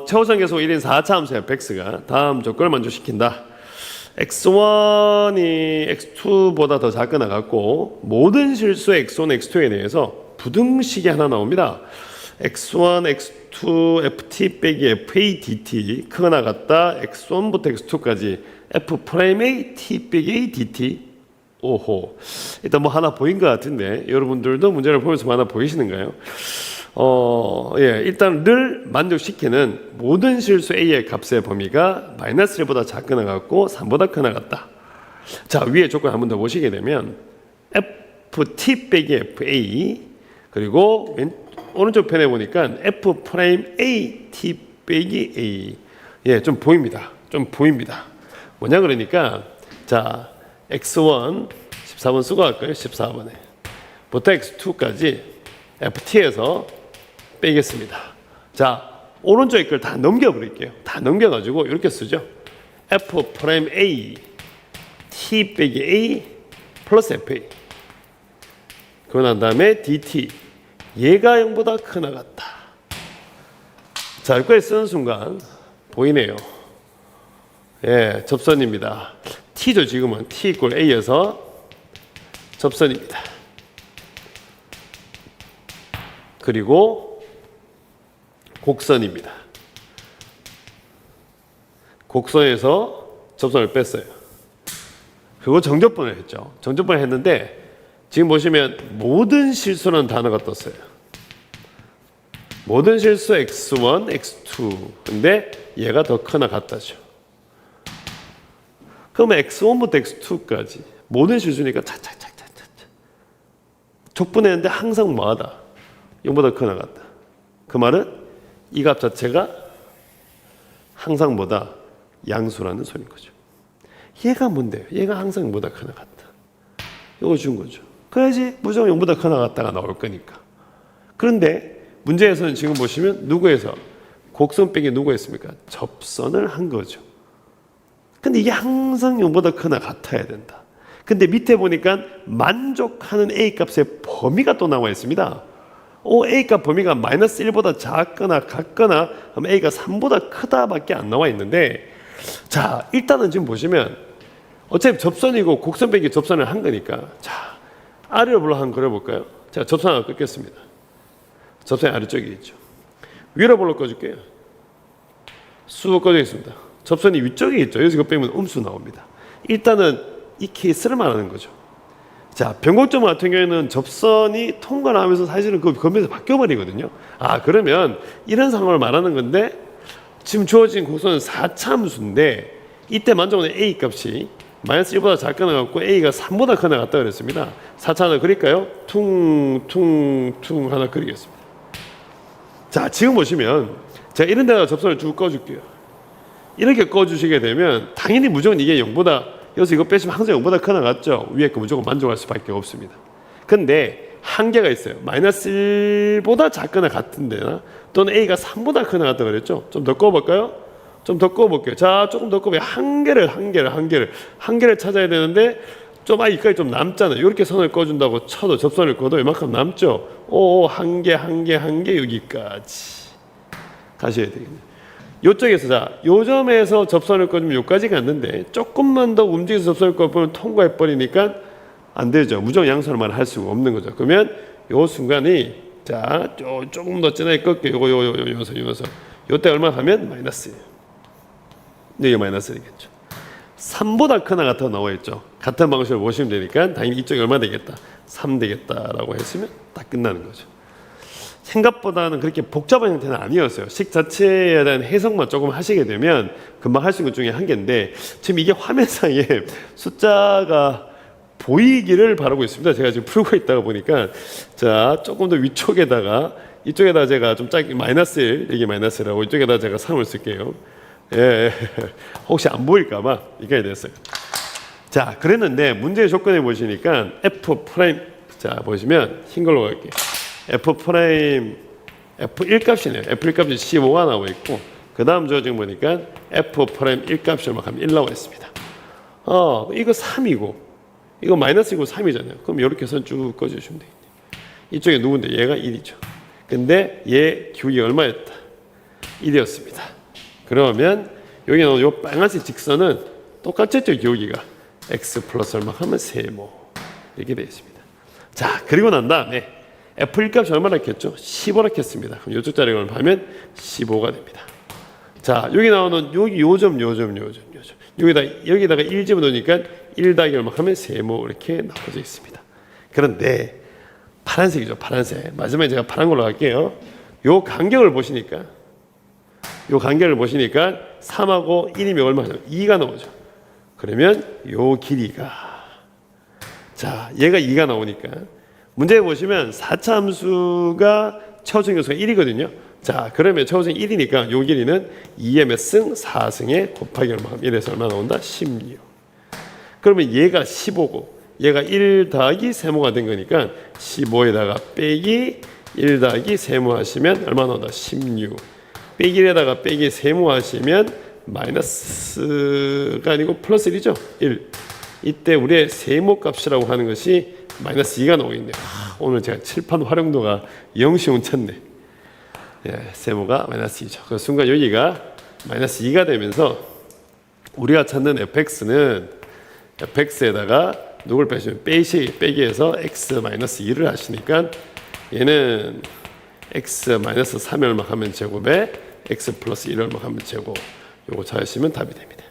최우선 계속 1인 4차 함수 fx가 다음 조건을 만족시킨다. x1이 x2보다 더 작거나 같고 모든 실수 x1, x2에 대해서 부등식이 하나 나옵니다. x1, x2, ft 빼기 fa dt 크거나 같다. x1부터 x2까지 f'a t 빼기 a dt. 오호. 일단 뭐 하나 보인 것 같은데 여러분들도 문제를 보면서 하나 보이시는가요? 일단 를 만족시키는 모든 실수 a의 값의 범위가 마이너스 1보다 작거나 같고 3보다 크거나 같다. 자, 위에 조건 한 번 더 보시게 되면 ft 빼기 fa 그리고 오른쪽 편에 보니까 f'a t 빼기 a. 좀 보입니다. 좀 보입니다. 뭐냐 그러니까 자, x1 14번 쓰고 갈까요? 14번에 부터 x2까지 ft에서 빼겠습니다. 자, 오른쪽에 걸 다 넘겨버릴게요. 다 넘겨가지고 이렇게 쓰죠. f'a t 빼기 a 플러스 fa. 그거 난 다음에 dt. 얘가 0보다 크나 같다. 자, 여기까지 쓰는 순간 보이네요. 예, 접선입니다. t죠. 지금은 t 이꼴 a에서 접선입니다. 그리고 곡선입니다. 곡선에서 접선을 뺐어요. 그리고 정접분을 했죠. 정접분을 했는데 지금 보시면 모든 실수라는 단어가 떴어요. 모든 실수 x1, x2. 근데 얘가 더 크나 같다죠. 그러면 x1부터 x2까지 모든 실수니까 차차차차차 족분했는데 항상 뭐하다? 0보다 크나 같다. 그 말은 이 값 자체가 항상 뭐다? 양수라는 소리인 거죠. 얘가 뭔데요? 얘가 항상 0보다 크나 같다. 이거 준 거죠. 그래야지 무조건 0보다 크나 같다가 나올 거니까. 그런데 문제에서는 지금 보시면 누구에서? 곡선 빼기 누구 했습니까? 접선을 한 거죠. 근데 이게 항상 0보다 크나 같아야 된다. 근데 밑에 보니까 만족하는 A 값의 범위가 또 나와 있습니다. A 값 범위가 마이너스 1보다 작거나 같거나 그럼 A가 3보다 크다 밖에 안 나와 있는데 자, 일단은 지금 보시면 어차피 접선이고 곡선 빼기 접선을 한 거니까 자, 아래로 불러 한번 그려볼까요? 자, 접선 하나 끊겠습니다. 접선이 아래쪽에 있죠. 위로 불러 꺼줄게요. 쑥 꺼져 있습니다. 접선이 위쪽에 있죠. 여기서 이거 빼면 음수 나옵니다. 일단은 이 케이스를 말하는 거죠. 자, 변곡점 같은 경우에는 접선이 통과를 하면서 사실은 그 범위에서 바뀌어버리거든요. 아, 그러면 이런 상황을 말하는 건데 지금 주어진 곡선은 4차 함수인데 이때 만족하는 A 값이 마이너스 1보다 작거나 같고 A가 3보다 크나 같다 그랬습니다. 4차 하나 그릴까요? 퉁퉁퉁 하나 그리겠습니다. 자, 지금 보시면 제가 이런 데다가 접선을 쭉 꺼줄게요. 이렇게 꺼주시게 되면 당연히 무조건 이게 0보다 여기서 이거 빼시면 항상 0보다 크나 같죠? 위에 거 무조건 만족할 수밖에 없습니다. 근데 한계가 있어요. 마이너스 1보다 작거나 같은 데나 또는 A가 3보다 크나 같다 그랬죠? 좀 더 꺼볼까요? 좀 더 꺼볼게요. 자, 조금 더 꺼봐요. 한계를 찾아야 되는데 좀 이까지 좀 남잖아요. 이렇게 선을 꺼준다고 쳐도 접선을 꺼도 이만큼 남죠? 한계 여기까지 가셔야 되겠네요. 요쪽에서 자, 요 점에서 접선을 꺼주면 요까지 갔는데 조금만 더 움직여서 접선을 꺼보면 통과해 버리니까 안 되죠. 무조건 양수로만 할 수가 없는 거죠. 그러면 요 순간이 자, 조금 더 진하게 꺾게 요서 요때 얼마 하면 마이너스예요. 이게 마이너스 되겠죠. 3보다 크나 같아 나와 있죠. 같은 방식으로 보시면 되니까 당연히 이쪽이 얼마 되겠다? 3 되겠다라고 했으면 딱 끝나는 거죠. 생각보다는 그렇게 복잡한 형태는 아니었어요. 식 자체에 대한 해석만 조금 하시게 되면 금방 할 수 있는 것 중에 한 개인데 지금 이게 화면상에 숫자가 보이기를 바라고 있습니다. 제가 지금 풀고 있다가 보니까 자, 조금 더 위쪽에다가 이쪽에다 제가 좀 짧게 마이너스 1, 이게 마이너스라고 이쪽에다 제가 3을 쓸게요. 예, 혹시 안 보일까봐 이렇게 됐어요. 자, 그랬는데 문제의 조건에 보시니까 F 프라임 자, 보시면 흰 걸로 갈게요. F 프라임 F1 값이네요. F1 값이 15가 나와 있고 그 다음 지금 보니까 F 프라임 1 값이 얼마큼 1 나와 있습니다. 이거 3이고 이거 마이너스이고 3이잖아요. 그럼 이렇게 선 쭉 꺼주시면 되겠네요. 이쪽에 누군데? 얘가 1이죠. 근데 얘 기울기가 얼마였다? 1이었습니다. 그러면 여기 나오는 요 빨간색 직선은 똑같겠죠. 여기가 x 플러스 얼마 하면 세모 이렇게 되어 있습니다. 자, 그리고 난 다음에 f1 값이 얼마나 했겠죠? 15라 했습니다. 그럼 이쪽 자리가 얼마 하면 15가 됩니다. 자, 여기 나오는 여기 요점 여기다가 1 집어넣으니까 1 더하기 얼마 하면 세모 이렇게 나와져 있습니다. 그런데 파란색이죠. 파란색. 마지막에 제가 파란 걸로 갈게요. 요 간격을 보시니까 3하고 1이면 얼마죠? 2가 나오죠. 그러면 요 길이가, 자, 얘가 2가 나오니까 문제에 보시면 4차 함수가 최고점 요소가 1이거든요. 자, 그러면 최고점이 1이니까 요 길이는 2의 몇 승? 4승에 곱하기 얼마? 1에서 얼마 나온다? 16. 그러면 얘가 15고 얘가 1 더하기 세모가 된 거니까 15에다가 빼기 1 더하기 세모 하시면 얼마 나온다? 16. 빼기 1에다가 빼기 세모 하시면 마이너스가 아니고 플러스 1이죠. 1. 이때 우리의 세모 값이라고 하는 것이 마이너스 2가 나오고 있네요. 오늘 제가 칠판 활용도가 영시온 쳤네. 예, 세모가 마이너스 2죠. 그 순간 여기가 마이너스 2가 되면서 우리가 찾는 fx는 fx에다가 누굴 빼시면 빼기해서 x 마이너스 2를 하시니까 얘는 x 마이너스 3이 얼마 하면 제곱에 x 플러스 1을 얼마 하면 제곱. 요거 찾으시면 답이 됩니다.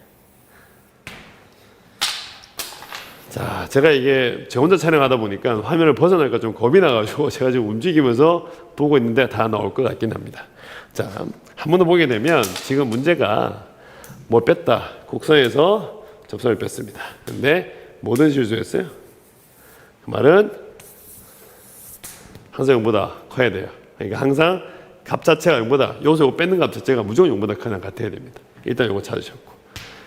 자, 제가 이게 저 혼자 촬영하다 보니까 화면을 벗어날까 좀 겁이 나가지고 제가 지금 움직이면서 보고 있는데 다 나올 것 같긴 합니다. 자, 한 번 더 보게 되면 지금 문제가 뭘 뺐다. 곡선에서 접선을 뺐습니다. 근데 모든 실수였어요. 그 말은 항상 0보다 커야 돼요. 그러니까 항상 값 자체가 0보다, 여기서 뺏는 값 자체가 무조건 0보다 크나 같아야 됩니다. 일단 이거 찾으셨고.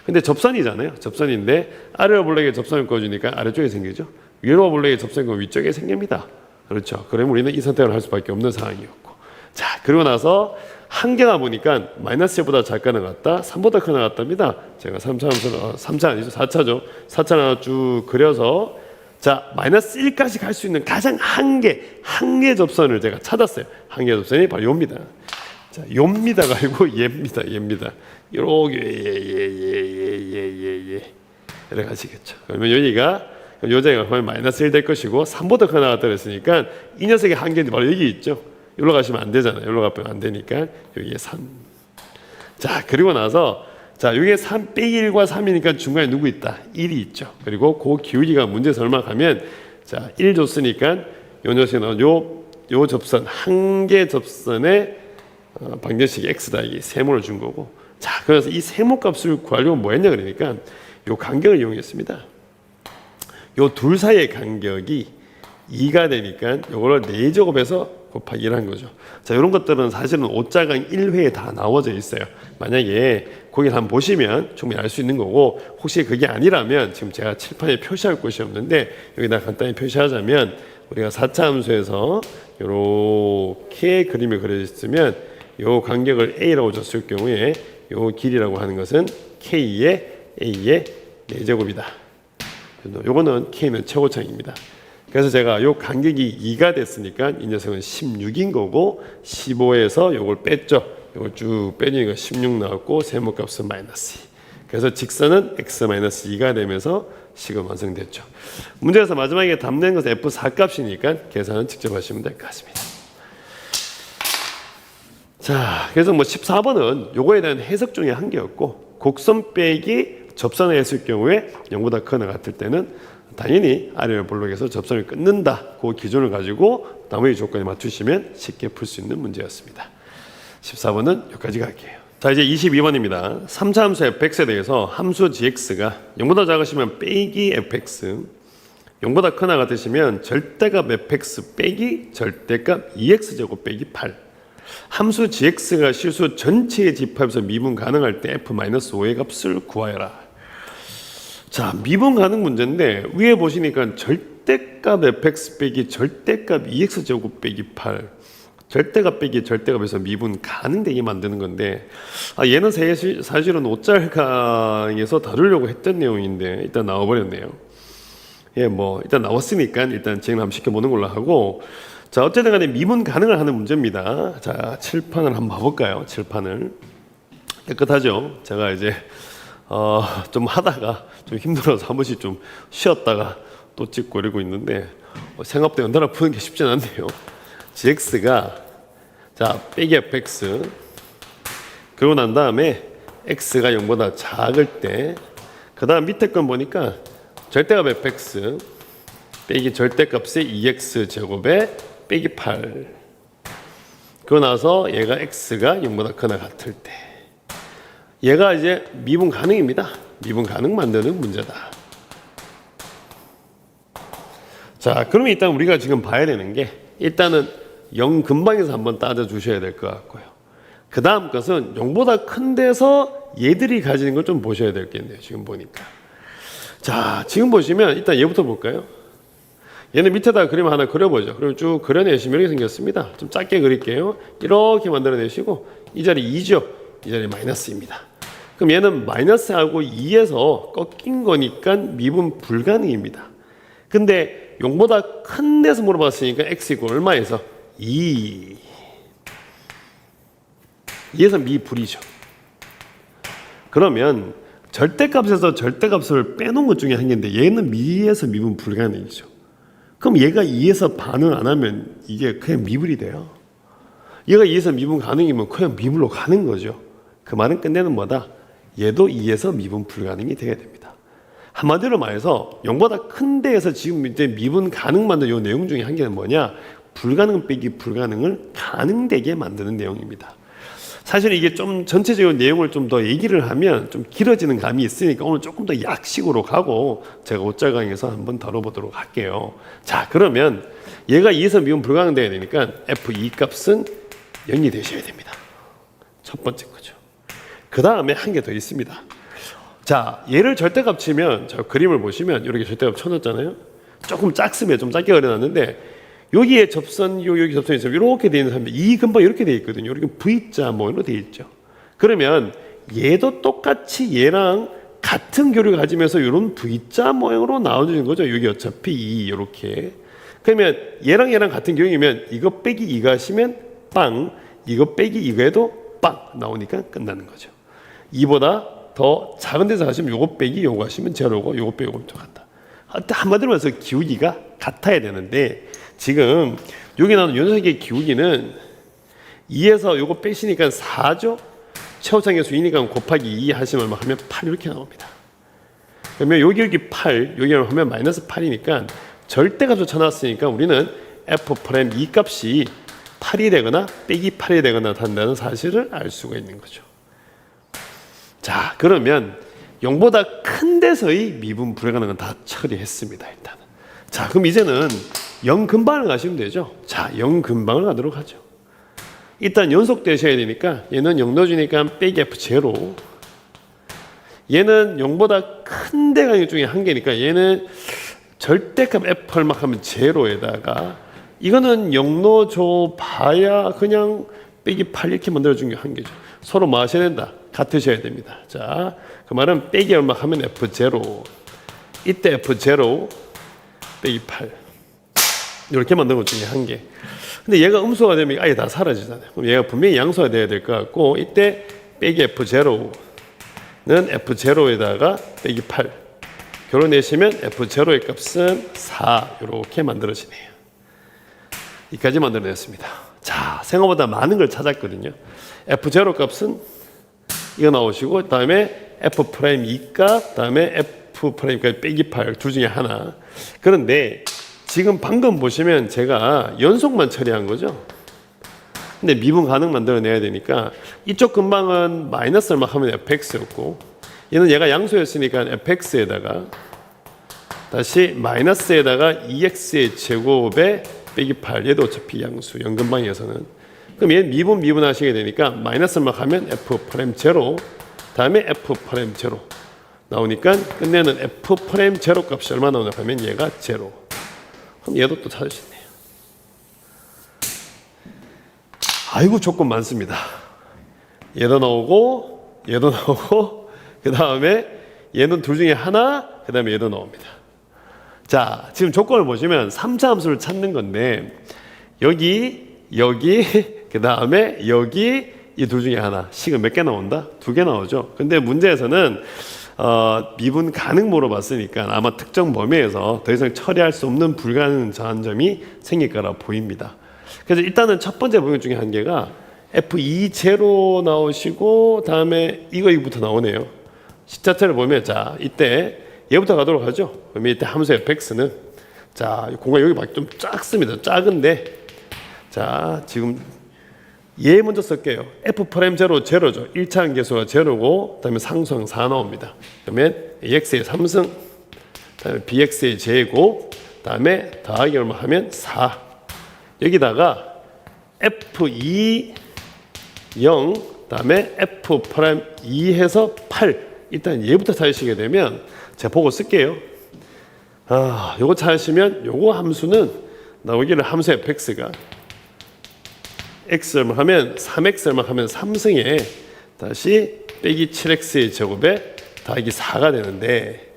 근데 접선이잖아요. 접선인데 아래로 볼래게 접선을 꺼주니까 아래쪽에 생기죠. 위로 볼래게 접선이 위쪽에 생깁니다. 그렇죠. 그러면 우리는 이 선택을 할 수밖에 없는 상황이었고. 자, 그리고 나서 한계가 보니까 마이너스 1보다 작가는 같다. 3보다 크나 같답니다. 제가 3차 아니죠. 4차죠. 4차 하나 쭉 그려서 자, 마이너스 1까지 갈 수 있는 가장 한계 접선을 제가 찾았어요. 한계 접선이 바로 요입니다. 자, 요입니다가 아니고 얘입니다. 요렇게 이렇게 가시겠죠. 그러면 여기가 요 자리가 보면 마이너스 1 될 것이고 3보다 크나 같다 그랬으니까 이 녀석의 한계는 바로 여기 있죠. 여기로 가시면 안 되잖아요. 여기로 가면 안 되니까 여기에 3. 자, 그리고 나서 자, 여기에 3 빼기 1과 3이니까 중간에 누구 있다? 1이 있죠. 그리고 그 기울기가 문제에서 얼마 가면 자, 1 줬으니까 요 녀석이 나온 요 접선, 한계 접선의 방정식이 x 더하기 세모를 준 거고. 자, 그래서 이 세모 값을 구하려면 뭐 했냐 그러니까 요 간격을 이용했습니다. 요 둘 사이의 간격이 2가 되니까 요거를 4제곱해서 곱하기 1한 거죠. 자, 이런 것들은 사실은 5자강 1회에 다 나와져 있어요. 만약에 거기 한번 보시면 충분히 알 수 있는 거고, 혹시 그게 아니라면 지금 제가 칠판에 표시할 곳이 없는데 여기다 간단히 표시하자면 우리가 4차 함수에서 이렇게 그림이 그려져 있으면 요 간격을 A라고 줬을 경우에 요 길이라고 하는 것은 K의 A의 4제곱이다. 요거는 K는 최고창입니다. 그래서 제가 요 간격이 2가 됐으니까 이 녀석은 16인 거고 15에서 요걸 뺐죠. 요걸 쭉 빼니까 16 나왔고 세모값은 마이너스 2. 그래서 직선은 x-2가 되면서 식은 완성됐죠. 문제에서 마지막에 답낸 것은 f4 값이니까 계산은 직접 하시면 될 것 같습니다. 자, 그래서 뭐 14번은 요거에 대한 해석 중에 한 개였고, 곡선 빼기 접선을 했을 경우에 0보다 크거나 같을 때는 당연히 아래를 볼록에서 접선을 끊는다. 그 기준을 가지고 나머지 조건에 맞추시면 쉽게 풀 수 있는 문제였습니다. 14번은 여기까지 갈게요. 자, 이제 22번입니다. 3차 함수 fx에 대해서 함수 gx가 0보다 작으시면 빼기 fx, 0보다 크나 같으시면 절대값 fx 빼기 절대값 2x제곱 빼기 8. 함수 gx가 실수 전체의 집합에서 미분 가능할 때 f-5의 값을 구하여라. 자, 미분 가능 문제인데 위에 보시니까 절대값 fx 빼기 절대값 2x제곱 빼기 8, 절대값 빼기 절대값에서 미분 가능되게 만드는 건데, 얘는 사실은 5짤강에서 다루려고 했던 내용인데 일단 나와버렸네요. 예, 뭐 일단 나왔으니까 일단 진행 한번 시켜보는 걸로 하고, 자, 어쨌든 간에 미분 가능을 하는 문제입니다. 자, 칠판을 한번 봐볼까요? 칠판을. 깨끗하죠? 제가 이제 좀 하다가 좀 힘들어서 한 번씩 좀 쉬었다가 또 찍고 이러고 있는데 생각보다 연달아 푸는 게 쉽진 않네요. gx가 자 빼기 fx 그러고 난 다음에 x가 0보다 작을 때 그 다음 밑에 건 보니까 절대값 fx 빼기 절대값의 2x 제곱에 빼기 8 그러고 나서 얘가 x가 0보다 크거나 같을 때 얘가 이제 미분 가능입니다. 미분 가능 만드는 문제다. 자, 그러면 일단 우리가 지금 봐야 되는 게 일단은 0 근방에서 한번 따져 주셔야 될 것 같고요. 그 다음 것은 0보다 큰 데서 얘들이 가지는 걸 좀 보셔야 되겠네요. 지금 보니까. 자, 지금 보시면 일단 얘부터 볼까요? 얘는 밑에다 그림 하나 그려보죠. 그럼 쭉 그려내시면 이렇게 생겼습니다. 좀 짧게 그릴게요. 이렇게 만들어내시고 이 자리 2죠. 이 자리 마이너스입니다. 그럼 얘는 마이너스하고 2에서 꺾인 거니까 미분 불가능입니다. 근데 0보다 큰 데서 물어봤으니까 x 이고 얼마에서? 2. 2에서 미불이죠. 그러면 절대값에서 절대값을 빼놓은 것 중에 한 개인데 얘는 미에서 미분 불가능이죠. 그럼 얘가 2에서 반응 안 하면 이게 그냥 미불이 돼요. 얘가 2에서 미분 가능이면 그냥 미불로 가는 거죠. 그 말은 끝내는 뭐다? 얘도 2에서 미분 불가능이 되게 됩니다. 한마디로 말해서 0보다 큰 데에서 지금 이제 미분 가능 만든 이 내용 중에 한 개는 뭐냐? 불가능 빼기 불가능을 가능되게 만드는 내용입니다. 사실 이게 좀 전체적인 내용을 좀 더 얘기를 하면 좀 길어지는 감이 있으니까 오늘 조금 더 약식으로 가고 제가 5자 강의에서 한번 다뤄보도록 할게요. 자, 그러면 얘가 2에서 미분 불가능 돼야 되니까 f2 값은 0이 되셔야 됩니다. 첫 번째 거죠. 그 다음에 한 개 더 있습니다. 자, 얘를 절대값 치면 저 그림을 보시면 이렇게 절대값 쳐놨잖아요. 조금 작으면 좀 짧게 그려놨는데 여기에 접선, 여기 접선이 있으면 이렇게 되어 있는 사람들 이 근방 이렇게 되어 있거든요. 이렇게 V자 모양으로 되어 있죠. 그러면 얘도 똑같이 얘랑 같은 교류를 가지면서 이런 V자 모양으로 나와주는 거죠. 여기 어차피 이렇게. 그러면 얘랑 같은 경우이면 이거 빼기 이거 하시면 빵, 이거 빼기 이거 해도 빵 나오니까 끝나는 거죠. 이보다 더 작은 데서 하시면 요거 빼기 요거 하시면 제로고 요거 빼기 요거 같다. 한마디로 말해서 기울기가 같아야 되는데 지금 여기 나오는 연속의 기울기는 2에서 요거 빼시니까 4죠. 최우상계수 2니까 곱하기 2 하시면 얼마 하면 8 이렇게 나옵니다. 그러면 여기 8 여기 하면 마이너스 8이니까 절대값을 쳐놨으니까 우리는 f'2 값이 8이 되거나 빼기 8이 되거나 한다는 사실을 알 수가 있는 거죠. 자, 그러면 0보다 큰 데서의 미분 불가능은 다 처리했습니다. 일단은. 자, 그럼 이제는 0 근방을 가시면 되죠. 자, 0 근방을 가도록 하죠. 일단 연속되셔야 되니까 얘는 0 넣어주니까 빼기 f0. 얘는 0보다 큰 데가 중에 한 개니까 얘는 절대값 f 얼마 하면 제로에다가 이거는 0 넣어줘 봐야 그냥 빼기 8 이렇게 만들어준 게 한 개죠. 서로 뭐 하셔야 된다? 같으셔야 됩니다. 자, 그 말은 빼기 얼마 하면 f0. 이때 f0 빼기 8. 이렇게 만든 것 중에 한 개. 근데 얘가 음수가 되면 아예 다 사라지잖아요. 그럼 얘가 분명히 양수가 돼야 될 것 같고 이때 빼기 f0는 f0에다가 빼기 8. 결혼내시면 f0의 값은 4 이렇게 만들어지네요. 여기까지 만들어냈습니다. 자, 생각보다 많은 걸 찾았거든요. f0 값은 이거 나오시고 다음에 f'2 값 다음에 f'까지 빼기 8 둘 중에 하나. 그런데 지금 방금 보시면 제가 연속만 처리한 거죠. 근데 미분 가능 만들어내야 되니까 이쪽 근방은 마이너스 얼마 하면 fx였고 얘는 얘가 양수였으니까 fx에다가 다시 마이너스에다가 2x의 제곱에 빼기 8 얘도 어차피 양수 연근방에서는 그럼 얘 미분 하시게 되니까 마이너스 얼마 하면 f'0 다음에 f'0 나오니까 끝내는 f'0 값이 얼마 나오냐 하면 얘가 0. 그럼 얘도 또 찾으시네요. 아이고 조건 많습니다. 얘도 나오고 얘도 나오고 그 다음에 얘는 둘 중에 하나 그 다음에 얘도 나옵니다. 자, 지금 조건을 보시면 3차 함수를 찾는 건데 여기 그 다음에 여기 이 둘 중에 하나. 식은 몇 개 나온다? 2개 나오죠. 근데 문제에서는 미분 가능 물어봤으니까 아마 특정 범위에서 더 이상 처리할 수 없는 불가능 저한점이 생길 거라 보입니다. 그래서 일단은 첫 번째 범위 중에 한 개가 F2 제로 나오시고 다음에 이거부터 나오네요. 식 자체를 보면 자 이때 얘부터 가도록 하죠. 그러면 이때 함수 fx는 자 공간 여기 좀 작습니다. 작은데 자 지금 얘 먼저 쓸게요. f' 제로 제로죠. 1차 함계수가 제로고 그다음에 상수항 4 나옵니다. 그러면 ax의 3승 그다음에 bx의 제곱 그다음에 더하기 얼마 하면 4 여기다가 f2 0 그다음에 f'2 해서 8 일단 얘부터 찾으시게 되면 제가 보고 쓸게요. 요거 찾으시면 요거 함수는 나오기를 함수 fx가 x 얼마 하면 3x 얼마 하면 3승에 다시 빼기 7x의 제곱에 더하기 4가 되는데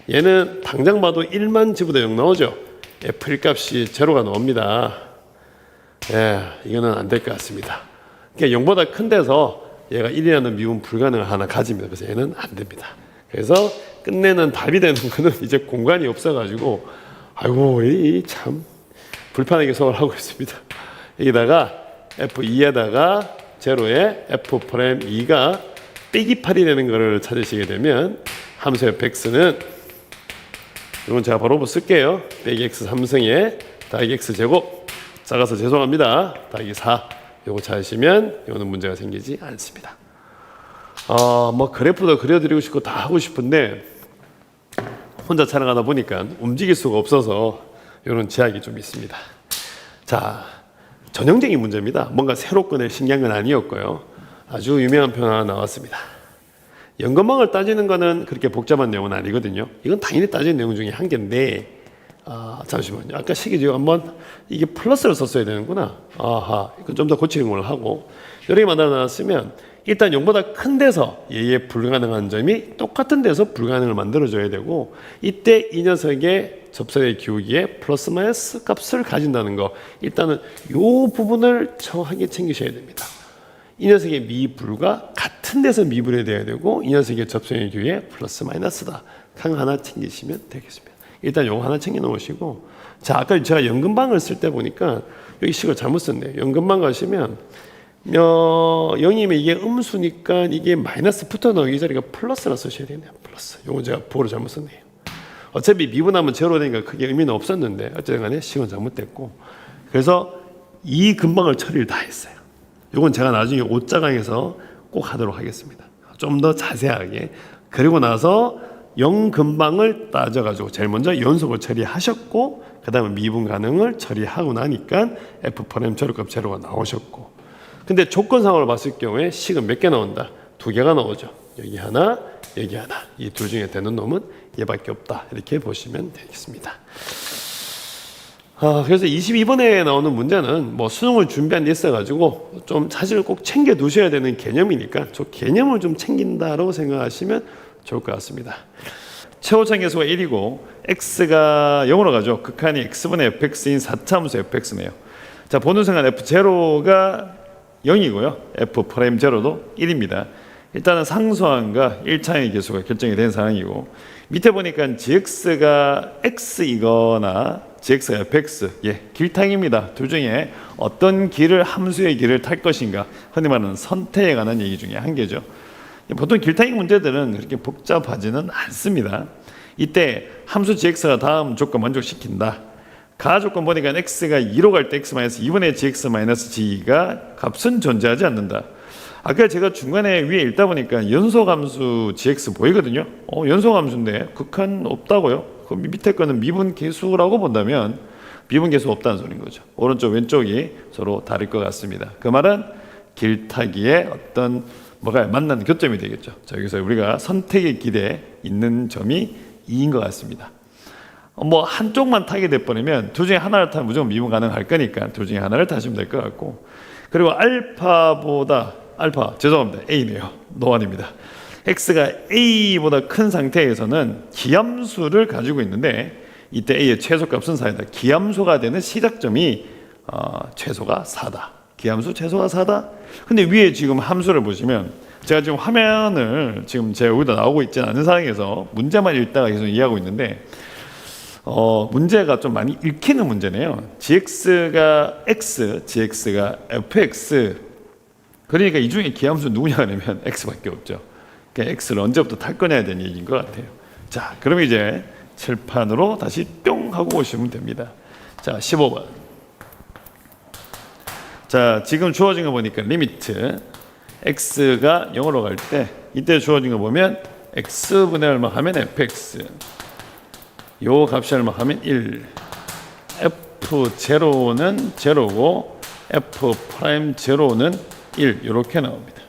얘는 당장 봐도 1만 지보다 0 나오죠. f1 값이 제로가 나옵니다. 이거는 안 될 것 같습니다. 그러니까 0보다 큰 데서 얘가 1이라는 미분 불가능을 하나 가집니다. 그래서 얘는 안 됩니다. 그래서 끝내는 답이 되는 거는 이제 공간이 없어가지고 아이고 이 참 불편하게 수업을 하고 있습니다. 여기다가 F2에다가 제로에 F'2가 빼기 8이 되는 거를 찾으시게 되면 함수 fx는 이건 제가 바로 쓸게요. 빼기 x 3승에 더하기 x 제곱 작아서 죄송합니다. 더하기 4 요거 찾으시면 이거는 문제가 생기지 않습니다. 뭐 그래프도 그려드리고 싶고 다 하고 싶은데 혼자 촬영하다 보니까 움직일 수가 없어서 이런 제약이 좀 있습니다. 자, 전형적인 문제입니다. 뭔가 새로 꺼낼 신기한 건 아니었고요. 아주 유명한 표 하나 나왔습니다. 연건망을 따지는 거는 그렇게 복잡한 내용은 아니거든요. 이건 당연히 따지는 내용 중에 한 개인데 잠시만요. 아까 식이 지금 한번 이게 플러스를 썼어야 되는구나. 이건 좀 더 고치는 걸 하고 이렇게 만들어놨으면 일단 0보다 큰 데서 얘의 불가능한 점이 똑같은 데서 불가능을 만들어줘야 되고 이때 이 녀석의 접선의 기울기에 플러스 마이너스 값을 가진다는 거 일단은 이 부분을 정확하게 챙기셔야 됩니다. 이 녀석의 미불과 같은 데서 미분이 돼야 되고 이 녀석의 접선의 기울기에 플러스 마이너스다. 강 하나 챙기시면 되겠습니다. 일단 요거 하나 챙겨 놓으시고 자 아까 제가 연금방을 쓸 때 보니까 여기 식을 잘못 썼네요. 연금방 가시면 0이면 이게 음수니까 이게 마이너스 붙어 나오기 이 자리가 플러스라 쓰셔야 되네요. 플러스. 요거 제가 보호를 잘못 썼네요. 어차피 미분하면 제로 되니까 크게 의미는 없었는데 어쨌든 간에 식은 잘못됐고 그래서 이 근방을 처리를 다 했어요. 요건 제가 나중에 5자강에서 꼭 하도록 하겠습니다. 좀 더 자세하게. 그리고 나서 0 근방을 따져가지고 제일 먼저 연속을 처리하셨고 그 다음에 미분 가능을 처리하고 나니까 F' 제로값 제로가 나오셨고 근데 조건상으로 봤을 경우에 식은 몇 개 나온다? 2개가 나오죠. 여기 하나 여기 하나 이 둘 중에 되는 놈은 얘밖에 없다. 이렇게 보시면 되겠습니다. 그래서 22번에 나오는 문제는 뭐 수능을 준비한 데 있어가지고 좀 사실 꼭 챙겨 두셔야 되는 개념이니까 저 개념을 좀 챙긴다라고 생각하시면 좋을 것 같습니다. 최고차 계수가 1이고 x가 0으로 가죠. 극한이 x분의 fx인 4차 함수 fx네요. 자 보는 순간 f0가 0이고요. f'0도 1입니다. 일단은 상수항과 1차의 계수가 결정이 된 상황이고 밑에 보니까 gx가 x이거나 gx가 fx 길탕입니다. 둘 중에 어떤 길을 함수의 길을 탈 것인가 흔히 말하는 선택에 관한 얘기 중에 한 개죠. 보통 길탕의 문제들은 그렇게 복잡하지는 않습니다. 이때 함수 gx가 다음 조건 만족시킨다. 가 조건 보니까 x가 2로 갈 때 x-2분의 gx-g가 값은 존재하지 않는다. 아까 제가 중간에 위에 읽다 보니까 연소함수 gx 보이거든요. 연소함수인데 극한 없다고요? 그 밑에 거는 미분 계수라고 본다면 미분 계수 없다는 소리인 거죠. 오른쪽 왼쪽이 서로 다를 것 같습니다. 그 말은 길타기에 어떤 뭐가 만나는 교점이 되겠죠. 자, 여기서 우리가 선택의 길에 있는 점이 2인 것 같습니다. 뭐 한쪽만 타게 돼버리면 둘 중에 하나를 타면 무조건 미분 가능할 거니까 둘 중에 하나를 타시면 될 것 같고 그리고 죄송합니다. A네요. 노안입니다. X가 A보다 큰 상태에서는 기함수를 가지고 있는데 이때 A의 최소값은 4이다. 기함수가 되는 시작점이 최소가 4다. 기함수 최소가 4다. 근데 위에 지금 함수를 보시면 제가 지금 화면을 지금 제 여기다 나오고 있지 않은 상황에서 문제만 읽다가 계속 이해하고 있는데 문제가 좀 많이 읽히는 문제네요. gx가 x, gx가 fx. 그러니까 이 중에 기함수 누구냐 하면 x밖에 없죠. 그러니까 x를 언제부터 탈 거냐에 대한 얘기인 것 같아요. 자, 그럼 이제 칠판으로 다시 뿅 하고 오시면 됩니다. 자, 15번. 자, 지금 주어진 거 보니까 리미트 x가 0으로 갈 때 이때 주어진 거 보면 x분의 얼마 하면 fx, 요 값이 얼마 하면 1, f0는 제로고 f'0는 1 이렇게 나옵니다.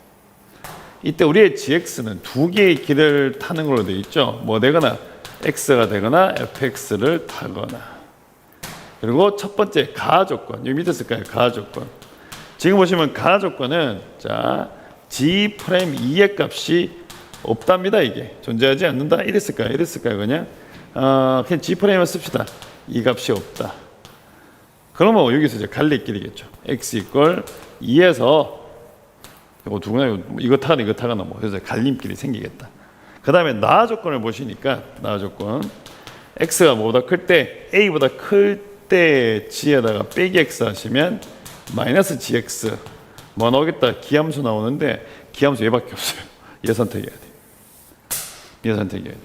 이때 우리의 gx는 두 개의 길을 타는 걸로 되어 있죠. 뭐 되거나 x가 되거나 fx를 타거나. 그리고 첫 번째 가조건, 여기 밑에 쓸까요? 가조건. 지금 보시면 가조건은 자 g'2의 값이 없답니다. 이게 존재하지 않는다. 이랬을까요? 이랬을까요? 그냥 g'을 씁시다. 이 값이 없다. 그러면 여기서 이제 갈래길이겠죠. x 이퀄 2에서 이거 누구나 이거 타거나 뭐 그래서 갈림길이 생기겠다. 그 다음에 나아 조건을 보시니까 나아 조건 x가 뭐보다 클 때 a보다 클 때 g에다가 빼기 x 하시면 마이너스 gx 뭐 나오겠다. 기함수 나오는데 기함수 얘밖에 없어요. 얘 선택해야 돼요. 얘 선택해야 돼요.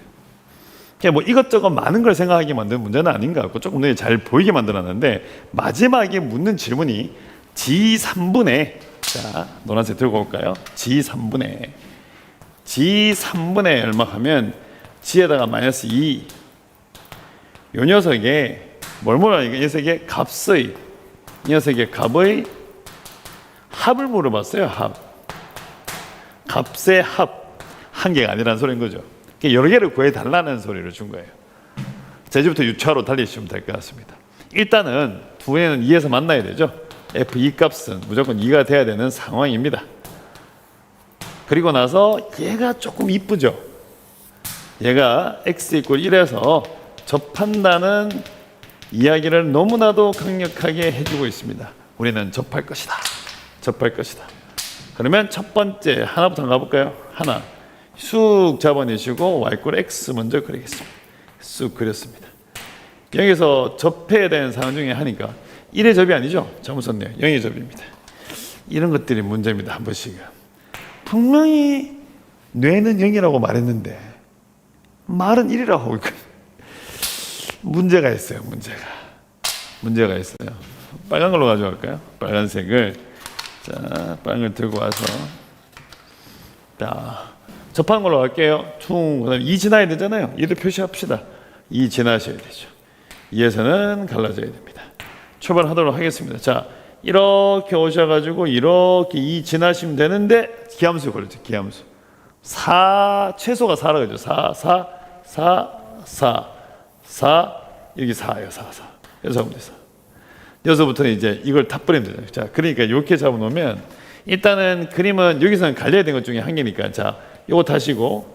그냥 뭐 이것저것 많은 걸 생각하게 만드는 문제는 아닌 것 같고 조금 더 잘 보이게 만들어놨는데 마지막에 묻는 질문이 g3분의 자 노란색 들고 올까요? g3분의 얼마 하면 g에다가 마이너스 2 요 녀석의 이 녀석의 값의 이 녀석의 값의 합을 물어봤어요. 값의 합 한 개가 아니라는 소리인 거죠. 여러 개를 구해달라는 소리를 준 거예요. 자, 이제부터 유추하러 달리시면 될 것 같습니다. 일단은 두 개는 2에서 만나야 되죠. f2 값은 무조건 2가 돼야 되는 상황입니다. 그리고 나서 얘가 조금 이쁘죠. 얘가 x 이퀄 1에서 접한다는 이야기를 너무나도 강력하게 해주고 있습니다. 우리는 접할 것이다. 접할 것이다. 그러면 첫 번째 하나부터 가볼까요? 하나 쑥 잡아내시고 y x 먼저 그리겠습니다. 쑥 그렸습니다. 여기서 접해야 되는 상황 중에 하니까 1의 접이 아니죠. 잘못 썼네요. 0의 접입니다. 이런 것들이 문제입니다. 한 번씩은. 분명히 뇌는 0이라고 말했는데 말은 1이라고 하고 있거든요. 문제가 있어요. 문제가 있어요. 빨간 걸로 가져갈까요? 빨간색을 자 빨간 걸 들고 와서 자 접하는 걸로 할게요. 그다음에 2 지나야 되잖아요. 2를 표시합시다. 2 지나셔야 되죠. 2에서는 갈라져야 됩니다. 출발하도록 하겠습니다. 자 이렇게 오셔가지고 이렇게 2 지나시면 되는데 기함수 걸렸죠. 기함수 4 최소가 4라고 하죠. 4 여기 4예요. 4 여기서 하면 돼서 여기서부터는 이제 이걸 다 뿌리면 되죠. 자 그러니까 이렇게 잡아놓으면 일단은 그림은 여기서는 갈려야 되는 것 중에 한 개니까 자 요거 다시고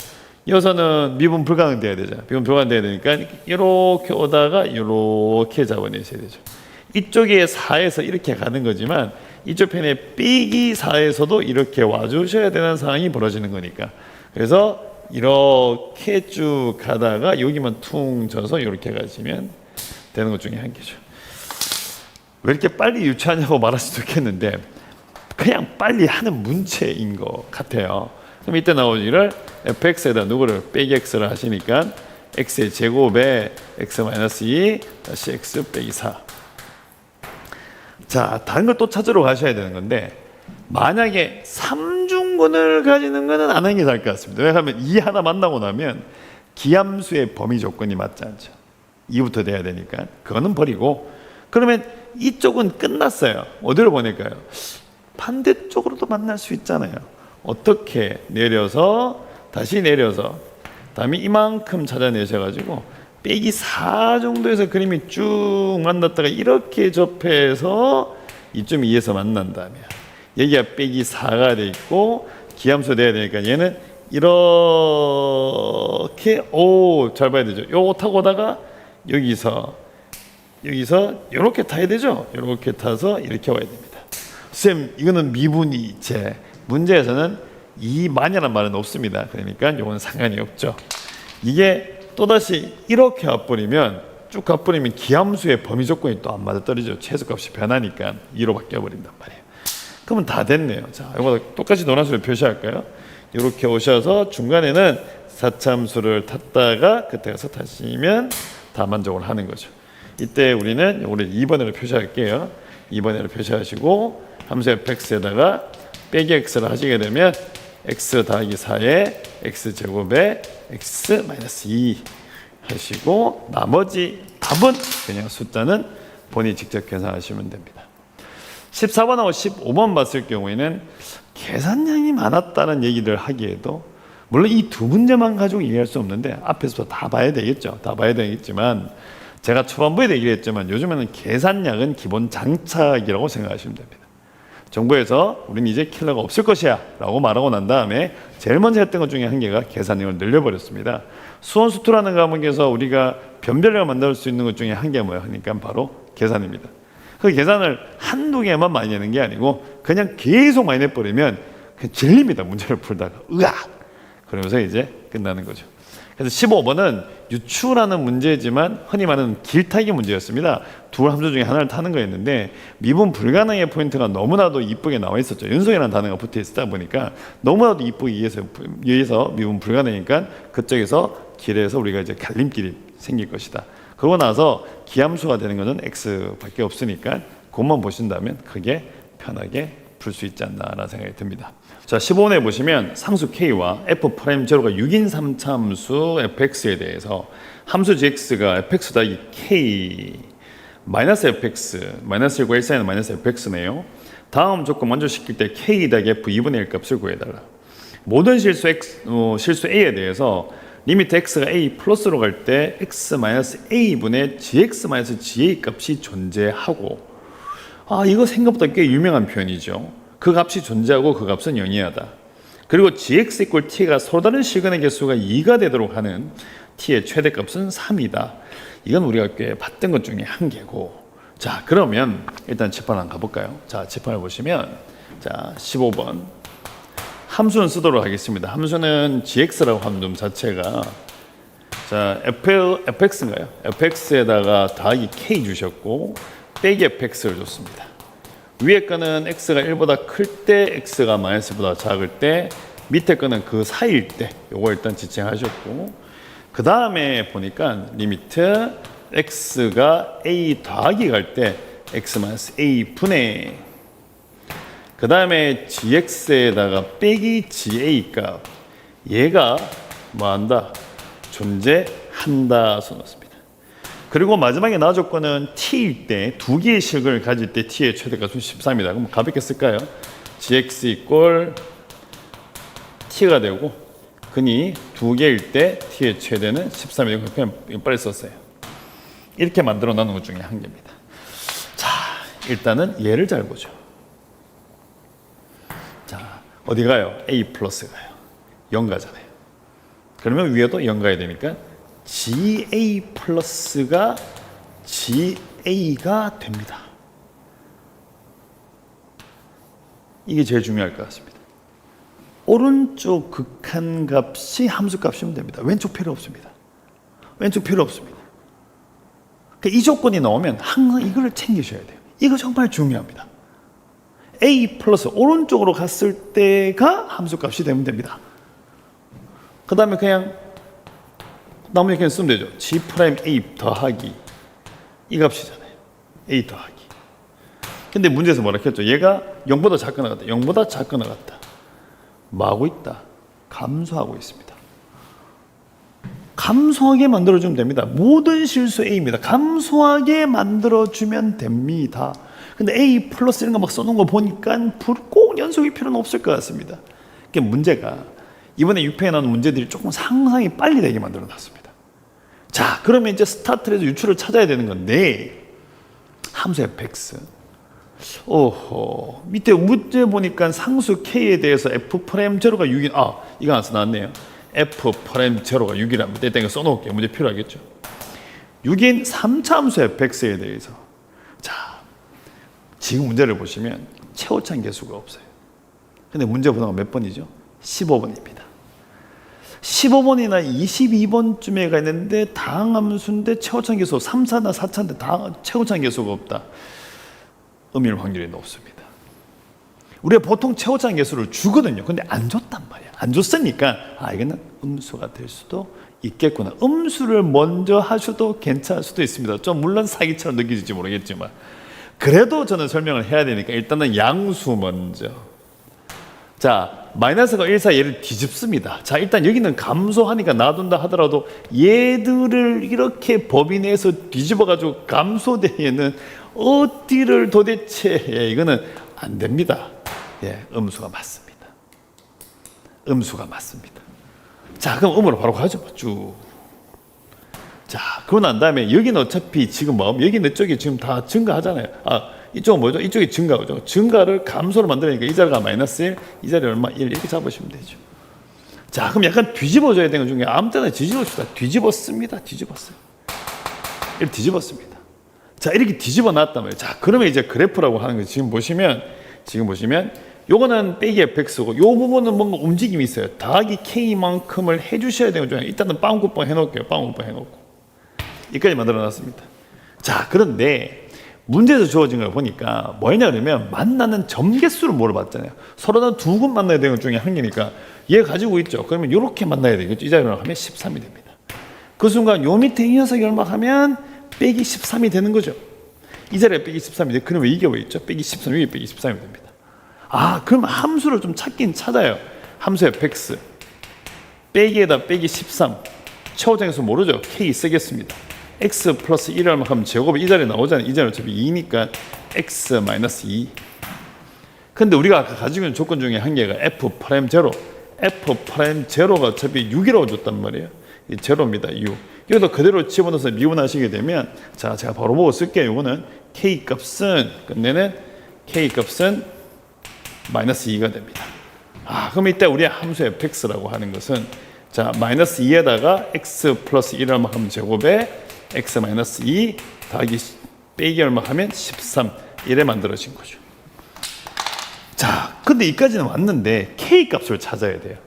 여기서는 미분 불가능 돼야 되죠. 미분 불가능 돼야 되니까 이렇게 오다가 이렇게 잡아내셔야 되죠. 이쪽에 4에서 이렇게 가는 거지만 이쪽 편에 빼기 4에서도 이렇게 와주셔야 되는 상황이 벌어지는 거니까 그래서 이렇게 쭉 가다가 여기만 퉁 져서 이렇게 가시면 되는 것 중에 한 개죠. 왜 이렇게 빨리 유추하냐고 말할 수도 있겠는데 그냥 빨리 하는 문제인 것 같아요. 그럼 이때 나오지를 fx에다 누구를 빼기 x를 하시니까 x의 제곱에 x-2 다시 x 빼기 4. 자 다른 걸 또 찾으러 가셔야 되는 건데 만약에 3중근을 가지는 것은 안 하는 게 나을 것 같습니다. 왜냐하면 2 하나 만나고 나면 기함수의 범위 조건이 맞지 않죠. 2부터 돼야 되니까 그거는 버리고 그러면 이쪽은 끝났어요. 어디로 보낼까요? 반대쪽으로도 만날 수 있잖아요. 어떻게 내려서 다시 내려서 다음에 이만큼 찾아내셔가지고 빼기 4 정도에서 그림이 쭉 만났다가 이렇게 접해서 이쯤 2에서 만난다면 여기가 빼기 4가 돼 있고 기함수 돼야 되니까 얘는 이렇게 잘 봐야 되죠. 요거 타고 오다가 여기서 여기서 이렇게 타야 되죠. 이렇게 타서 이렇게 와야 됩니다. 쌤, 이거는 미분이 제 문제에서는 이만이라는 말은 없습니다. 그러니까 이건 상관이 없죠. 이게 또다시 이렇게 와버리면 쭉 가버리면 기함수의 범위 조건이 또 안 맞아떨어지죠. 최소값이 변하니까 2로 바뀌어버린단 말이에요. 그러면 다 됐네요. 자, 이거 똑같이 노란수를 표시할까요? 이렇게 오셔서 중간에는 사참수를 탔다가 그때 가서 타시면 다 만족을 하는 거죠. 이때 우리는 우리 2번으로 표시할게요. 2번으로 표시하시고 함수 fx에다가 빼기 x를 하시게 되면 x 더하기 4에 x제곱에 x 마이너스 2 하시고 나머지 답은 그냥 숫자는 본인이 직접 계산하시면 됩니다. 14번하고 15번 봤을 경우에는 계산량이 많았다는 얘기를 하기에도 물론 이 두 문제만 가지고 이해할 수 없는데 앞에서 다 봐야 되겠죠. 다 봐야 되겠지만 제가 초반부에 얘기를 했지만 요즘에는 계산량은 기본 장착이라고 생각하시면 됩니다. 정부에서 우리는 이제 킬러가 없을 것이야 라고 말하고 난 다음에 제일 먼저 했던 것 중에 한 개가 계산량을 늘려버렸습니다. 수원수투라는 과목에서 우리가 변별력을 만들 수 있는 것 중에 한 개가 뭐예요? 그러니까 바로 계산입니다. 그 계산을 한두 개만 많이 내는 게 아니고 그냥 계속 많이 내버리면 그냥 질립니다. 문제를 풀다가 으악! 그러면서 이제 끝나는 거죠. 그래서 15번은 유추라는 문제지만 흔히 말하는 길타기 문제였습니다. 두 함수 중에 하나를 타는 거였는데 미분 불가능의 포인트가 너무나도 이쁘게 나와 있었죠. 연속이라는 단어가 붙어 있다 보니까 너무나도 이쁘게 이해해서 미분 불가능이니까 그쪽에서 길에서 우리가 이제 갈림길이 생길 것이다. 그러고 나서 기함수가 되는 것은 x밖에 없으니까 그것만 보신다면 크게 편하게 풀 수 있지 않나라는 생각이 듭니다. 자, 15번에 보시면 상수 k와 f'0가 6인 3차함수 fx에 대해서 함수 gx가 fx 더하기 k 마이너스 fx 마이너스 1과 1 사이는 마이너스 fx네요. 다음 조건 만족시킬 때 k 더하기 f 2분의 1 값을 구해달라. 모든 실수 a에 대해서 리미트 x가 a 플러스로 갈 때 x 마이너스 a분의 gx 마이너스 ga 값이 존재하고 이거 생각보다 꽤 유명한 표현이죠. 그 값이 존재하고 그 값은 0이하다. 그리고 gx 이퀄 t가 서로 다른 시간의 개수가 2가 되도록 하는 t의 최대값은 3이다. 이건 우리가 꽤 봤던 것 중에 한 개고. 자, 그러면 일단 칠판 한번 가볼까요? 자, 칠판을 보시면 자 15번 함수는 쓰도록 하겠습니다. 함수는 gx라고 함수 자체가 자 fx인가요? fx에다가 더하기 k 주셨고 빼기 fx를 줬습니다. 위에 거는 x가 1보다 클 때 x가 마이너스보다 작을 때 밑에 거는 그 사이일 때 요거 일단 지칭하셨고 그 다음에 보니까 리미트 x가 a 더하기 갈 때 x 마이너스 a 분의 그 다음에 gx에다가 빼기 ga 값 얘가 뭐한다? 존재한다 써놨습니다. 그리고 마지막에 나와 조건은 t일 때 두 개의 식을 가질 때 t의 최대값은 13이다. 그럼 가볍게 쓸까요? gx 이꼴 t가 되고 근이 두 개일 때 t의 최대는 13이고 그냥 빨리 썼어요. 이렇게 만들어 놓은 것 중에 한 개입니다. 자, 일단은 얘를 잘 보죠. 자, 어디 가요? a 플러스 가요. 0 가잖아요. 그러면 위에도 0 가야 되니까 GA 플러스가 GA가 됩니다. 이게 제일 중요할 것 같습니다. 오른쪽 극한 값이 함수 값이면 됩니다. 왼쪽 필요 없습니다. 왼쪽 필요 없습니다. 그러니까 이 조건이 나오면 항상 이걸 챙기셔야 돼요. 이거 정말 중요합니다. A 플러스 오른쪽으로 갔을 때가 함수 값이 되면 됩니다. 그 다음에 그냥 나머지 그냥 쓰면 되죠. G 프라임 A 더하기 이 값이잖아요. A 더하기. 근데 문제에서 뭐라 했죠? 얘가 0보다 작거나 같다. 0보다 작거나 같다. 뭐 하고 있다? 감소하고 있습니다. 감소하게 만들어주면 됩니다. 모든 실수 A입니다. 감소하게 만들어주면 됩니다. 근데 A 플러스 이런 거 막 써놓은 거 보니까 꼭 연속일 필요는 없을 것 같습니다. 그게 문제가 이번에 6회에 나온 문제들이 조금 상상이 빨리 되게 만들어 놨습니다. 자, 그러면 이제 스타트에서 유추를 찾아야 되는 건데 함수 fx 밑에 문제 보니까 상수 k에 대해서 f'0가 6이 이거 안 써놨네요. f'0가 6이랍니다. 일단 이거 써놓을게요. 문제 필요하겠죠. 6인 3차 함수 fx에 대해서 자 지금 문제를 보시면 최고차인 개수가 없어요. 근데 문제 번호가 몇 번이죠? 15번입니다. 15번이나 22번쯤에 있는데 다항함수인데 최고차인 개수 3차나 4차인데 최고차인 개수가 없다. 음일 확률이 높습니다. 우리가 보통 최고차인 개수를 주거든요. 근데 안 줬단 말이야. 안 줬으니까 이거는 음수가 될 수도 있겠구나. 음수를 먼저 하셔도 괜찮을 수도 있습니다. 좀 물론 사기처럼 느껴질지 모르겠지만 그래도 저는 설명을 해야 되니까 일단은 양수 먼저. 자, 마이너스가 1, 4 얘를 뒤집습니다. 자, 일단 여기는 감소하니까 놔둔다 하더라도 얘들을 이렇게 법인 내에서 뒤집어가지고 감소대에는 어디를 도대체 이거는 안 됩니다. 음수가 맞습니다. 음수가 맞습니다. 자, 그럼 음으로 바로 가죠. 쭉. 자, 그러고 난 다음에 여기는 어차피 지금 여기는 이쪽이 지금 다 증가하잖아요. 이쪽은 뭐죠? 이쪽이 증가죠. 증가를 감소로 만들으니까 이 자리가 마이너스 1, 이 자리 얼마? 1 이렇게 잡으시면 되죠. 자, 그럼 약간 뒤집어줘야 되는 것 중에 아무 때나 뒤집어줍시다. 뒤집었습니다. 뒤집었어요. 이렇게 뒤집었습니다. 자, 이렇게 뒤집어 놨단 말이에요. 자, 그러면 이제 그래프라고 하는 거 지금 보시면 요거는 빼기 fx고 요 부분은 뭔가 움직임이 있어요. 더하기 k만큼을 해주셔야 되는 것 중에 일단은 빵꾸빵 해놓을게요. 빵꾸빵 해놓고 여기까지 만들어놨습니다. 자, 그런데 문제에서 주어진 걸 보니까 뭐냐 그러면 만나는 점 개수를 물어봤잖아요. 서로는 두 군 만나야 되는 것 중에 한 개니까 얘 가지고 있죠. 그러면 이렇게 만나야 되겠죠. 이 자리로 하면 13이 됩니다. 그 순간 요 밑에 이 녀석이 얼마 하면 빼기 13이 되는 거죠. 이 자리에 빼기 13이 돼. 그러면 이게 왜 있죠? 빼기 13, 여기 빼기 13이 됩니다. 그럼 함수를 좀 찾긴 찾아요. 함수 fx 빼기에다 빼기 13 최고장에서 모르죠. k 쓰겠습니다. x 플러스 1을 하면 제곱이 이 자리에 나오잖아요. 이 자리는 어차피 2니까 x 마이너스 2. 근데 우리가 아까 가지고 있는 조건 중에 한 개가 f 프라임 제로. f 프라임 제로가 어차피 6이라고 줬단 말이에요. 이 제로입니다. 6. 여기다 그대로 집어넣어서 미분하시게 되면 자, 제가 바로 보고 쓸게요. 이거는 k 값은 끝내는 k 값은 마이너스 2가 됩니다. 그럼 이때 우리 함수 fx라고 하는 것은 자, 마이너스 2에다가 x 플러스 1을 하면 제곱에 x 마이너스 2 더하기 빼기 얼마 하면 13 이래 만들어진 거죠. 자, 근데 여기까지는 왔는데 k 값을 찾아야 돼요.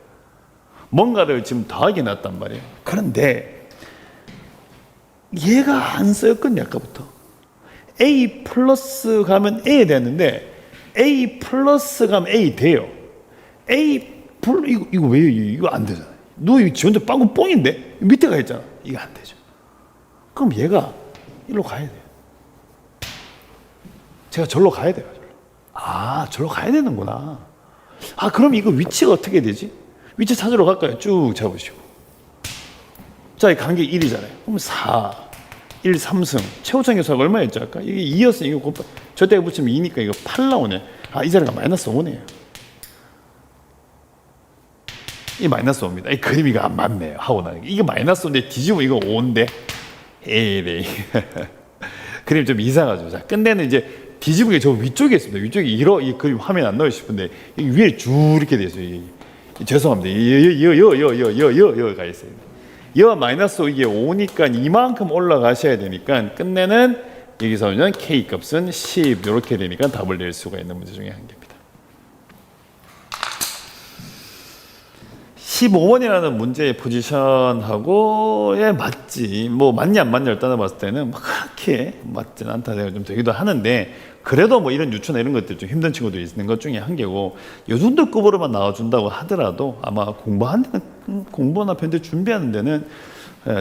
뭔가를 지금 더하기 놨단 말이에요. 그런데 얘가 안 쓰였거든요. 아까부터 a 플러스 가면 a 되는데 a 플러스 가면 a 돼요. 이거 왜 이거 안 되잖아요. 너 이거 지 혼자 빵꾸 뻥인데 밑에 가 있잖아. 이거 안 되죠. 그럼 얘가 일로 가야 돼요. 제가 절로 가야 돼요. 절로 가야 되는구나. 그럼 이거 위치가 어떻게 되지? 위치 찾으러 갈까요? 쭉 잡으시고. 자, 이 간격 1이잖아요. 그럼 4, 1, 3승. 최고차인 개수가 얼마였죠? 아까 이게 2였으니 이거 곱하 저때 붙이면 2니까 이거 8 나오네. 이 자리가 마이너스 5네요. 이 마이너스 5입니다. 이 그림 이거 안 맞네요. 하고 나니까. 이게 마이너스 5인데 뒤집으면 이거 5인데. 에이. 그림 좀 이상하죠. 자, 끝내는 이제 뒤집은 게 저 위쪽에 있습니다. 위쪽에 이 그림 화면 안 넣으고 싶은데 위에 쭉 이렇게 돼 있어요. 죄송합니다. 여가 있어요. 여 마이너스 이게 5니까 이만큼 올라가셔야 되니까 끝내는 여기서는 k 값은 10 이렇게 되니까 답을 낼 수가 있는 문제 중에 한 개입니다. 15번이라는 문제의 포지션하고 맞지. 맞냐 안 맞냐를 따져봤을 때는 그렇게 맞지는 않다 생각이 좀 되기도 하는데 그래도 이런 유추나 이런 것들 좀 힘든 친구들이 있는 것 중에 한 개고 요 정도 급으로만 나와준다고 하더라도 아마 공부나 편집 준비하는 데는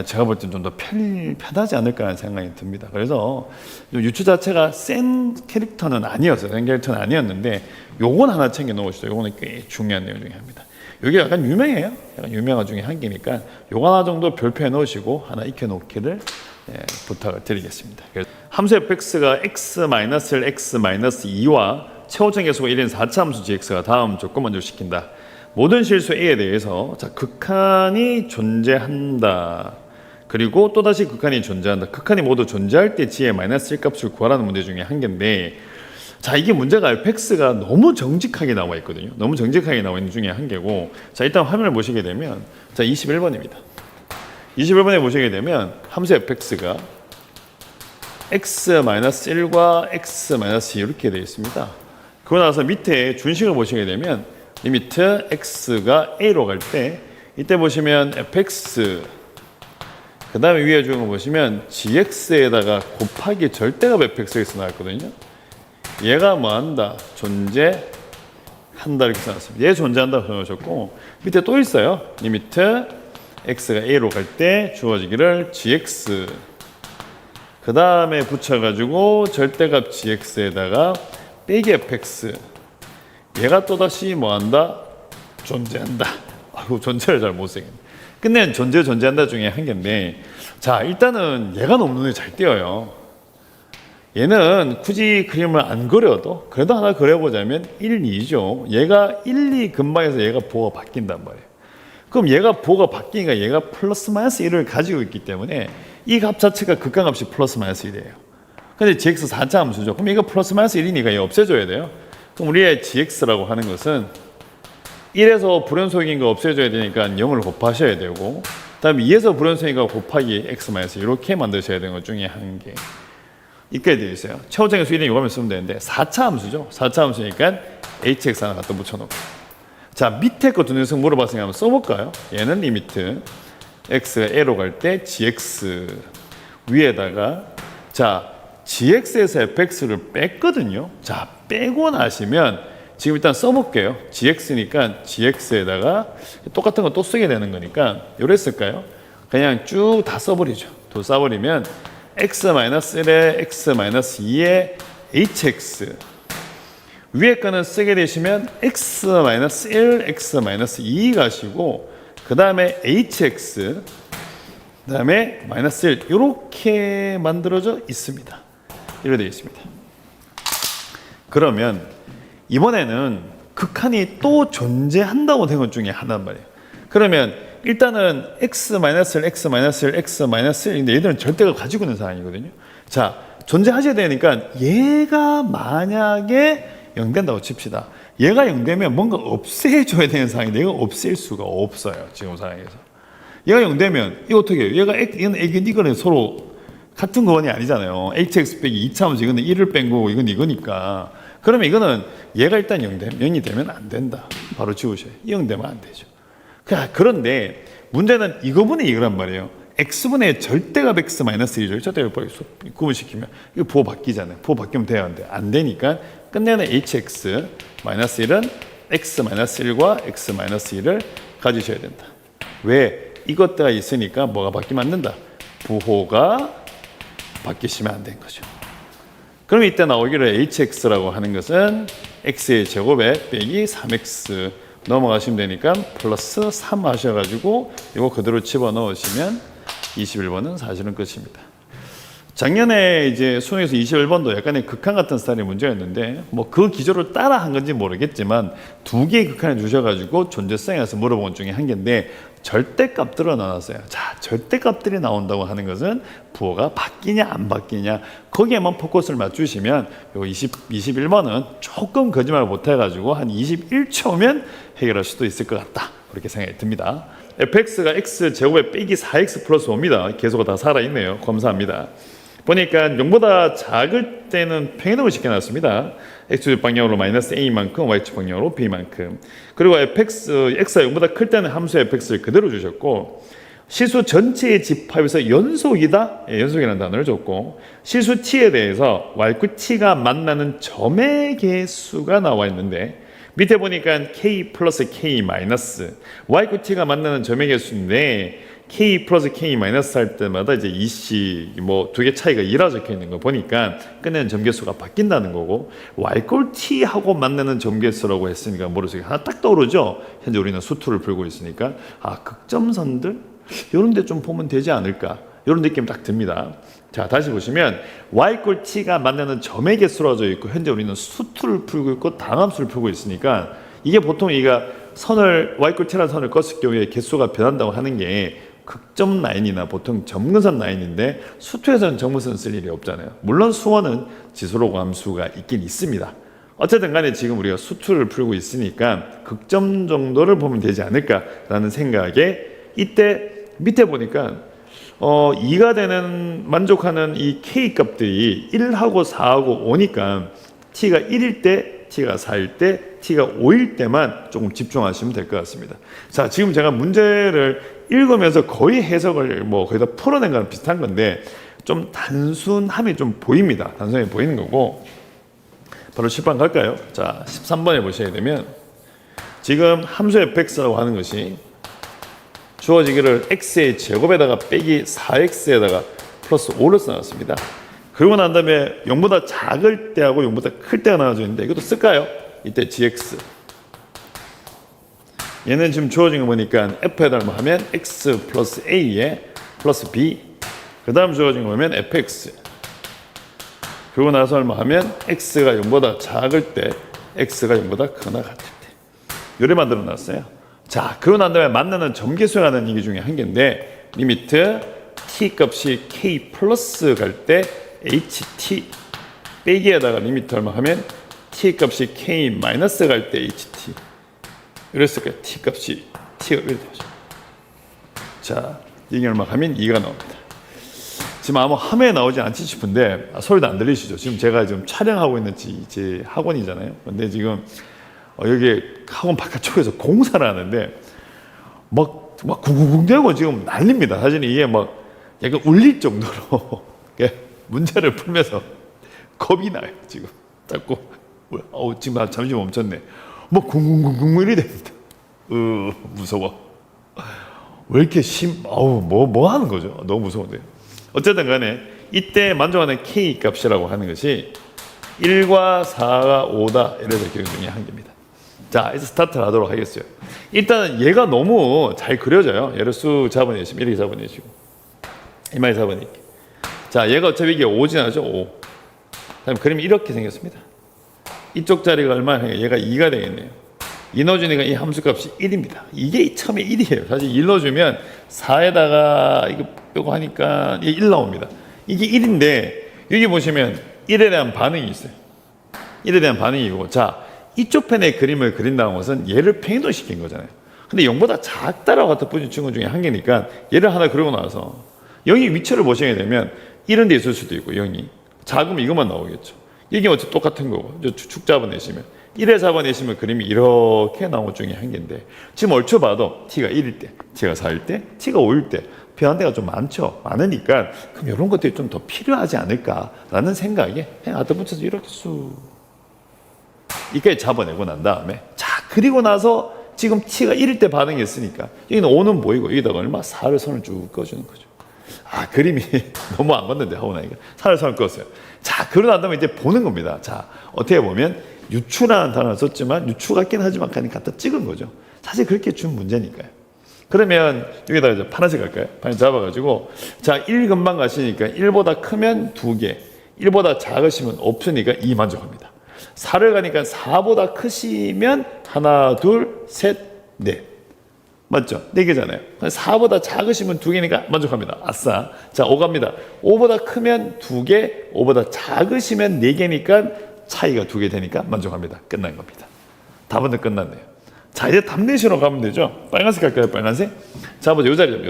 제가 볼 땐 좀 더 편하지 않을까 하는 생각이 듭니다. 그래서 유추 자체가 센 캐릭터는 아니었어요. 센 캐릭터는 아니었는데 요건 하나 챙겨 놓으시죠. 요거는 꽤 중요한 내용 중에 하나입니다. 여기 약간 유명해요. 약간 유명한 중에 한 개니까 요거 하나 정도 별표해 놓으시고 하나 익혀 놓기를 부탁을 드리겠습니다. 함수 fx가 x-1, x-2와 최고점 개수가 1인 4차 함수 gx가 다음 조건 만족시킨다. 모든 실수 a에 대해서 극한이 존재한다. 그리고 또다시 극한이 존재한다. 극한이 모두 존재할 때 g의 마이너스 1 값을 구하라는 문제 중에 한 개인데 자, 이게 문제가 fx가 너무 정직하게 나와 있거든요. 너무 정직하게 나와 있는 중에 한 개고 자, 일단 화면을 보시게 되면 자, 21번입니다. 21번에 보시게 되면 함수 fx가 x-1과 x-2 이렇게 되어 있습니다. 그러고 나서 밑에 준식을 보시게 되면 리미트 x가 a로 갈 때 이때 보시면 fx 그 다음에 위에 주는 거 보시면 gx에다가 곱하기 절대값 fx에서 나왔거든요. 얘가 뭐한다? 존재한다 이렇게 써놨습니다. 얘 존재한다고 써놓으셨고 밑에 또 있어요. 리미트 x가 a로 갈 때 주어지기를 gx 그 다음에 붙여가지고 절대값 gx에다가 빼기 fx 얘가 또다시 뭐한다? 존재한다. 아이고 존재를 잘 못 쓰겠네. 끝내는 존재한다 중에 한 개인데 자 일단은 얘가 너무 눈에 잘 띄어요. 얘는 굳이 그림을 안 그려도 그래도 하나 그려보자면 1, 2죠. 얘가 1, 2 근방에서 얘가 보호가 바뀐단 말이에요. 그럼 얘가 보호가 바뀌니까 얘가 플러스 마이너스 1을 가지고 있기 때문에 이 값 자체가 극한값이 플러스 마이너스 1이에요. 근데 gx 4차 함수죠. 그럼 이거 플러스 마이너스 1이니까 얘 없애줘야 돼요. 그럼 우리의 gx라고 하는 것은 1에서 불연속인 거 없애줘야 되니까 0을 곱하셔야 되고 그 다음에 2에서 불연속인 거 곱하기 x 마이너스 이렇게 만드셔야 되는 것 중에 한 개 있게 되어 있어요. 최고점에서 1은 이거만 쓰면 되는데 4차 함수죠. 4차 함수니까 hx 하나 갖다 붙여놓고 자 밑에 거 두 녀석 물어봤으니까 한번 써볼까요? 얘는 리미트 x가 a로 갈 때 gx 위에다가 자 gx에서 fx를 뺐거든요. 자 빼고 나시면 지금 일단 써볼게요. gx니까 gx에다가 똑같은 거 또 쓰게 되는 거니까 요랬을까요? 그냥 쭉 다 써버리죠. 또 써버리면 x-1에 x-2에 hx 위에 거는 쓰게 되시면 x-1, x-2 가시고 그 다음에 hx 그 다음에 마이너스 1 이렇게 만들어져 있습니다. 이렇게 되어 있습니다. 그러면 이번에는 극한이 또 존재한다고 된 것 중에 하나란 말이에요. 그러면 일단은 x-1, x-1, x-1인데 얘들은 절대가 가지고 있는 사항이거든요. 자, 존재하셔야 되니까 얘가 만약에 0 된다고 칩시다. 얘가 0 되면 뭔가 없애줘야 되는 상황인데 얘가 없앨 수가 없어요. 지금 상황에서. 얘가 0 되면 이거 어떻게 해요? 이거는 서로 같은 거원이 아니잖아요. hx 빼기 2차함수 이거는 1을 뺀 거고 이건 이거니까. 그러면 이거는 얘가 일단 0이 되면 안 된다. 바로 지우셔요. 0 되면 안 되죠. 그런데 문제는 이거분의 이거란 말이에요. x분의 절대값 x 마이너스 1이죠. 절대값 구분시키면 이거 부호 바뀌잖아요. 부호 바뀌면 돼야 하는데 안 되니까 끝내는 hx 마이너스 1은 x 마이너스 1과 x 마이너스 1을 가지셔야 된다. 왜? 이것들이 있으니까 뭐가 바뀌면 안 된다. 부호가 바뀌시면 안 되는 거죠. 그럼 이때 나오기를 hx라고 하는 것은 x의 제곱에 빼기 3x 넘어가시면 되니까 플러스 3 하셔가지고 이거 그대로 집어넣으시면 21번은 사실은 끝입니다. 작년에 이제 수능에서 21번도 약간의 극한 같은 스타일의 문제였는데 뭐 그 기조를 따라 한 건지 모르겠지만 두 개의 극한을 주셔가지고 존재성에서 물어본 중에 한 개인데 절대값들을 나눴어요. 자, 절대값들이 나온다고 하는 것은 부호가 바뀌냐 안 바뀌냐 거기에만 포커스를 맞추시면 요 21번은 조금 거짓말 못해가지고 한 21초면 해결할 수도 있을 것 같다. 그렇게 생각이 듭니다. fx가 x 제곱에 빼기 4x 플러스 5입니다. 계속 다 살아있네요. 감사합니다. 보니까 0보다 작을 때는 평행등을 시켜놨습니다. x축 방향으로 마이너스 a만큼, y축 방향으로 b만큼. 그리고 x가 0보다 클 때는 함수 fx를 그대로 주셨고 실수 전체의 집합에서 연속이다? 예, 연속이라는 단어를 줬고 실수 t에 대해서 y축 t가 만나는 점의 개수가 나와 있는데 밑에 보니까 k 플러스 k 마이너스 y축 t가 만나는 점의 개수인데 k 플러스 k 마이너스 할 때마다 이제 2씩 뭐 두 개 차이가 2라 적혀 있는 거 보니까 끝내는 점개수가 바뀐다는 거고 y꼴 t하고 만나는 점개수라고 했으니까 모르겠어요. 하나 딱 떠오르죠. 현재 우리는 수투를 풀고 있으니까 아 극점선들 이런 데 좀 보면 되지 않을까 이런 느낌 딱 듭니다. 자 다시 보시면 y꼴 t가 만나는 점의 개수로 져 있고 현재 우리는 수투를 풀고 있고 다항함수를 풀고 있으니까 이게 보통 이가 선을 y꼴 t라는 선을 껐을 경우에 개수가 변한다고 하는 게 극점 라인이나 보통 점근선 라인인데 수투에서는 점근선 쓸 일이 없잖아요. 물론 수원은 지수로 함수가 있긴 있습니다. 어쨌든 간에 지금 우리가 수투를 풀고 있으니까 극점 정도를 보면 되지 않을까라는 생각에 이때 밑에 보니까 2가 되는 만족하는 이 k 값들이 1하고 4하고 5니까 t가 1일 때, t가 4일 때, t가 5일 때만 조금 집중하시면 될 것 같습니다. 자, 지금 제가 문제를 읽으면서 거의 해석을 뭐 거의 다 풀어낸 거랑 비슷한 건데 좀 단순함이 좀 보입니다. 단순함이 보이는 거고 바로 실판 갈까요? 자, 13번에 보셔야 되면 지금 함수 fx라고 하는 것이 주어지기를 x의 제곱에다가 빼기 4x에다가 플러스 5를 써놨습니다. 그러고 난 다음에 0보다 작을 때하고 0보다 클 때가 나와져 있는데 이것도 쓸까요? 이때 gx 얘는 지금 주어진 거 보니까 f에다 하면 x 플러스 a에 플러스 b 그 다음 주어진 거 보면 fx 그러고 나서 얼마 하면 x가 0보다 작을 때 x가 0보다 크거나 같을 때 요래 만들어 놨어요. 자, 그러고 난 다음에 만나는 점계수라는 얘기 중에 한 개인데 리미트 t 값이 k 플러스 갈 때 ht 빼기에다가 리미트 얼마 하면 t 값이 k 마이너스 갈 때 ht 이랬을까요? t 값이 t가 이렇게 되죠. 자, 이게 얼마 하면 2가 나옵니다. 지금 아마 화면에 나오지 않지 싶은데 소리도 안 들리시죠? 지금 제가 지금 촬영하고 있는 제 학원이잖아요. 근데 지금 여기 학원 바깥쪽에서 공사를 하는데 막 구구궁대고 지금 난립니다. 사실 이게 막 약간 울릴 정도로 문제를 풀면서 겁이 나요. 지금 자꾸 지금 잠시 멈췄네. 막 궁궁궁궁 이리 됩니다. 무서워. 왜 이렇게 뭐 하는 거죠? 너무 무서운데요. 어쨌든 간에 이때 만족하는 k 값이라고 하는 것이 1과 4가 5다. 이래서 기억 중에 한 개입니다. 자, 이제 스타트를 하도록 하겠어요. 일단은 얘가 너무 잘 그려져요. 얘를 쑥 잡아내시면 이렇게 잡아내시고 이마에 잡아내기. 자, 얘가 어차피 이게 5 지나죠? 5. 다음 그림이 이렇게 생겼습니다. 이쪽 자리가 얼마나 얘가 2가 되겠네요. 2 넣어주니까 이 함수값이 1입니다. 이게 처음에 1이에요. 사실 1 넣어주면 4에다가 이거 빼고 하니까 이게 1 나옵니다. 이게 1인데 여기 보시면 1에 대한 반응이 있어요. 1에 대한 반응이고 자, 이쪽 편의 그림을 그린다는 것은 얘를 팽이동시킨 거잖아요. 근데 0보다 작다라고 갖다 붙인 친구 중에 한 개니까 얘를 하나 그리고 나서 0이 위치를 보시게 되면 이런 데 있을 수도 있고 0이 작으면 이것만 나오겠죠. 이게 어차피 똑같은 거고 축 잡아내시면 1에 잡아내시면 그림이 이렇게 나온 것 중에 한 개인데 지금 얼추 봐도 t가 1일 때, t가 4일 때, t가 5일 때 변한 데가 좀 많으니까 그럼 이런 것들이 좀 더 필요하지 않을까라는 생각에 그냥 갖다 붙여서 이렇게 쑥 이렇게 잡아내고 난 다음에 자, 그리고 나서 지금 t가 1일 때 반응했으니까 여기는 5는 보이고 여기다가 얼마? 4를 선을 쭉 꺼주는 거죠. 아, 그림이 너무 안 맞는데 하고 나니까 4를 선을 껐어요. 자, 그러고 난 다음에 이제 보는 겁니다. 자, 어떻게 보면 유추라는 단어를 썼지만 유추 같긴 하지만 그냥 갖다 찍은 거죠. 사실 그렇게 준 문제니까요. 그러면 여기다가 이제 파란색 할까요? 파란색 잡아가지고 자, 1 금방 가시니까 1보다 크면 2개 1보다 작으시면 없으니까 2 만족합니다. 4를 가니까 4보다 크시면 하나, 둘, 셋, 넷. 맞죠? 4개잖아요. 4보다 작으시면 2개니까 만족합니다. 아싸. 자, 5 갑니다. 5보다 크면 2개, 5보다 작으시면 4개니까 차이가 2개 되니까 만족합니다. 끝난 겁니다. 답은 끝났네요. 자, 이제 답 내시러 가면 되죠. 빨간색 할까요? 빨간색? 자, 보자. 요 자리죠.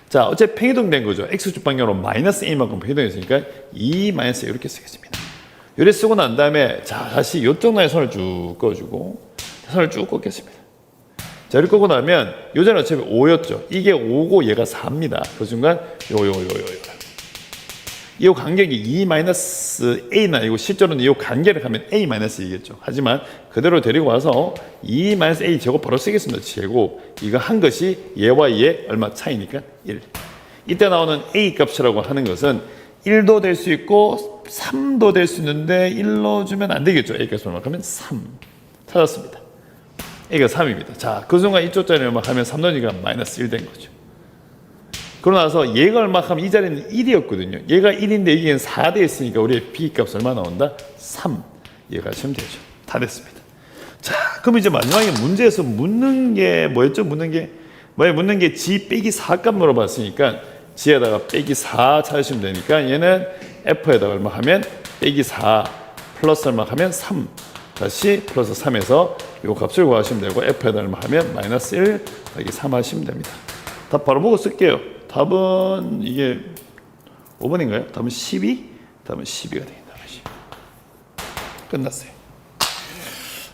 자, 어차피 팽이동 된 거죠. x축 방향으로 마이너스 a만큼 팽이동했으니까 2 마이너스 이렇게 쓰겠습니다. 이렇게 쓰고 난 다음에 자, 다시 이쪽 라인 선을 쭉 꺼주고 선을 쭉 꺾겠습니다. 자, 이렇게 끄고 나면 요전에 어차피 5였죠. 이게 5고 얘가 4입니다. 그 순간 이 간격이 2-a는 아니고 실제로는 이 간격을 하면 a-2겠죠. 하지만 그대로 데리고 와서 2-a 제곱 바로 쓰겠습니다. 제곱. 이거 한 것이 얘와 얘 얼마 차이니까 1. 이때 나오는 a 값이라고 하는 것은 1도 될 수 있고 3도 될 수 있는데 1 넣어주면 안 되겠죠. a 값을 얼마하면 3. 찾았습니다. a가 3입니다. 자, 그 순간 이쪽 자리를 얼마하면 3 넣으니까 마이너스 1 된 거죠. 그러고 나서 얘가 얼마 하면 이 자리는 1이었거든요. 얘가 1인데 여기는 4대 있으니까 우리의 b 값 얼마 나온다? 3. 얘가 하시면 되죠. 다 됐습니다. 자, 그럼 이제 마지막에 문제에서 묻는 게 뭐였죠? 묻는 게 g 빼기 4 값 물어봤으니까 g에다가 빼기 4 찾으시면 되니까 얘는 f에다가 얼마 하면 빼기 4 플러스 얼마 하면 3 다시 플러스 3에서 이 값을 구하시면 되고 f에다가 얼마 하면 마이너스 1 더하기 3 하시면 됩니다. 답 바로 보고 쓸게요. 답은 이게 5번인가요? 답은 12? 답은 12가 되겠다. 12. 끝났어요.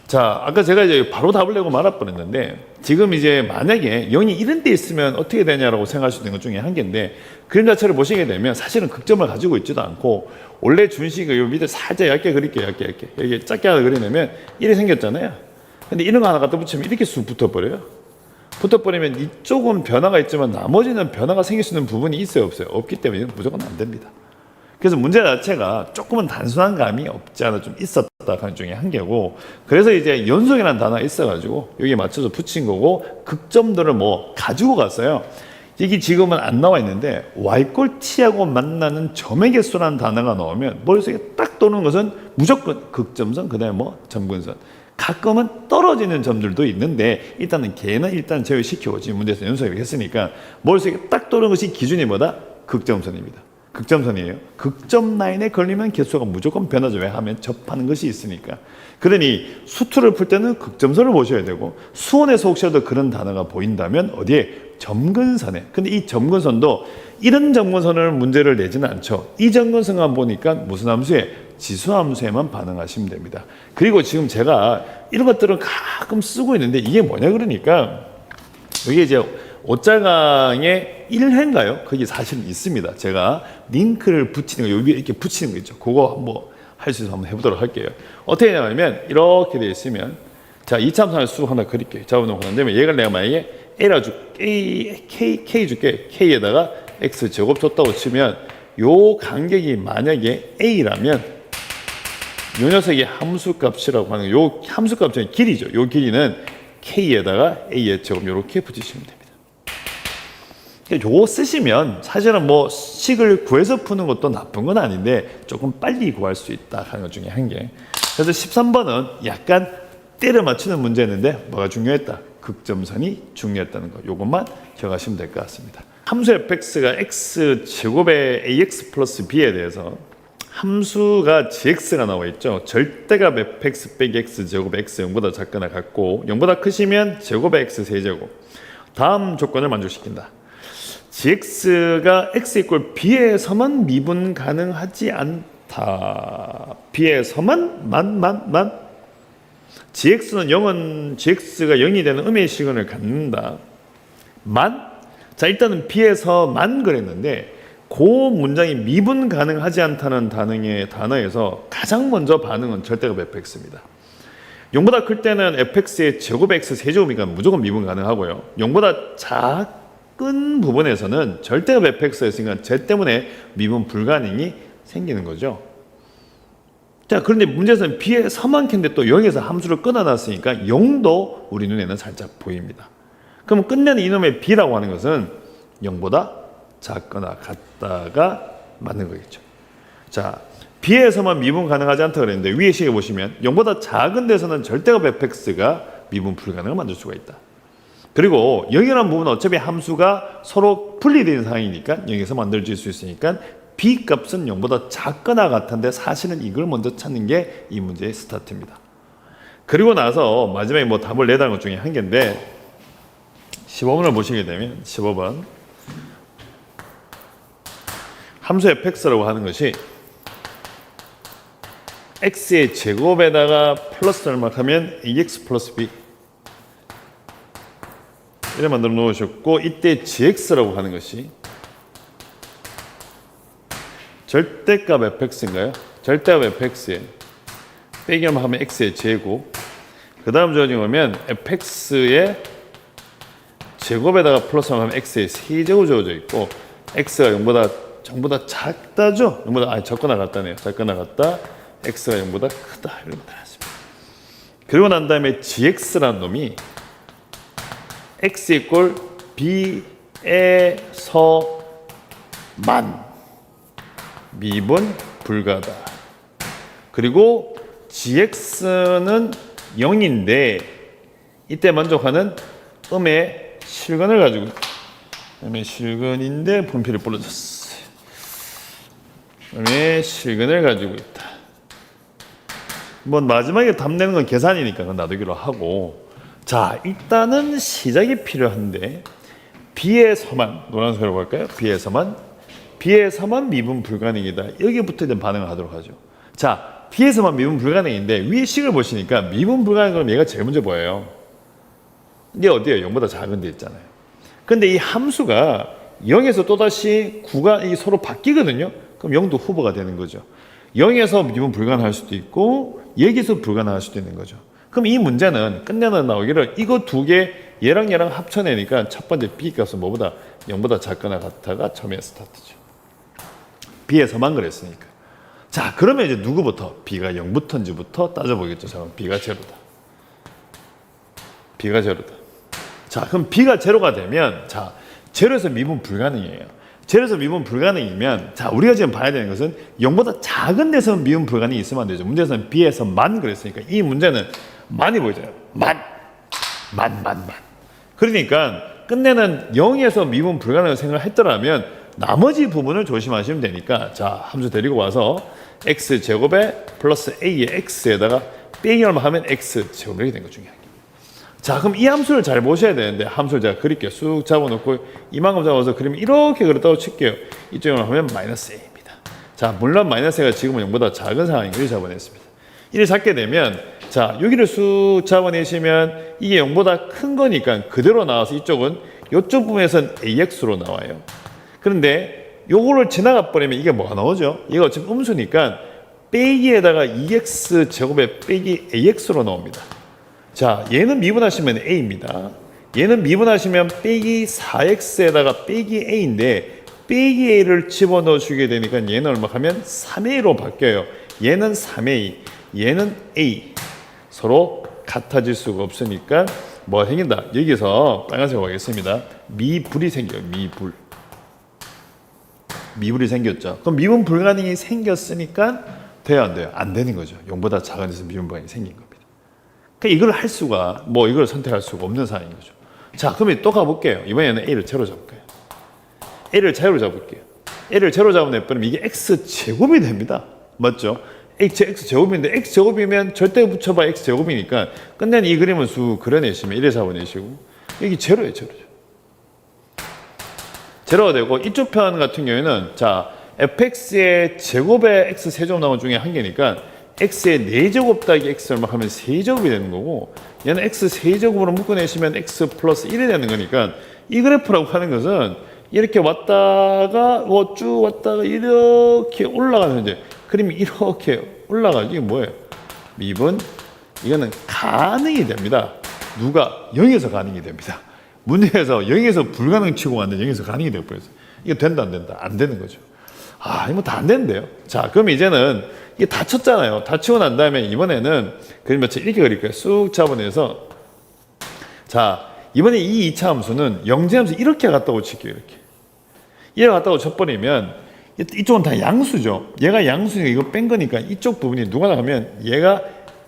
자, 아까 제가 이제 바로 답을 내고 말할 뻔했는데 지금 이제 만약에 0이 이런 데 있으면 어떻게 되냐라고 생각할 수 있는 것 중에 한 개인데 그림 자체를 보시게 되면 사실은 극점을 가지고 있지도 않고 원래 준식을 요 밑에 살짝 얇게 그릴게요. 얇게 여기 작게 하나 그리면 이렇게 생겼잖아요. 근데 이런 거 하나 갖다 붙이면 이렇게 쑥 붙어버려요. 붙어버리면 이쪽은 변화가 있지만 나머지는 변화가 생길 수 있는 부분이 있어요, 없어요? 없기 때문에 이건 무조건 안 됩니다. 그래서 문제 자체가 조금은 단순한 감이 없지 않아 좀 있었다 하는 중에 한 개고, 그래서 이제 연속이라는 단어가 있어가지고 여기에 맞춰서 붙인 거고, 극점들을 뭐 가지고 갔어요. 이게 지금은 안 나와 있는데 Y꼴 T하고 만나는 점의 개수라는 단어가 나오면 머릿속에 딱 도는 것은 무조건 극점선, 그 다음에 뭐 점근선. 가끔은 떨어지는 점들도 있는데 일단은 걔는 일단 제외시키고 지금 문제에서 연속을 했으니까 머릿속에 딱 도는 것이 기준이 뭐다? 극점선입니다. 극점선이에요. 극점 라인에 걸리면 개수가 무조건 변하죠. 왜 하면 접하는 것이 있으니까. 그러니 수투를 풀 때는 극점선을 보셔야 되고, 수원에서 혹시라도 그런 단어가 보인다면 어디에? 점근선에. 근데 이 점근선도 이런 점근선을 문제를 내지는 않죠. 이 점근선만 보니까 무슨 함수에? 지수함수에만 반응하시면 됩니다. 그리고 지금 제가 이런 것들은 가끔 쓰고 있는데 이게 뭐냐 그러니까 여기 이제 옷자강의 1회인가요? 거기 사실은 있습니다. 제가 링크를 붙이는 거, 여기 이렇게 붙이는 거 있죠. 그거 한번 할 수 있어서 한번 해보도록 할게요. 어떻게 하냐면 이렇게 되어 있으면, 자, 이차함수를 쭉 하나 그릴게요. 잡아놓고 난 다음에 얘가 내가 만약에 A라 줄게, K 줄게. K에다가 X 제곱 줬다고 치면 요 간격이 만약에 A라면 요 녀석이 함수값이라고 하는 요 함수값의 길이죠. 요 길이는 K에다가 A의 제곱 이렇게 붙이시면 됩니다. 요거 쓰시면 사실은 뭐 식을 구해서 푸는 것도 나쁜 건 아닌데 조금 빨리 구할 수 있다 하는 것 중에 한 개. 그래서 13번은 약간 때려 맞추는 문제였는데 뭐가 중요했다? 극점선이 중요했다는 거. 요것만 기억하시면 될 것 같습니다. 함수 fx가 x 제곱의 ax 플러스 b에 대해서 함수가 gx가 나와 있죠. 절대값 fx 빼기 x 제곱 x 0보다 작거나 같고 0보다 크시면 제곱의 x 세제곱. 다음 조건을 만족시킨다. gx가 x 이꼴 b에서만 미분 가능하지 않다. b에서만 gx는 0은 gx가 0이 되는 음의 시간을 갖는다. 자, 일단은 b에서만 그랬는데 그 문장이 미분 가능하지 않다는 단어에서 가장 먼저 반응은 절대값 fx입니다. 0보다 클 때는 fx의 제곱 x 세제곱이니까 무조건 미분 가능하고요. 0보다 작은 부분에서는 절대값 fx가 있으니까 제 때문에 미분 불가능이 생기는 거죠. 자, 그런데 문제에서는 b에서만 캔데 또 0에서 함수를 끊어놨으니까 0도 우리 눈에는 살짝 보입니다. 그럼 끝내는 이놈의 b라고 하는 것은 0보다 작거나 같다가 맞는 거겠죠. 자, b에서만 미분 가능하지 않다 그랬는데 위에 시에 보시면 0보다 작은 데서는 절대값 fx가 미분 불가능을 만들 수가 있다. 그리고 0이라는 부분은 어차피 함수가 서로 분리되는 상황이니까 0에서 만들어질 수 있으니까 b 값은 0보다 작거나 같은데 사실은 이걸 먼저 찾는 게 이 문제의 스타트입니다. 그리고 나서 마지막에 뭐 답을 내다는 것 중에 한 개인데 15번을 보시게 되면 15번 함수 fx라고 하는 것이 x의 제곱에다가 플러스 얼마하면 ax 플러스 b 이렇게 만들어 놓으셨고, 이때 gx라고 하는 것이 절대값 fx인가요? 절대값 fx에 빼기 하면 x의 제곱, 그 다음 조항이 오면 fx의 제곱에다가 플러스 하면 x의 세제곱 주어져 있고, x가 0보다 전보다 작다죠? 0보다 작거나 같다네요. 작거나 같다. x가 0보다 크다. 이렇게 나왔습니다. 그리고 난 다음에 gx라는 놈이 x 이꼴 b에서만 미분 불가다. 그리고 gx는 0인데 이때 만족하는 음의 실근을 가지고 있다. 음의 실근인데 분필이 부러졌어. 음의 실근을 가지고 있다. 뭐 마지막에 답 내는 건 계산이니까 그건 놔두기로 하고, 자, 일단은 시작이 필요한데 B에서만 노란색으로 볼까요? B에서만 미분 불가능이다. 여기부터 이제 반응을 하도록 하죠. 자, B에서만 미분 불가능인데 위에 식을 보시니까 미분 불가능 그럼 얘가 제일 먼저 보여요. 이게 어디예요? 0보다 작은 데 있잖아요. 근데 이 함수가 0에서 또다시 9가 이 서로 바뀌거든요. 그럼 0도 후보가 되는 거죠. 0에서 미분 불가능할 수도 있고 여기서 불가능할 수도 있는 거죠. 그럼 이 문제는 끝내는 나오기를 이거 두 개 얘랑 얘랑 합쳐내니까 첫 번째 B 값은 뭐보다 0보다 작거나 같다가 처음에 스타트죠. B에서만 그랬으니까. 자, 그러면 이제 누구부터? B가 0부터인지부터 따져보겠죠. 자, 그럼 B가 제로다. B가 제로다. 자, 그럼 B가 제로가 되면 자, 제로에서 미분 불가능이에요. 제로에서 미분 불가능이면 자, 우리가 지금 봐야 되는 것은 0보다 작은 데서 미분 불가능이 있으면 안 되죠. 문제에서는 B에서만 그랬으니까 이 문제는 만이 보이잖아요. 만. 그러니까 끝내는 0에서 미분 불가능을 생각했더라면 나머지 부분을 조심하시면 되니까 자, 함수 데리고 와서 x제곱에 플러스 a의 x에다가 빼기 얼마 하면 x제곱 이렇게 된 거 중요한 게. 자, 그럼 이 함수를 잘 보셔야 되는데 함수를 제가 그릴게요. 쑥 잡아놓고 이만큼 잡아서 그리면 이렇게 그렸다고 칠게요. 이쪽으로 하면 마이너스 a입니다. 자, 물론 마이너스 a가 지금은 0보다 작은 상황인 걸 잡아냈습니다. 이를 잡게 되면 자, 여기를 쑥 잡아내시면 이게 0보다 큰 거니까 그대로 나와서 이쪽은 이쪽 부분에서는 AX로 나와요. 그런데 요거를 지나가 버리면 이게 뭐가 나오죠? 얘가 지금 음수니까 빼기에다가 2x 제곱에 빼기 AX로 나옵니다. 자, 얘는 미분하시면 A입니다. 얘는 미분하시면 빼기 4x에다가 빼기 A인데 빼기 A를 집어넣어 주게 되니까 얘는 얼마 하면 3A로 바뀌어요. 얘는 3A, 얘는 A. 서로 같아질 수가 없으니까 뭐가 생긴다. 여기서 빨간색으로 가겠습니다. 미불이 생겨요. 미불이 생겼죠. 그럼 미분 불가능이 생겼으니까 돼요, 안 돼요? 안 되는 거죠. 0보다 작은 데서 미분 불가능이 생긴 겁니다. 그러니까 이걸 할 수가 이걸 선택할 수가 없는 상황인 거죠. 자, 그러면 또 가볼게요. 이번에는 A를 제로 잡을게요. A를 제로 잡을게요. A를 제로 잡아내버리면 이게 X제곱이 됩니다. 맞죠? X제곱인데 X제곱이면 절대 붙여봐 X제곱이니까 끝내는 이 그림을 수 그려내시면 1에 잡아내시고 여기 제로예요. 제로가 되고 이쪽 편 같은 경우에는 자, fx의 제곱에 x 세제곱 나온 중에 한 개니까 x의 4제곱 더하기 x 얼마 하면 세제곱이 되는 거고 얘는 x 세제곱으로 묶어내시면 x 플러스 1이 되는 거니까 이 그래프라고 하는 것은 이렇게 왔다가 쭉 왔다가 이렇게 올라가는 이제 그림이 이렇게 올라가죠. 이게 뭐예요? 미분. 이거는 가능이 됩니다. 누가? 0에서 가능이 됩니다. 문제에서 0에서 불가능 치고 왔는데 0에서 가능이 되어버렸어요. 이거 된다 안 된다? 안 되는 거죠. 아, 이거 다 안 되는데요. 자, 그럼 이제는 이게 다 쳤잖아요. 다 치고 난 다음에 이번에는 그림 마치 이렇게 그릴게요. 쑥 잡아내서 자, 이번에 이 2차 함수는 영재함수 이렇게 갖다고 칠게요. 이렇게 갖다고 쳐버리면 이쪽은 다 양수죠. 얘가 양수니까 이거 뺀 거니까 이쪽 부분이 누가 나가면 얘가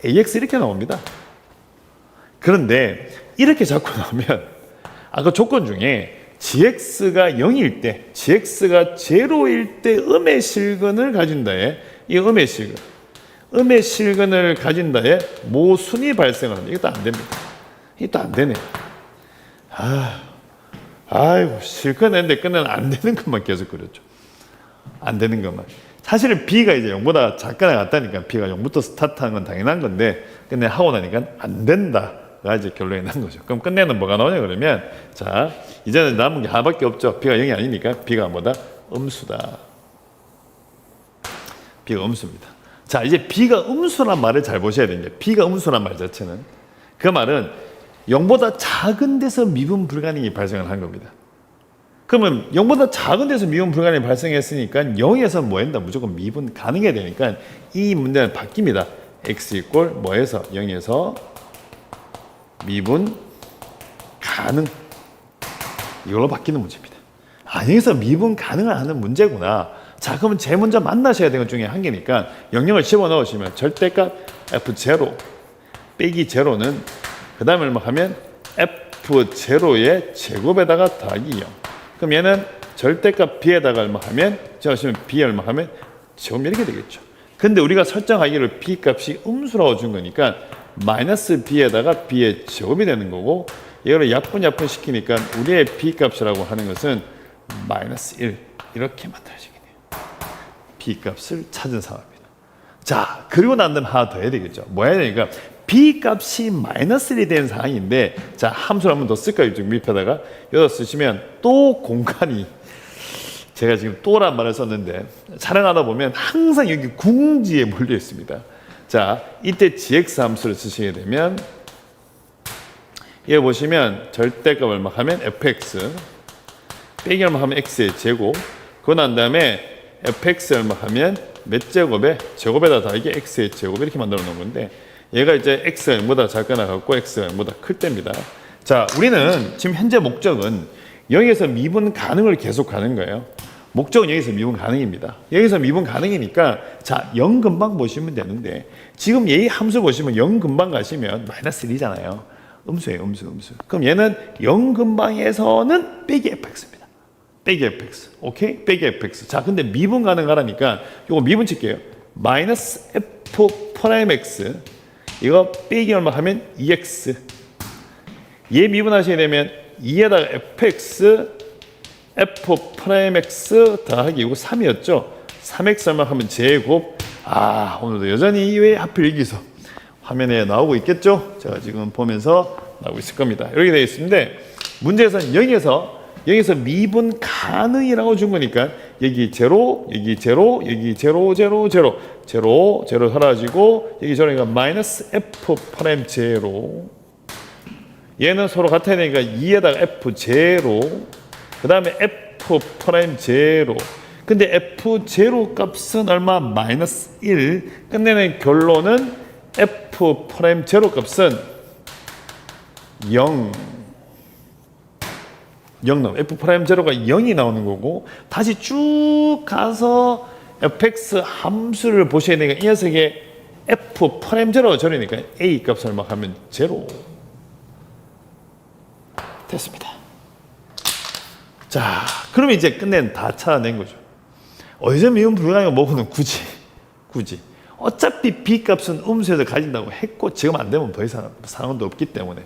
AX 이렇게 나옵니다. 그런데 이렇게 자꾸 나오면 아까 조건 중에 gx가 0일 때, gx가 0일 때 음의 실근을 가진다에 이 음의 실근을 가진다에 모순이 발생하는 이것도 안 됩니다. 이것도 안 되네. 아이고 실근했는데 끝내는 안 되는 것만 계속 그렸죠. 안 되는 것만. 사실은 b가 이제 0보다 작거나 같다니까 b가 0부터 스타트하는 건 당연한 건데 끝내 하고 나니까 안 된다가 이제 결론이 난 거죠. 그럼 끝내는 뭐가 나오냐 그러면 자 이제는 남은 게 하나밖에 없죠. b가 0이 아니니까 b가 뭐다? 음수다. b가 음수입니다. 자 이제 b가 음수란 말을 잘 보셔야 되는 게 b가 음수란 말 자체는 그 말은 0보다 작은 데서 미분 불가능이 발생을 한 겁니다. 그러면 0보다 작은 데서 미분 불가능이 발생했으니까 0에서 뭐한다? 무조건 미분 가능해야 되니까 이 문제는 바뀝니다. x 이꼴 뭐에서? 0에서 미분 가능 이걸로 바뀌는 문제입니다. 아, 여기서 미분 가능을 하는 문제구나. 자 그러면 제일 먼저 만나셔야 되는 것 중에 한 개니까 영역을 집어넣으시면 절대값 f0 빼기 제로는 그 다음에 얼마 하면 f0의 제곱에다가 더하기 0. 그럼 얘는 절대값 b에다가 얼마 하면 제가 보시면 b 얼마 하면 제곱 이렇게 되겠죠. 근데 우리가 설정하기를 b 값이 음수라고 준 거니까 마이너스 b에다가 b의 제곱이 되는 거고 이거를 약분 시키니까 우리의 B값이라고 하는 것은 마이너스 1 이렇게 만들어지게 돼요. B값을 찾은 상황입니다. 자, 그리고 난 다음에 하나 더 해야 되겠죠. 뭐 해야 되니까 B값이 마이너스 1이 된 상황인데, 자, 함수를 한 번 더 쓸까요? 이쪽 밑에다가 여기다 쓰시면 또 공간이, 제가 지금 또란 말을 썼는데 촬영하다 보면 항상 여기 궁지에 몰려 있습니다. 자, 이때 gx 함수를 쓰시게 되면 여기 보시면 절대값 얼마 하면 fx 빼기 얼마 하면 x의 제곱, 그거 난 다음에 fx 얼마 하면 몇 제곱에 제곱에다 더하기 x의 제곱 이렇게 만들어 놓은 건데, 얘가 이제 x가 0보다 작거나 같고 x가 0보다 클 때입니다. 자, 우리는 지금 현재 목적은 여기에서 미분 가능을 계속 가는 거예요. 목적은 여기서 미분 가능입니다. 여기서 미분 가능이니까 자, 0 금방 보시면 되는데, 지금 얘 함수 보시면 0 금방 가시면 마이너스 1이잖아요. 음수예요, 음수. 그럼 얘는 0 금방에서는 빼기 fx입니다. 빼기 fx. 오케이? 빼기 fx. 자, 근데 미분 가능하라니까 이거 미분 칠게요. 마이너스 f 프라임 x 이거 빼기 얼마 하면 2x. 얘 미분하시게 되면 2에다가 fx f 프라임 x 더하기 이거 3이었죠. 3x 얼마 하면 제곱. 아, 오늘도 여전히 왜 하필 여기서 화면에 나오고 있겠죠? 제가 지금 보면서 나오고 있을 겁니다. 이렇게 되어 있는데, 문제에서는 여기서 미분 가능이라고 준 거니까 여기 제로, 여기 제로, 여기 제로, 제로, 제로, 제로, 제로 사라지고 여기 저러니까 마이너스 f 프라임 제로. 얘는 서로 같아야 되니까 2에다가 f 제로, 그 다음에 f 프라임 제로. 근데 f 제로 값은 얼마? 마이너스 1. 끝내는 결론은 f 프라임 제로 값은 0. 0 나오고 f 프라임 제로가 0이 나오는 거고, 다시 쭉 가서 fx 함수를 보셔야 되니까 이 녀석의 f 프라임 제로가 저러니까 a 값을 막 하면 제로. 됐습니다. 자, 그러면 이제 끝내는 다 찾아낸 거죠. 어디서 미분 불가능한 뭐고는 굳이 어차피 B값은 음수에서 가진다고 했고, 지금 안 되면 더 이상 상황도 없기 때문에,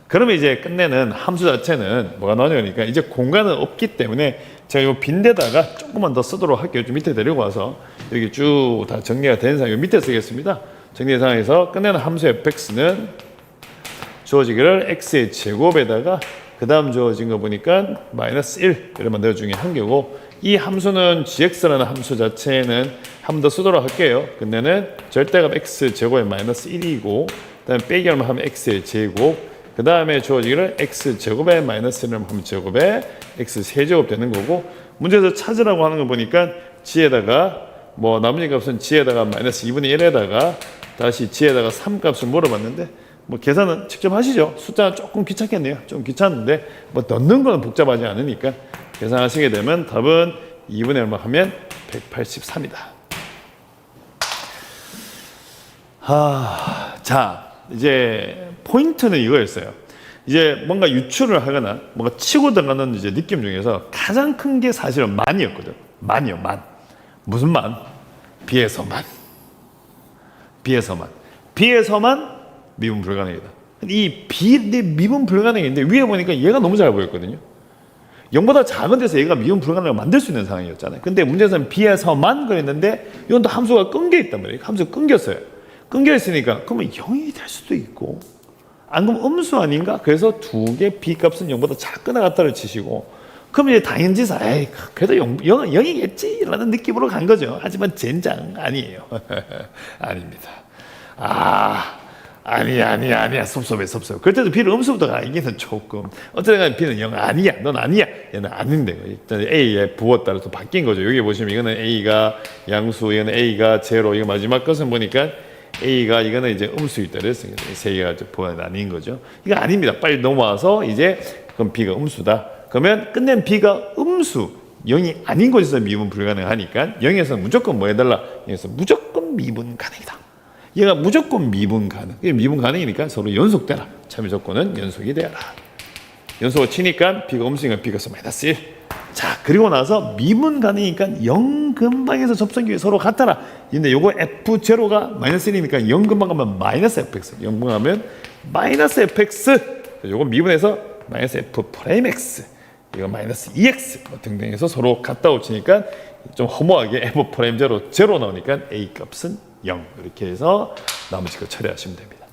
그러면 이제 끝내는 함수 자체는 뭐가 나오냐니까 이제 공간은 없기 때문에 제가 이 빈데다가 조금만 더 쓰도록 할게요. 좀 밑에 데리고 와서 이렇게 쭉 다 정리가 된 상황, 밑에 쓰겠습니다. 정리된 상황에서 끝내는 함수 fx는 주어지기를 x의 제곱에다가 그 다음 주어진 거 보니까 마이너스 1 이런 만들어 중에 한 개고, 이 함수는 gx라는 함수 자체는 한 번 더 쓰도록 할게요. 근데는 절대값 x 제곱에 마이너스 1이고, 그 다음에 빼기 얼마 하면 x의 제곱, 그 다음에 주어지기를 x 제곱에 마이너스 1을 하면 제곱에 x 세제곱 되는 거고, 문제에서 찾으라고 하는 거 보니까 g에다가 뭐 나머지 값은 g에다가 마이너스 2분의 1에다가 다시 g에다가 3 값을 물어봤는데, 뭐 계산은 직접 하시죠. 숫자는 조금 귀찮겠네요. 좀 귀찮은데 뭐 넣는 거는 복잡하지 않으니까 계산하시게 되면 답은 2분의 얼마 하면 183이다. 자, 이제 포인트는 이거였어요. 이제 뭔가 유추를 하거나 뭔가 치고 들어가는 이제 느낌 중에서 가장 큰 게 사실은 만이었거든. 만이요, 만. 무슨 만? 비에서만. 비에서만 미분 불가능이다. 이 미분 불가능인데 위에 보니까 얘가 너무 잘 보였거든요. 0보다 작은 데서 얘가 미분 불가능을 만들 수 있는 상황이었잖아요. 근데 문제는 비에서만 그랬는데 이건 또 함수가 끊겨 있단 말이에요. 함수가 끊겼어요. 끊겨 있으니까 그러면 0이 될 수도 있고, 안 그러면 음수 아닌가? 그래서 두 개 B값은 0보다 작거나 같다를 치시고, 그럼 이제 당연지사, 에이, 그래도 0이겠지? 라는 느낌으로 간 거죠. 하지만 젠장 아니에요. 아닙니다. 아니야. 섭섭해. 그럴 때도 B를 음수부터 가기는 조금. 어쨌든 B는 0 아니야. 넌 아니야. 얘는 아닌데. 일단 A의 부호 따라서 바뀐 거죠. 여기 보시면 이거는 A가 양수, 이거는 A가 제로, 이거 마지막 것은 보니까 A가 이거는 이제 음수일 때를 했어요. 세 개가 부호는 아닌 거죠. 이거 아닙니다. 빨리 넘어와서 이제 그럼 B가 음수다. 그러면 끝낸 B가 음수. 0이 아닌 곳에서 미분 불가능하니까 0에서 무조건 뭐 해달라? 0에서 무조건 미분 가능이다. 얘가 무조건 미분 가능. 미분 가능이니까 서로 연속되라. 참여 조건은 연속이 되어라. 연속을 치니까 B가 음수니까 B가 마이너스 1. 자, 그리고 나서 미분 가능이니까 0 근방에서 접선기에 서로 같아라. 근데 요거 F0가 마이너스 1이니까 0 근방 가면 마이너스 fx. 0 근방 가면 마이너스 fx. 요건 미분해서 마이너스 f 프라임 x, 이거 마이너스 2x 뭐 등등 해서 서로 갖다 붙이니까 좀 허무하게 f 프라임 제로 나오니까 a 값은 0 이렇게 해서 나머지 거 처리하시면 됩니다.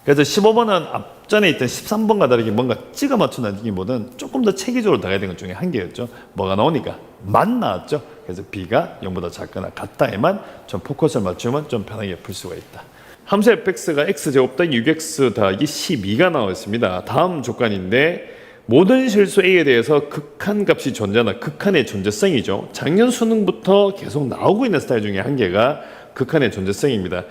그래서 15번은 앞전에 있던 13번과 다르게 뭔가 찍어 맞춘다기보다는 조금 더 체계적으로 나가야 되는 것 중에 한 개였죠. 뭐가 나오니까 만 나왔죠. 그래서 b가 0보다 작거나 같다에만 좀 포커스를 맞추면 좀 편하게 풀 수가 있다. 함수 fx가 x제곱 더하기 6x 더하기 12가 나와 있습니다. 다음 조건인데 모든 실수 a에 대해서 극한값이 존재하나 극한의 존재성이죠. 작년 수능부터 계속 나오고 있는 스타일 중에 한 개가 극한의 존재성입니다.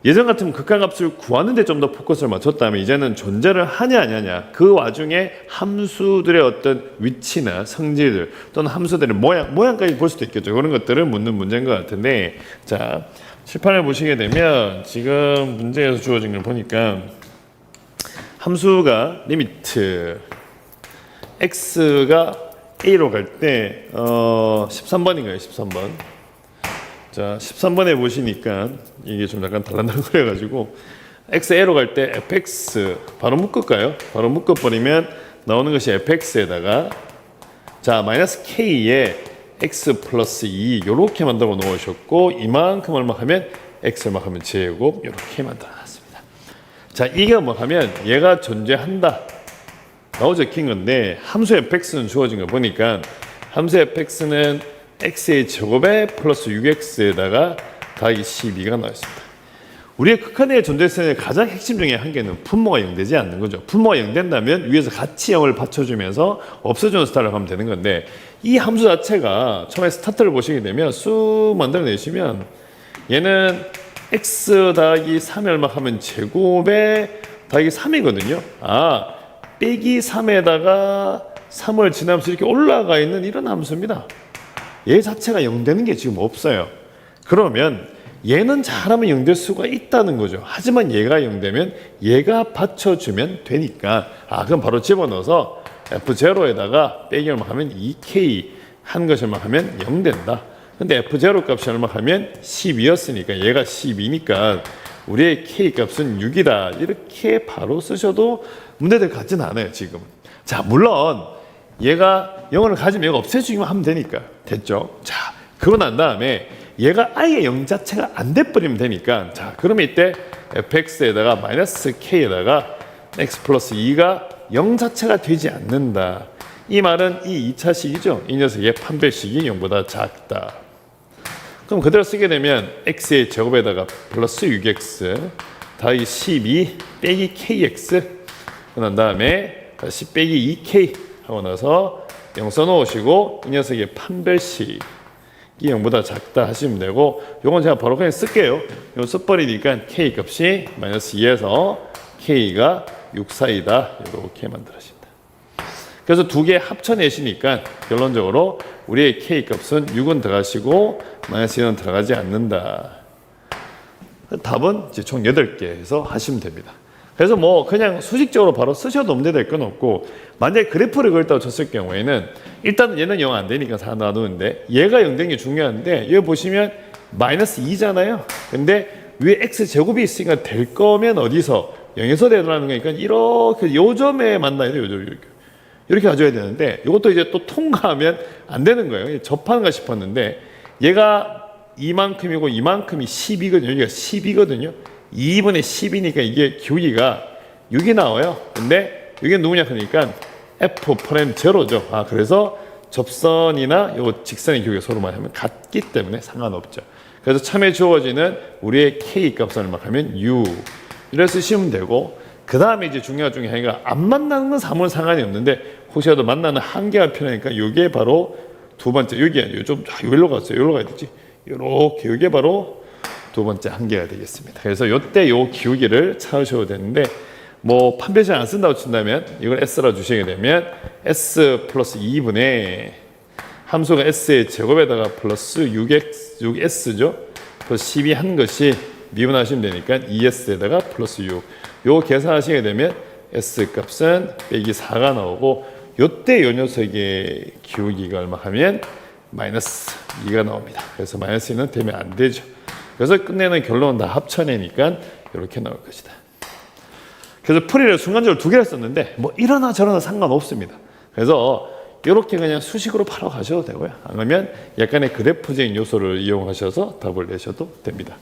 예전 같으면 극한값을 구하는 데 좀 더 포커스를 맞췄다면 이제는 존재를 하냐 안 하냐, 그 와중에 함수들의 어떤 위치나 성질들 또는 함수들의 모양까지 볼 수도 있겠죠. 그런 것들을 묻는 문제인 것 같은데, 자 칠판을 보시게 되면 지금 문제에서 주어진 걸 보니까 함수가 리미트 x가 a로 갈 때 13번인가요? 13번. 자, 13번에 보시니까 이게 좀 약간 달랑달랑거려가지고 x a로 갈 때 fx 바로 묶을까요? 바로 묶어버리면 나오는 것이 fx에다가 자 마이너스 k에 x 플러스 2 이렇게 만들어 놓으셨고, 이만큼 얼마 하면 x 얼마 하면 제곱 이렇게 만들어 놨습니다. 자, 이게 뭐 하면 얘가 존재한다 라고 적힌 건데, 함수 fx는 주어진 거 보니까 함수 fx는 x의 제곱에 플러스 6x에다가 더하기 12가 나와 있습니다. 우리의 극한의 존재성의 가장 핵심 중에 한 개는 분모가 0되지 않는 거죠. 분모가 0된다면 위에서 같이 0을 받쳐주면서 없어주는 스타일을 하면 되는 건데, 이 함수 자체가 처음에 스타트를 보시게 되면 쑥 만들어내시면 얘는 x 더하기 3이 얼마 하면 제곱에 더하기 3이거든요. 아, 빼기 3에다가 3을 지나면서 이렇게 올라가 있는 이런 함수입니다. 얘 자체가 0 되는 게 지금 없어요. 그러면 얘는 잘하면 0 될 수가 있다는 거죠. 하지만 얘가 0 되면 얘가 받쳐주면 되니까, 아 그럼 바로 집어넣어서 f0에다가 빼기 얼마 하면 2k 한 것이 얼마 하면 0 된다. 근데 f0 값이 얼마 하면 12였으니까 얘가 12니까 우리의 k 값은 6이다. 이렇게 바로 쓰셔도 문제될 것 같지는 않아요 지금. 자, 물론 얘가 0을 가지면 얘가 없애주기만 하면 되니까 됐죠. 자, 그러고 난 다음에 얘가 아예 0 자체가 안 돼버리면 되니까, 자 그러면 이때 fx에다가 마이너스 k에다가 x 플러스 2가 0 자체가 되지 않는다. 이 말은 이 2차식이죠. 이 녀석의 판별식이 0보다 작다. 그럼 그대로 쓰게 되면 x의 제곱에다가 플러스 6x 더하기 12 빼기 kx, 그런 다음에 다시 빼기 2k 하고 나서 0 써놓으시고 이 녀석의 판별식이 0보다 작다 하시면 되고, 요건 제가 바로 그냥 쓸게요. 이거 써버리니까 k 값이 마이너스 2에서 k가 6 사이다 이렇게 만들어진다. 그래서 두 개 합쳐내시니까 결론적으로 우리의 k 값은 6은 들어가시고 마이너스 1은 들어가지 않는다. 답은 이제 총 8개에서 하시면 됩니다. 그래서 뭐 그냥 수식적으로 바로 쓰셔도 문제될 건 없고, 만약에 그래프를 그렸다고 쳤을 경우에는 일단 얘는 0 안 되니까 4 놔두는데 얘가 0 된 게 중요한데, 여기 보시면 마이너스 2잖아요. 근데 위에 x 제곱이 있으니까 될 거면 어디서 0에서 되더라는 거니까 이렇게 요점에 만나야 돼요. 이렇게 가져야 되는데 이것도 이제 또 통과하면 안 되는 거예요. 접하는가 싶었는데 얘가 이만큼이고 이만큼이 10이거든요. 여기가 10이거든요. 2분의 10이니까 이게 기울기가 6이 나와요. 근데 이게 누구냐 하니까 f 프라임 제로죠. 아, 그래서 접선이나 요 직선의 기울기가 서로만 하면 같기 때문에 상관없죠. 그래서 처음에 주어지는 우리의 k 값을 얼마하면 6 이래 쓰시면 되고, 그 다음에 이제 중요한 중에 하나가 안 만나는 건 아무런 상관이 없는데 혹시라도 만나는 한계가 필요하니까 이게 바로 두 번째, 여기 아니에요. 좀 여기로 갔어요. 여기로 가야 되지. 이렇게 이게 바로 두 번째 한계가 되겠습니다. 그래서 요때 요 기울기를 찾으셔도 되는데, 뭐 판별식 안 쓴다고 친다면 이걸 s라 주시게 되면 s 플러스 2분의 함수가 s의 제곱에다가 플러스 6s죠. 플러스 12 한 것이 미분하시면 되니까 2s에다가 플러스 6. 요 계산하시게 되면 s 값은 빼기 4가 나오고, 요때 요 녀석의 기울기가 얼마 하면 마이너스 2가 나옵니다. 그래서 마이너스 2는 되면 안 되죠. 그래서 끝내는 결론은 다 합쳐내니까 이렇게 나올 것이다. 그래서 풀이를 순간적으로 2개를 썼는데 뭐 이러나 저러나 상관없습니다. 그래서 이렇게 그냥 수식으로 바로 가셔도 되고요. 아니면 약간의 그래프적인 요소를 이용하셔서 답을 내셔도 됩니다.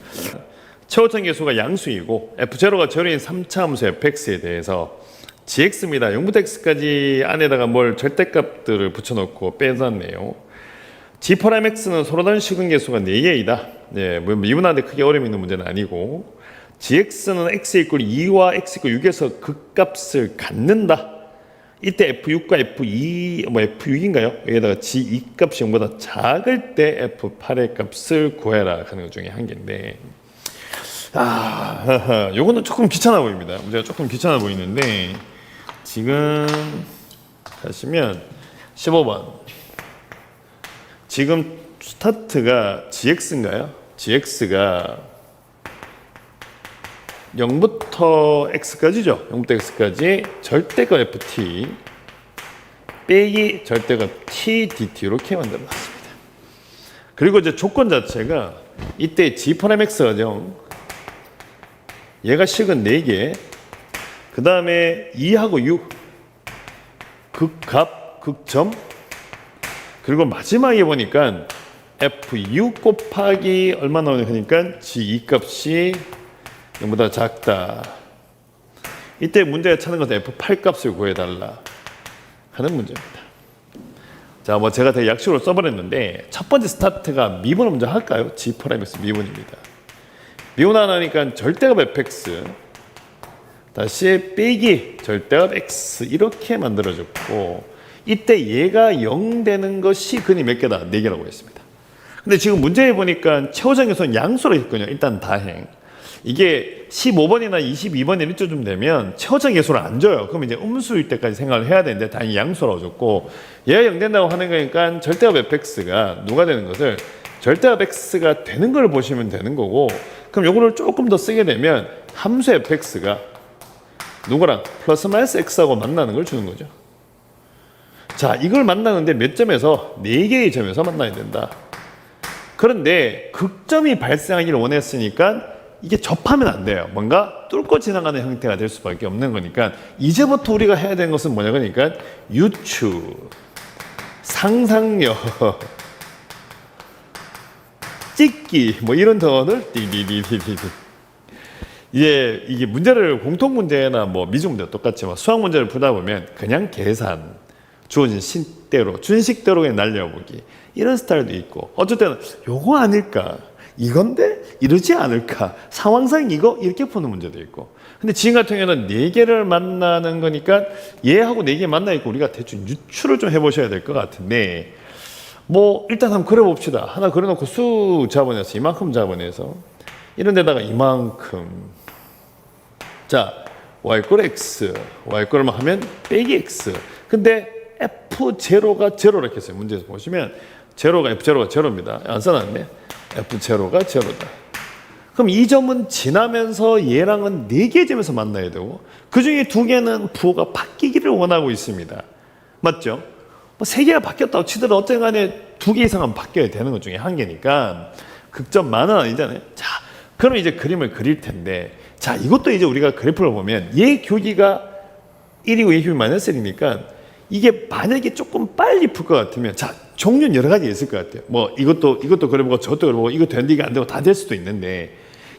최고점 계수가 양수이고 f0가 제로인 3차 함수 fx에 대해서 gx입니다. 0부터 x까지 안에다가 뭘 절대값들을 붙여놓고 빼놨네요. g'(x는 서로 다른 시근계수가 4개이다. 네, 뭐 미분하는데 크게 어려움이 있는 문제는 아니고 gx는 x 이퀄 2와 x 이퀄 6에서 극값을 갖는다. 이때 f6과 f2, 뭐 f6인가요? 여기다가 g2 값이 0보다 작을 때 f8의 값을 구해라 하는 것 중에 한 개인데 요거는 조금 귀찮아 보입니다. 문제가 조금 귀찮아 보이는데 지금 가시면 15번 지금 스타트가 gx인가요? gx가 0부터 x까지죠. 0부터 x까지 절대값 ft 빼기 절대값 t dt 이렇게 만들어놨습니다. 그리고 이제 조건 자체가 이때 g'(x가 0 얘가 식은 4개 그 다음에 2하고 6 극값 극점 그리고 마지막에 보니까 f6 곱하기 얼마 나오냐 하니까 g2 값이 0보다 작다. 이때 문제가 찾는 것은 f8 값을 구해달라 하는 문제입니다. 자, 뭐 제가 되게 약식으로 써버렸는데 첫 번째 스타트가 미분을 먼저 할까요? g'(x) 미분입니다. 미분 하나니까 절대값 fx 다시 빼기 절대값 x 이렇게 만들어졌고 이때 얘가 0 되는 것이 근이 몇 개다? 4개라고 했습니다. 근데 지금 문제에 보니까 최고점 계수는 양수로 했거든요. 일단 다행. 이게 15번이나 22번이 이쯤 되면 최고점 계수를 안 줘요. 그럼 이제 음수일 때까지 생각을 해야 되는데 다행히 양수라고 줬고 얘가 0 된다고 하는 거니까 절대값 fx가 누가 되는 것을 절대값 x가 되는 걸 보시면 되는 거고 그럼 요거를 조금 더 쓰게 되면 함수 fx가 누구랑 플러스 마이너스 x하고 만나는 걸 주는 거죠. 자, 이걸 만나는데 몇 점에서? 4개의 점에서 만나야 된다. 그런데 극점이 발생하기를 원했으니까 이게 접하면 안 돼요. 뭔가 뚫고 지나가는 형태가 될 수밖에 없는 거니까 이제부터 우리가 해야 되는 것은 뭐냐 그러니까 유추, 상상력, 찍기 뭐 이런 단어를 띠디디디디 이게 문제를 공통 문제나 뭐 미중 문제와 똑같이 수학 문제를 풀다 보면 그냥 계산 주어진 식대로 준식대로 그냥 날려보기 이런 스타일도 있고 어쩔 때는 요거 아닐까 이건데 이러지 않을까 상황상 이거 이렇게 푸는 문제도 있고 근데 지금 같은 경우는 4개를 만나는 거니까 얘하고 4개 만나 있고 우리가 대충 유추를 좀 해보셔야 될 것 같은데 뭐 일단 한번 그려봅시다. 하나 그려놓고 수 잡아내서 이만큼 잡아내서 이런 데다가 이만큼 자 y = x y = 하면 빼기 x 근데 f0가 제로라 했어요. 문제에서 보시면 f0가 제로입니다. 안 써놨네. f0가 제로다. 그럼 이 점은 지나면서 얘랑은 4개의 점에서 만나야 되고 그 중에 2개는 부호가 바뀌기를 원하고 있습니다. 맞죠? 뭐 3개가 바뀌었다고 치더라도 어쨌든 간에 2개 이상은 바뀌어야 되는 것 중에 한 개니까 극점 만은 아니잖아요. 자, 그럼 이제 그림을 그릴 텐데 자, 이것도 이제 우리가 그래프를 보면 얘 교기가 1이고 얘 교기 -1이니까 이게 만약에 조금 빨리 풀 것 같으면 자, 종류는 여러 가지 있을 것 같아요. 뭐 이것도 그려보고 저것도 그려보고 이거 되는데 이게 안 되고 다 될 수도 있는데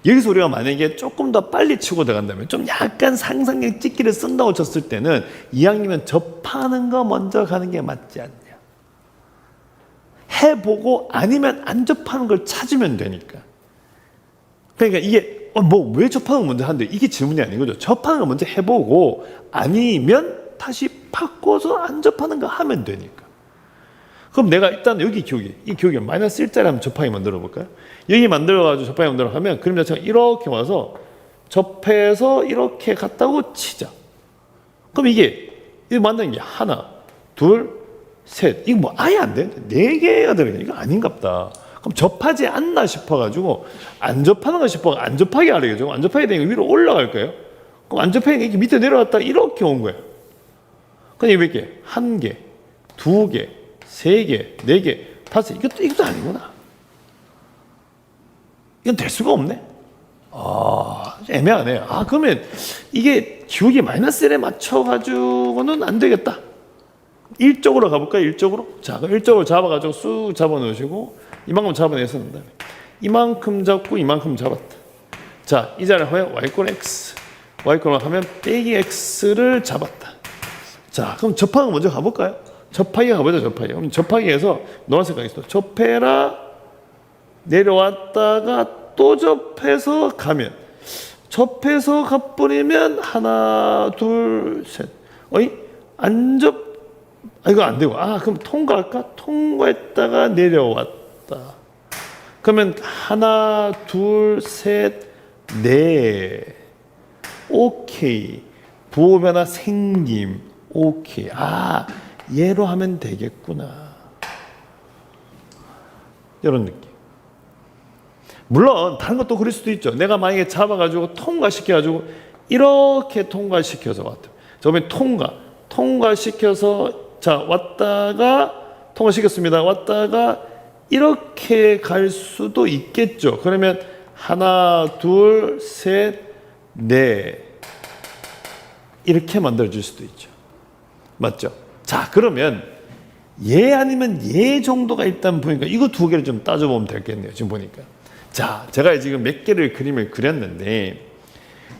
여기서 우리가 만약에 조금 더 빨리 치고 들어간다면 좀 약간 상상력 찍기를 쓴다고 쳤을 때는 이왕이면 접하는 거 먼저 가는 게 맞지 않냐. 해보고 아니면 안 접하는 걸 찾으면 되니까. 그러니까 이게 뭐 왜 접하는 거 먼저 하는데 이게 질문이 아닌 거죠. 접하는 거 먼저 해보고 아니면 다시 바꿔서 안 접하는 거 하면 되니까. 그럼 내가 일단 여기 이 기억이 -1자리 한번 접하게 만들어 볼까요? 여기 만들어가지고 접하게 만들어 하면 그림 자체가 이렇게 와서 접해서 이렇게 갔다고 치자. 그럼 이게 만드는 게 하나, 둘, 셋. 이거 뭐 아예 안 돼? 4개가 들어가니까 이거 아닌갑다. 그럼 접하지 않나 싶어가지고 안 접하는 거 싶어 안 접하게 하려고 안 접하게 되니까 위로 올라갈 거예요. 그럼 안 접하게 이렇게 밑에 내려갔다 이렇게 온 거예요. 근데 몇 개? 1개, 2개, 3개, 4개, 5개. 이것도 아니구나. 이건 될 수가 없네. 애매하네. 그러면 이게 기울기 마이너스 1에 맞춰가지고는 안 되겠다. 1쪽으로 가볼까요? 1쪽으로? 자, 그럼 1쪽으로 잡아가지고 쑥 잡아놓으시고 이만큼 잡아내서 난 다음에 이만큼 잡고 이만큼 잡았다. 자, 이 자리를 하면 y꼴 x, y꼴을 하면 빼기 x를 잡았다. 자, 그럼 접하기 먼저 가볼까요? 접하기가 가보죠. 접하기. 그럼 접하기에서 노란색깔이 있어. 접해라 내려왔다가 또 접해서 가면, 접해서 가버리면 하나 둘 셋. 어이? 안 접, 이거 안 되고. 그럼 통과할까? 통과했다가 내려왔다. 그러면 하나 둘 셋 넷. 오케이. 부호 변화 생김. 오케이. 얘로 하면 되겠구나. 이런 느낌. 물론 다른 것도 그럴 수도 있죠. 내가 만약에 잡아가지고 통과시켜가지고 이렇게 통과시켜서 왔다. 저번에 통과시켜서 자 왔다가 통과시켰습니다. 왔다가 이렇게 갈 수도 있겠죠. 그러면 하나, 둘, 셋, 넷 이렇게 만들어줄 수도 있죠. 맞죠? 자, 그러면 얘 아니면 얘 정도가 일단 보니까 이거 두 개를 좀 따져보면 되겠네요. 지금 보니까. 자, 제가 지금 몇 개를 그림을 그렸는데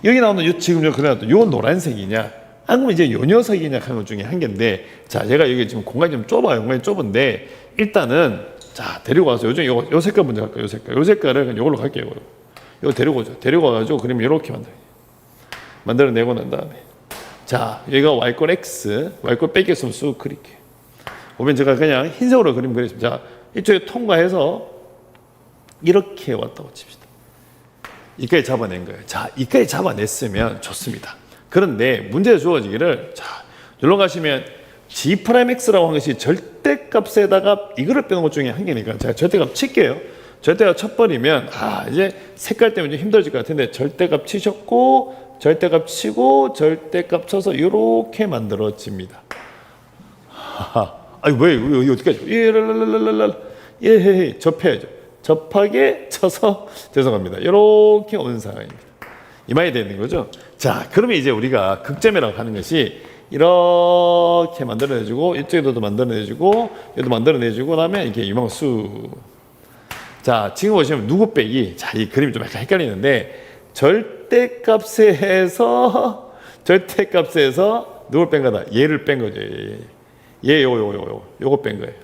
여기 나오는 지금 저 그려놨던 요 노란색이냐 아니면 이제 요 녀석이냐 하는 것 중에 한 개인데, 자, 제가 여기 지금 공간이 좀 좁아요. 공간이 좁은데 일단은 자 데리고 와서 요즘 요 색깔 먼저 갈까요? 요 색깔을 그냥 요걸로 갈게요. 요거 데리고 오죠. 데리고 와가지고 그림 이렇게 만들어내고 난 다음에 자, 여기가 y꼴 x, y꼴 빼기 x면 쑥 그릴게요. 보면 제가 그냥 흰색으로 그림 그렸습니다. 자, 이쪽에 통과해서 이렇게 왔다고 칩시다. 이까지 잡아낸 거예요. 자, 이까지 잡아냈으면 좋습니다. 그런데 문제 주어지기를, 자, 여기로 가시면 g'x라고 한 것이 절대값에다가 이거를 빼는 것 중에 한 개니까 제가 절대값 칠게요. 절대값 쳐버리면 이제 색깔 때문에 좀 힘들어질 것 같은데 절대값 치셨고 절대값 치고 절대값 쳐서 이렇게 만들어집니다. 왜 어떻게 하죠? 접해야죠. 접하게 쳐서 죄송합니다. 이렇게 온 상황입니다. 이만이 되는 거죠. 자, 그러면 이제 우리가 극점이라고 하는 것이 이렇게 만들어내주고 이쪽에도 만들어내주고 여기도 만들어내주고 그다음에 이렇게 이만큼 쑥. 자, 지금 보시면 누구 빼기. 자, 이 그림이 좀 약간 헷갈리는데 절대값에서 누굴 뺀 거다. 얘를 뺀 거죠. 요거 뺀 거예요.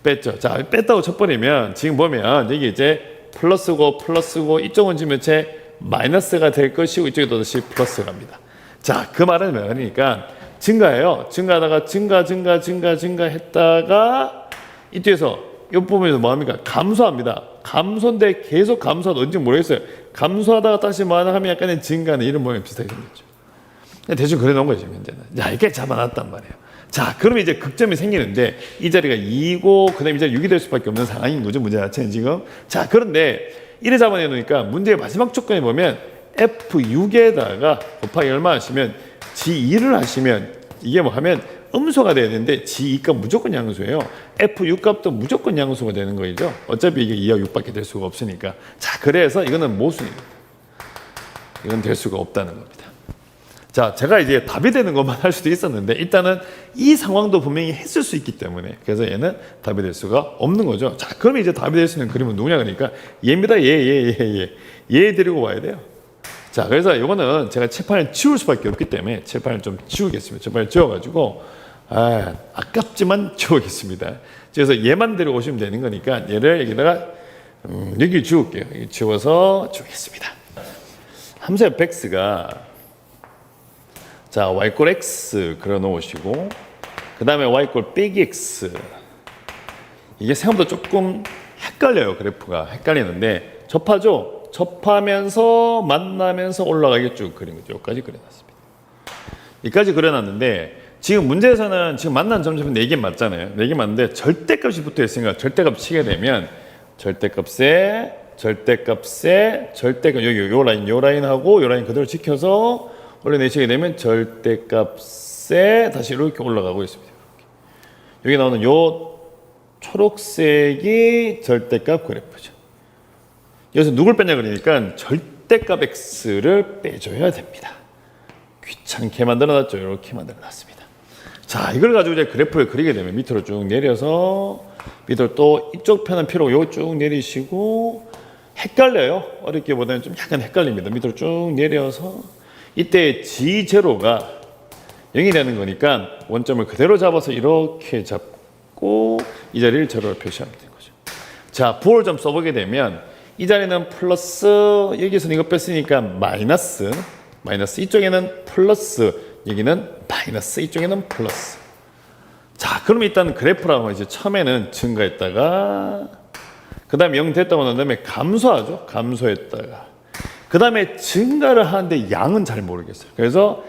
뺐죠. 자, 뺐다고 쳐버리면 지금 보면 여기 이제 플러스고 이쪽은 지금 이제 마이너스가 될 것이고 이쪽에도 다시 플러스 갑니다. 자, 그 말은 뭐냐니까 증가해요. 증가하다가 증가했다가 이쪽에서 이 부분에서 뭐합니까? 감소합니다. 감소인데 계속 감소하다 언제 모르겠어요. 감소하다가 다시 뭐 하나 하면 약간의 증가는 이런 모양이 비슷하게 생겼죠. 대충 그려놓은 거죠, 현재는. 자, 이렇게 잡아놨단 말이에요. 자, 그러면 이제 극점이 생기는데 이 자리가 2고 그다음에 이 자리 6이 될 수밖에 없는 상황인 거죠, 문제 자체는 지금. 자, 그런데 이래 잡아내놓으니까 문제의 마지막 조건에 보면 F6에다가 곱하기 얼마 하시면 G2를 하시면 이게 뭐 하면 음수가 돼야 되는데 G2값 무조건 양수예요. F6 값도 무조건 양수가 되는 거죠. 어차피 이게 2하고 6밖에 될 수가 없으니까. 자, 그래서 이거는 모순입니다. 이건 될 수가 없다는 겁니다. 자, 제가 이제 답이 되는 것만 할 수도 있었는데 일단은 이 상황도 분명히 했을 수 있기 때문에 그래서 얘는 답이 될 수가 없는 거죠. 자, 그러면 이제 답이 될 수 있는 그림은 누구냐 그러니까 얘입니다. 얘 데리고 와야 돼요. 자, 그래서 이거는 제가 칠판을 치울 수밖에 없기 때문에 칠판을 좀 치우겠습니다. 칠판을 지워가지고 아깝지만 지우겠습니다. 그래서 얘만 데려오시면 되는 거니까 얘를 여기다가 여기 지울게요. 여기 지워서 지우겠습니다. 함수 fx가 자, y꼴 x 그려 놓으시고 그 다음에 y꼴 빼기 x. 이게 생각보다 조금 헷갈려요. 그래프가 헷갈리는데 접하죠. 접하면서 만나면서 올라가게 쭉 그린 거죠. 여기까지 그려놨습니다. 여기까지 그려놨는데 지금 문제에서는 지금 만난 점수는 4개 맞잖아요. 4개 맞는데 절대값이 붙어 있으니까 절대값 치게 되면 절대값에 여기 요 라인하고 요 라인 그대로 지켜서 올려내시게 되면 절대값에 다시 이렇게 올라가고 있습니다. 여기 나오는 요 초록색이 절대값 그래프죠. 여기서 누굴 빼냐 그러니까 절대값 x를 빼줘야 됩니다. 귀찮게 만들어놨죠. 이렇게 만들어놨습니다. 자, 이걸 가지고 이제 그래프를 그리게 되면 밑으로 쭉 내려서 밑으로 또 이쪽 편은 필요 없고 쭉 내리시고 헷갈려요. 어렵게 보다는 좀 약간 헷갈립니다. 밑으로 쭉 내려서 이때 G0가 0이 되는 거니까 원점을 그대로 잡아서 이렇게 잡고 이 자리를 제로로 표시하면 되는 거죠. 자, 부호를 좀 써보게 되면 이 자리는 플러스, 여기서는 이거 뺐으니까 마이너스, 이쪽에는 플러스, 여기는 마이너스, 이쪽에는 플러스. 자, 그럼 일단 그래프라고 이제 처음에는 증가했다가 그 다음에 0 됐다고 난 다음에 감소하죠. 감소했다가 그 다음에 증가를 하는데 양은 잘 모르겠어요. 그래서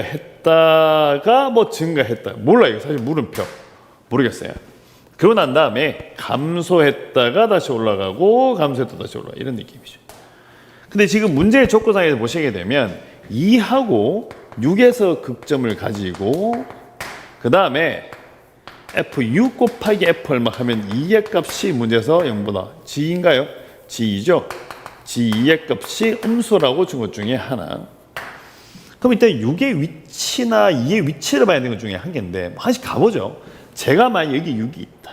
증가했다가 뭐 증가했다 몰라요. 사실 물음표 모르겠어요. 그러고 난 다음에 감소했다가 다시 올라가고 감소했다 다시 올라가 이런 느낌이죠. 근데 지금 문제의 족구상에서 보시게 되면 2하고 6에서 극점을 가지고 그 다음에 F6 곱하기 F 얼마 하면 2의 값이 문제에서 0보다 G인가요? G이죠. G2의 값이 음수라고 준 것 중에 하나. 그럼 일단 6의 위치나 2의 위치를 봐야 되는 것 중에 한 개인데 하나씩 가보죠. 제가 만약 여기 6이 있다.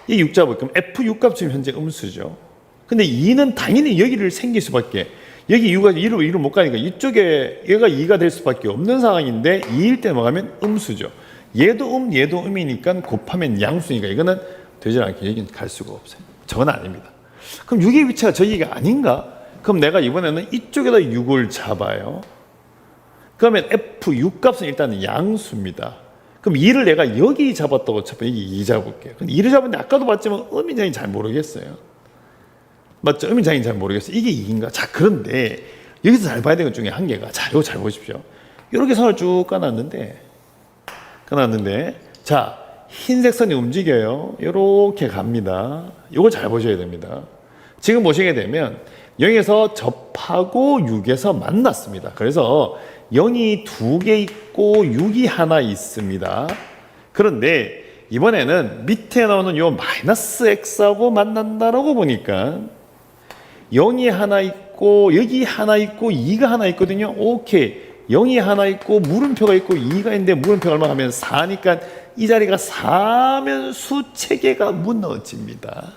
이 6 잡을 거면 F6 값은 현재 음수죠. 근데 2는 당연히 여기를 생길 수밖에. 여기 6가 2로 못 가니까 이쪽에 얘가 2가 될 수밖에 없는 상황인데 2일 때 뭐 하면 음수죠. 얘도 음이니까 곱하면 양수니까 이거는 되지 않게 여기는 갈 수가 없어요. 저건 아닙니다. 그럼 6의 위치가 저기가 아닌가? 그럼 내가 이번에는 이쪽에다 6을 잡아요. 그러면 F6 값은 일단 양수입니다. 그럼 2를 내가 여기 잡았다고 쳐봐. 여기 2 잡을게요. 근데 2를 잡았는데 아까도 봤지만 음인장이 잘 모르겠어요. 맞죠? 음인장이 잘 모르겠어요. 이게 2인가? 자, 그런데 여기서 잘 봐야 되는 것 중에 한 개가 자, 이거 잘 보십시오. 이렇게 선을 쭉 까놨는데 자, 흰색 선이 움직여요. 이렇게 갑니다. 이걸 잘 보셔야 됩니다. 지금 보시게 되면 0에서 접하고 6에서 만났습니다. 그래서 0이 2개 있고 6이 하나 있습니다. 그런데 이번에는 밑에 나오는 요 마이너스 x하고 만난다라고 보니까 0이 하나 있고 여기 하나 있고 2가 하나 있거든요. 오케이. 0이 하나 있고 물음표가 있고 2가 있는데 물음표가 얼마 하면 4니까 이 자리가 4면 수체계가 무너집니다.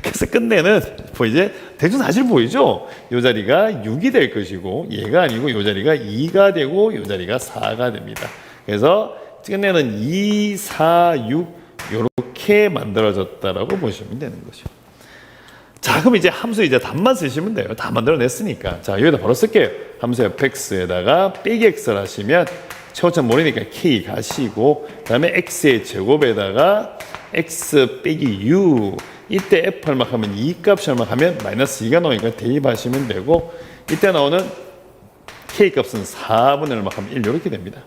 그래서 끝내는 뭐 이제 대충 사실 보이죠? 이 자리가 6이 될 것이고 얘가 아니고 이 자리가 2가 되고 이 자리가 4가 됩니다. 그래서 끝내는 2, 4, 6 이렇게 만들어졌다라고 보시면 되는 거죠. 자, 그럼 이제 함수 이제 답만 쓰시면 돼요. 다 만들어냈으니까. 자, 여기다 바로 쓸게요. 함수 fx에다가 빼기 x를 하시면 최고점 모르니까 k 가시고 그다음에 x의 제곱에다가 x 빼기 u 이때 f 얼마 하면 2 값이 얼마 하면 마이너스 2가 나오니까 대입하시면 되고 이때 나오는 k 값은 4분의 얼마 하면 1 이렇게 됩니다.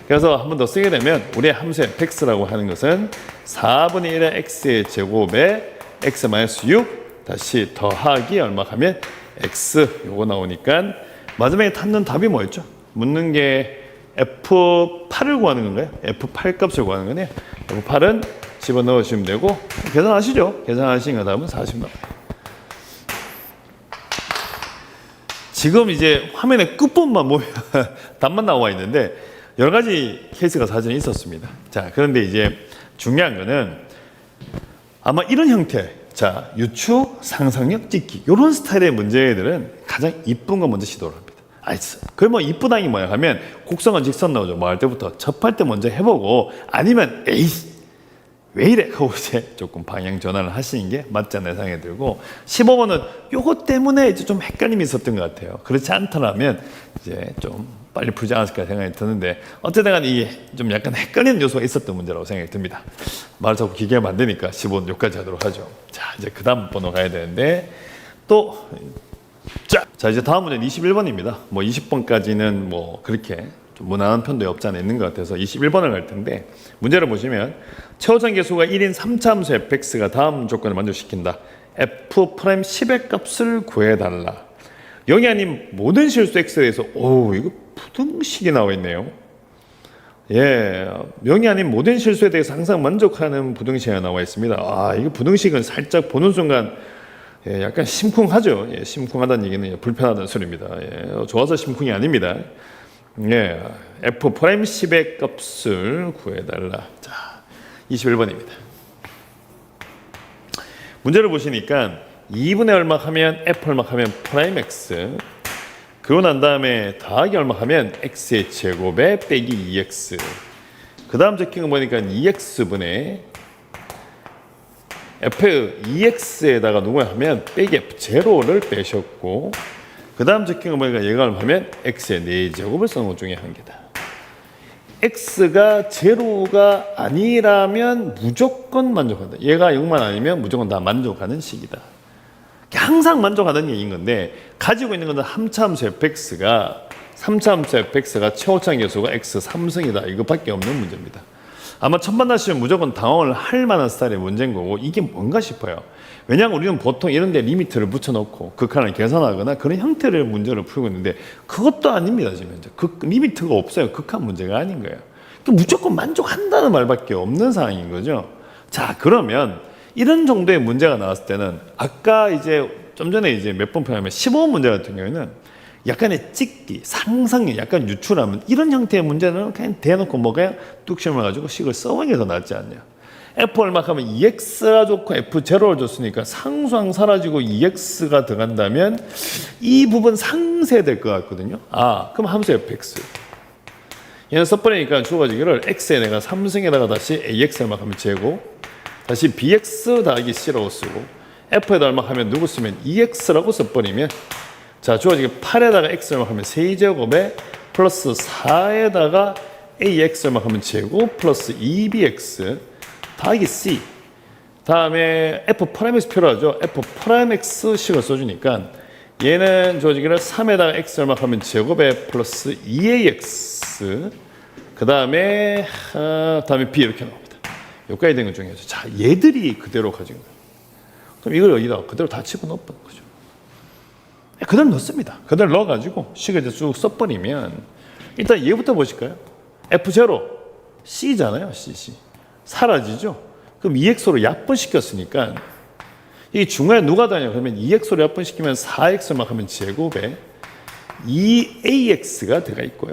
그래서 한 번 더 쓰게 되면 우리의 함수 fx라고 하는 것은 4분의 1의 x의 제곱에 x-6 다시 더하기 얼마 하면 x 요거 나오니까 마지막에 찾는 답이 뭐였죠? 묻는 게 F8을 구하는 건가요? F8 값을 구하는 거네요. F8은 집어넣으시면 되고 계산하시죠. 계산하시니까 답은 40 나와요. 지금 이제 화면의 끝부분만 보면 답만 나와 있는데 여러 가지 케이스가 사전에 있었습니다. 자, 그런데 이제 중요한 거는 아마 이런 형태 자, 유추, 상상력, 찍기 이런 스타일의 문제들은 가장 이쁜 거 먼저 시도를 합니다. 그걸 뭐 이쁘다는 게 뭐야 하면 곡선과 직선 나오죠. 뭐 할 때부터 접할 때 먼저 해보고 아니면 에이 왜 이래 하고 이제 조금 방향 전환을 하시는 게 맞지 않나 생각이 들고 15번은 요거 때문에 이제 좀 헷갈림이 있었던 것 같아요. 그렇지 않더라면 이제 좀 빨리 풀지 않았을까 생각이 드는데 어쨌든 간에 이게 좀 약간 헷갈리는 요소가 있었던 문제라고 생각이 듭니다. 말을 자꾸 기계 하면 안 되니까 15번 여기까지 하도록 하죠. 자, 이제 그 다음 번호 가야 되는데 또 자 이제 다음 문제는 21번입니다. 뭐 20번까지는 뭐 그렇게 좀 무난한 편도 없지 않아 있는 것 같아서 21번을 갈 텐데 문제를 보시면 최고점 계수가 1인 3차 함수 fx가 다음 조건을 만족시킨다. f'10의 값을 구해달라. 영이 아닌 모든 실수 x에 대해서 이거 부등식이 나와 있네요. 예, 영이 아닌 모든 실수에 대해서 항상 만족하는 부등식이 나와 있습니다. 이거 부등식은 살짝 보는 순간 예, 약간 심쿵하죠. 예, 심쿵하다는 얘기는 불편하다는 소리입니다. 예, 좋아서 심쿵이 아닙니다. 예, F'10의 값을 구해달라. 자, 21번입니다. 문제를 보시니까 2분의 얼마 하면 F 얼마 하면 프라임 X, 그러고 난 다음에 더하기 얼마 하면 X의 제곱에 빼기 2X, 그 다음 적힌 거 보니까 2X분의 F2X에다가 누구 하면 빼기 F0를 빼셨고, 그 다음 적힌 거 보니까 얘가 얼마 하면 X의 4제곱을 쓰는 것 중에 한 개다. X가 제로가 아니라면 무조건 만족한다. 얘가 0만 아니면 무조건 다 만족하는 식이다. 항상 만족하는 얘기인 건데, 가지고 있는 것은 함차함수 fx가 3차함수 fx가 최고차항 계수가 x 3승이다. 이거밖에 없는 문제입니다. 아마 첫 만나시면 무조건 당황을 할 만한 스타일의 문제인 거고, 이게 뭔가 싶어요. 왜냐하면 우리는 보통 이런 데 리미트를 붙여놓고 극한을 계산하거나 그런 형태의 문제를 풀고 있는데, 그것도 아닙니다. 지금 현재 리미트가 없어요. 극한 문제가 아닌 거예요. 그러니까 무조건 만족한다는 말밖에 없는 상황인 거죠. 자, 그러면 이런 정도의 문제가 나왔을 때는, 아까 이제 좀 전에 이제 몇 번 표현하면 15번 문제 같은 경우에는 약간의 찍기, 상상력, 약간 유출하면 이런 형태의 문제는 그냥 대놓고 뭐 그냥 뚝 심어가지고 식을 써보는 게 더 낫지 않냐. F 얼마 하면 2X가 좋고 F0를 줬으니까 상수항 사라지고 2X가 들어간다면 이 부분 상쇄될 것 같거든요. 아, 그럼 함수 fx. 얘는 써버리니까 주어가지기를 x에 내가 3승에다가 다시 ax 얼마 하면 제곱, 다시 bx 더하기 c라고 쓰고, f에다 얼마 하면 누구 쓰면 2x라고 써버리면, 자, 주어지게 8에다가 x 얼마 하면 세제곱에 플러스 4에다가 ax 얼마 하면 제곱 플러스 2bx 더하기 c, 다음에 f'x 필요하죠. f'x식을 써주니까 얘는 주어지기를 3에다가 x 얼마 하면 제곱에 플러스 2ax, 그 다음에 b 이렇게 나옵니다. 여기까지 된 것 중에서, 자, 얘들이 그대로 가진 거예요. 그럼 이걸 여기다 그대로 다 집어넣는 거죠. 그대로 넣습니다. 그대로 넣어가지고 식을 이제 쭉 써버리면, 일단 얘부터 보실까요? F0 C잖아요. C 사라지죠. 그럼 2X로 약분시켰으니까 이 중간에 누가 다냐 그러면 2X로 약분시키면 4X만 하면 제곱에 2AX가 들어가 있고요.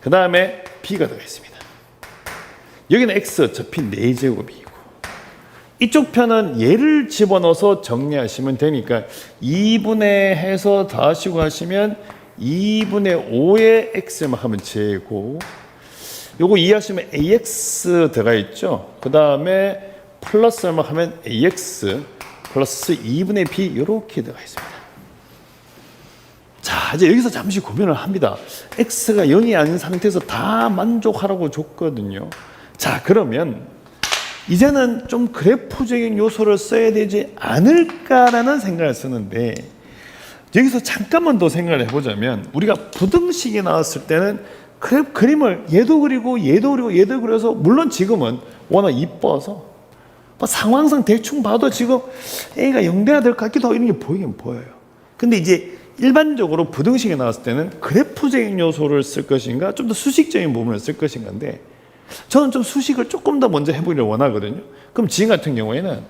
그 다음에 B가 들어가 있습니다. 여기는 X 어차피 4제곱이고, 이쪽 편은 얘를 집어넣어서 정리하시면 되니까 2분의 해서 더하시고 하시면 2분의 5의 x만 하면 제곱, 요거 이해하시면 ax 들어가 있죠. 그 다음에 플러스 얼마 하면 ax 플러스 2분의 b 이렇게 들어가 있습니다. 자, 이제 여기서 잠시 고민을 합니다. x가 0이 아닌 상태에서 다 만족하라고 줬거든요. 자, 그러면 이제는 좀 그래프적인 요소를 써야 되지 않을까라는 생각을 쓰는데, 여기서 잠깐만 더 생각을 해보자면, 우리가 부등식이 나왔을 때는 그림을 얘도 그리고 얘도 그리고 얘도 그려서, 물론 지금은 워낙 이뻐서 뭐 상황상 대충 봐도 지금 A가 0돼야 될 것 같기도 하고 이런 게 보이긴 보여요. 근데 이제 일반적으로 부등식이 나왔을 때는 그래프적인 요소를 쓸 것인가, 좀 더 수식적인 부분을 쓸 것인가인데, 저는 좀 수식을 조금 더 먼저 해보기를 원하거든요. 그럼 지금 같은 경우에는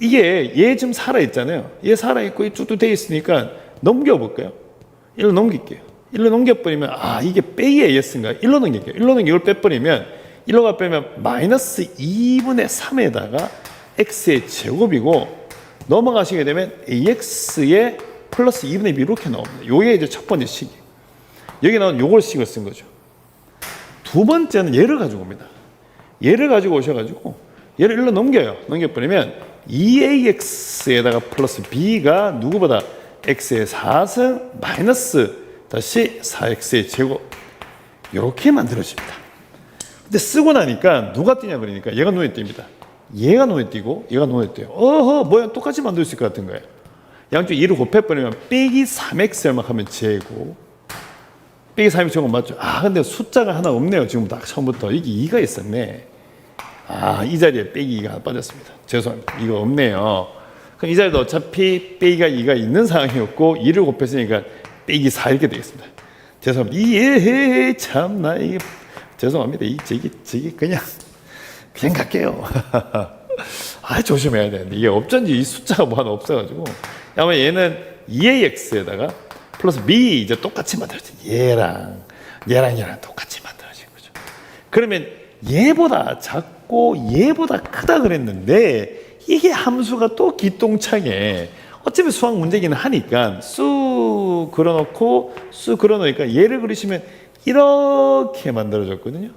이게 얘 지금 살아있잖아요. 얘 살아있고 쭉쭉 돼 있으니까 넘겨볼까요? 1로 넘길게요. 1로 넘겨버리면, 아, 이게 빼기 AS인가? 1로 넘길게요. 1로 넘겨 이걸 빼버리면 1로가 빼면 마이너스 2분의 3에다가 x의 제곱이고, 넘어가시게 되면 AX의 플러스 2분의 B 이렇게 나옵니다. 요게 이제 첫 번째 식이. 여기 나온 요걸 식을 쓴 거죠. 두 번째는 얘를 가지고 옵니다. 얘를 가지고 오셔가지고 얘를 1로 넘겨요. 넘겨버리면 2AX에다가 플러스 B가 누구보다 X의 4승 마이너스 다시 4X의 제곱, 이렇게 만들어집니다. 근데 쓰고 나니까 누가 뛰냐 그러니까 얘가 눈에 띕니다. 얘가 눈에 띄고 얘가 눈에 띄어요. 어허, 뭐야, 똑같이 만들 수 있을 것 같은 거예요. 양쪽 2를 곱해버리면 빼기 3X만 하면 제곱, 빼기 3이 제곱 맞죠? 아, 근데 숫자가 하나 없네요. 지금부터 처음부터. 이게 2가 있었네. 아, 이 자리에 빼기 2가 빠졌습니다. 죄송합니다. 이거 없네요. 그럼 이 자리도 어차피 빼기가 2가 있는 상황이었고 2를 곱했으니까 빼기 4 이렇게 되겠습니다. 죄송합니다. 참나, 이게 죄송합니다. 저기 그냥 갈게요. 조심해야 되는데 이게 어쩐지 이 숫자가 뭐 하나 없어가지고 아마 얘는 2ax에다가 플러스 b 이제 똑같이 만들어진 얘랑 똑같이 만들어진 거죠. 그러면 얘보다 작고 얘보다 크다 그랬는데 이게 함수가 또 기똥차게 어차피 수학 문제기는 하니까 쑥 그려놓으니까 얘를 그리시면 이렇게 만들어졌거든요.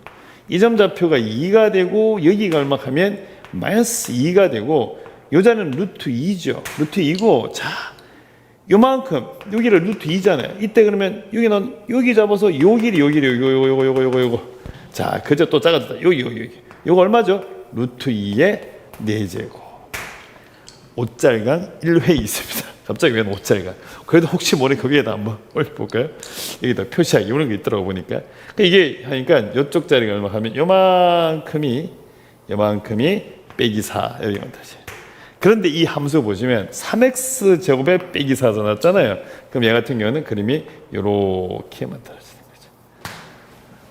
이 점 좌표가 2가 되고 여기가 얼마 하면 마이너스 2가 되고 요자는 루트 2죠. 루트 2고 자 요만큼 여기를 루트 2잖아요. 이때 그러면 여기는 여기 잡아서 요 길이 요거 자 그저 또 작아졌다. 여기 요거 얼마죠? 루트 2의 4제곱 5짤강 1회 있습니다. 갑자기 왜 5짤강? 그래도 혹시 모르니 거기에다 한번 올려볼까요? 여기다 표시하기 이런 게 있더라고 보니까 이게 하니까 이쪽 자리가 얼마 하면 요만큼이 빼기 4 여기 다시. 그런데 이 함수 보시면 3x 제곱에 빼기 4가 나왔잖아요. 그럼 얘 같은 경우는 그림이 이렇게 만들어지는 거죠.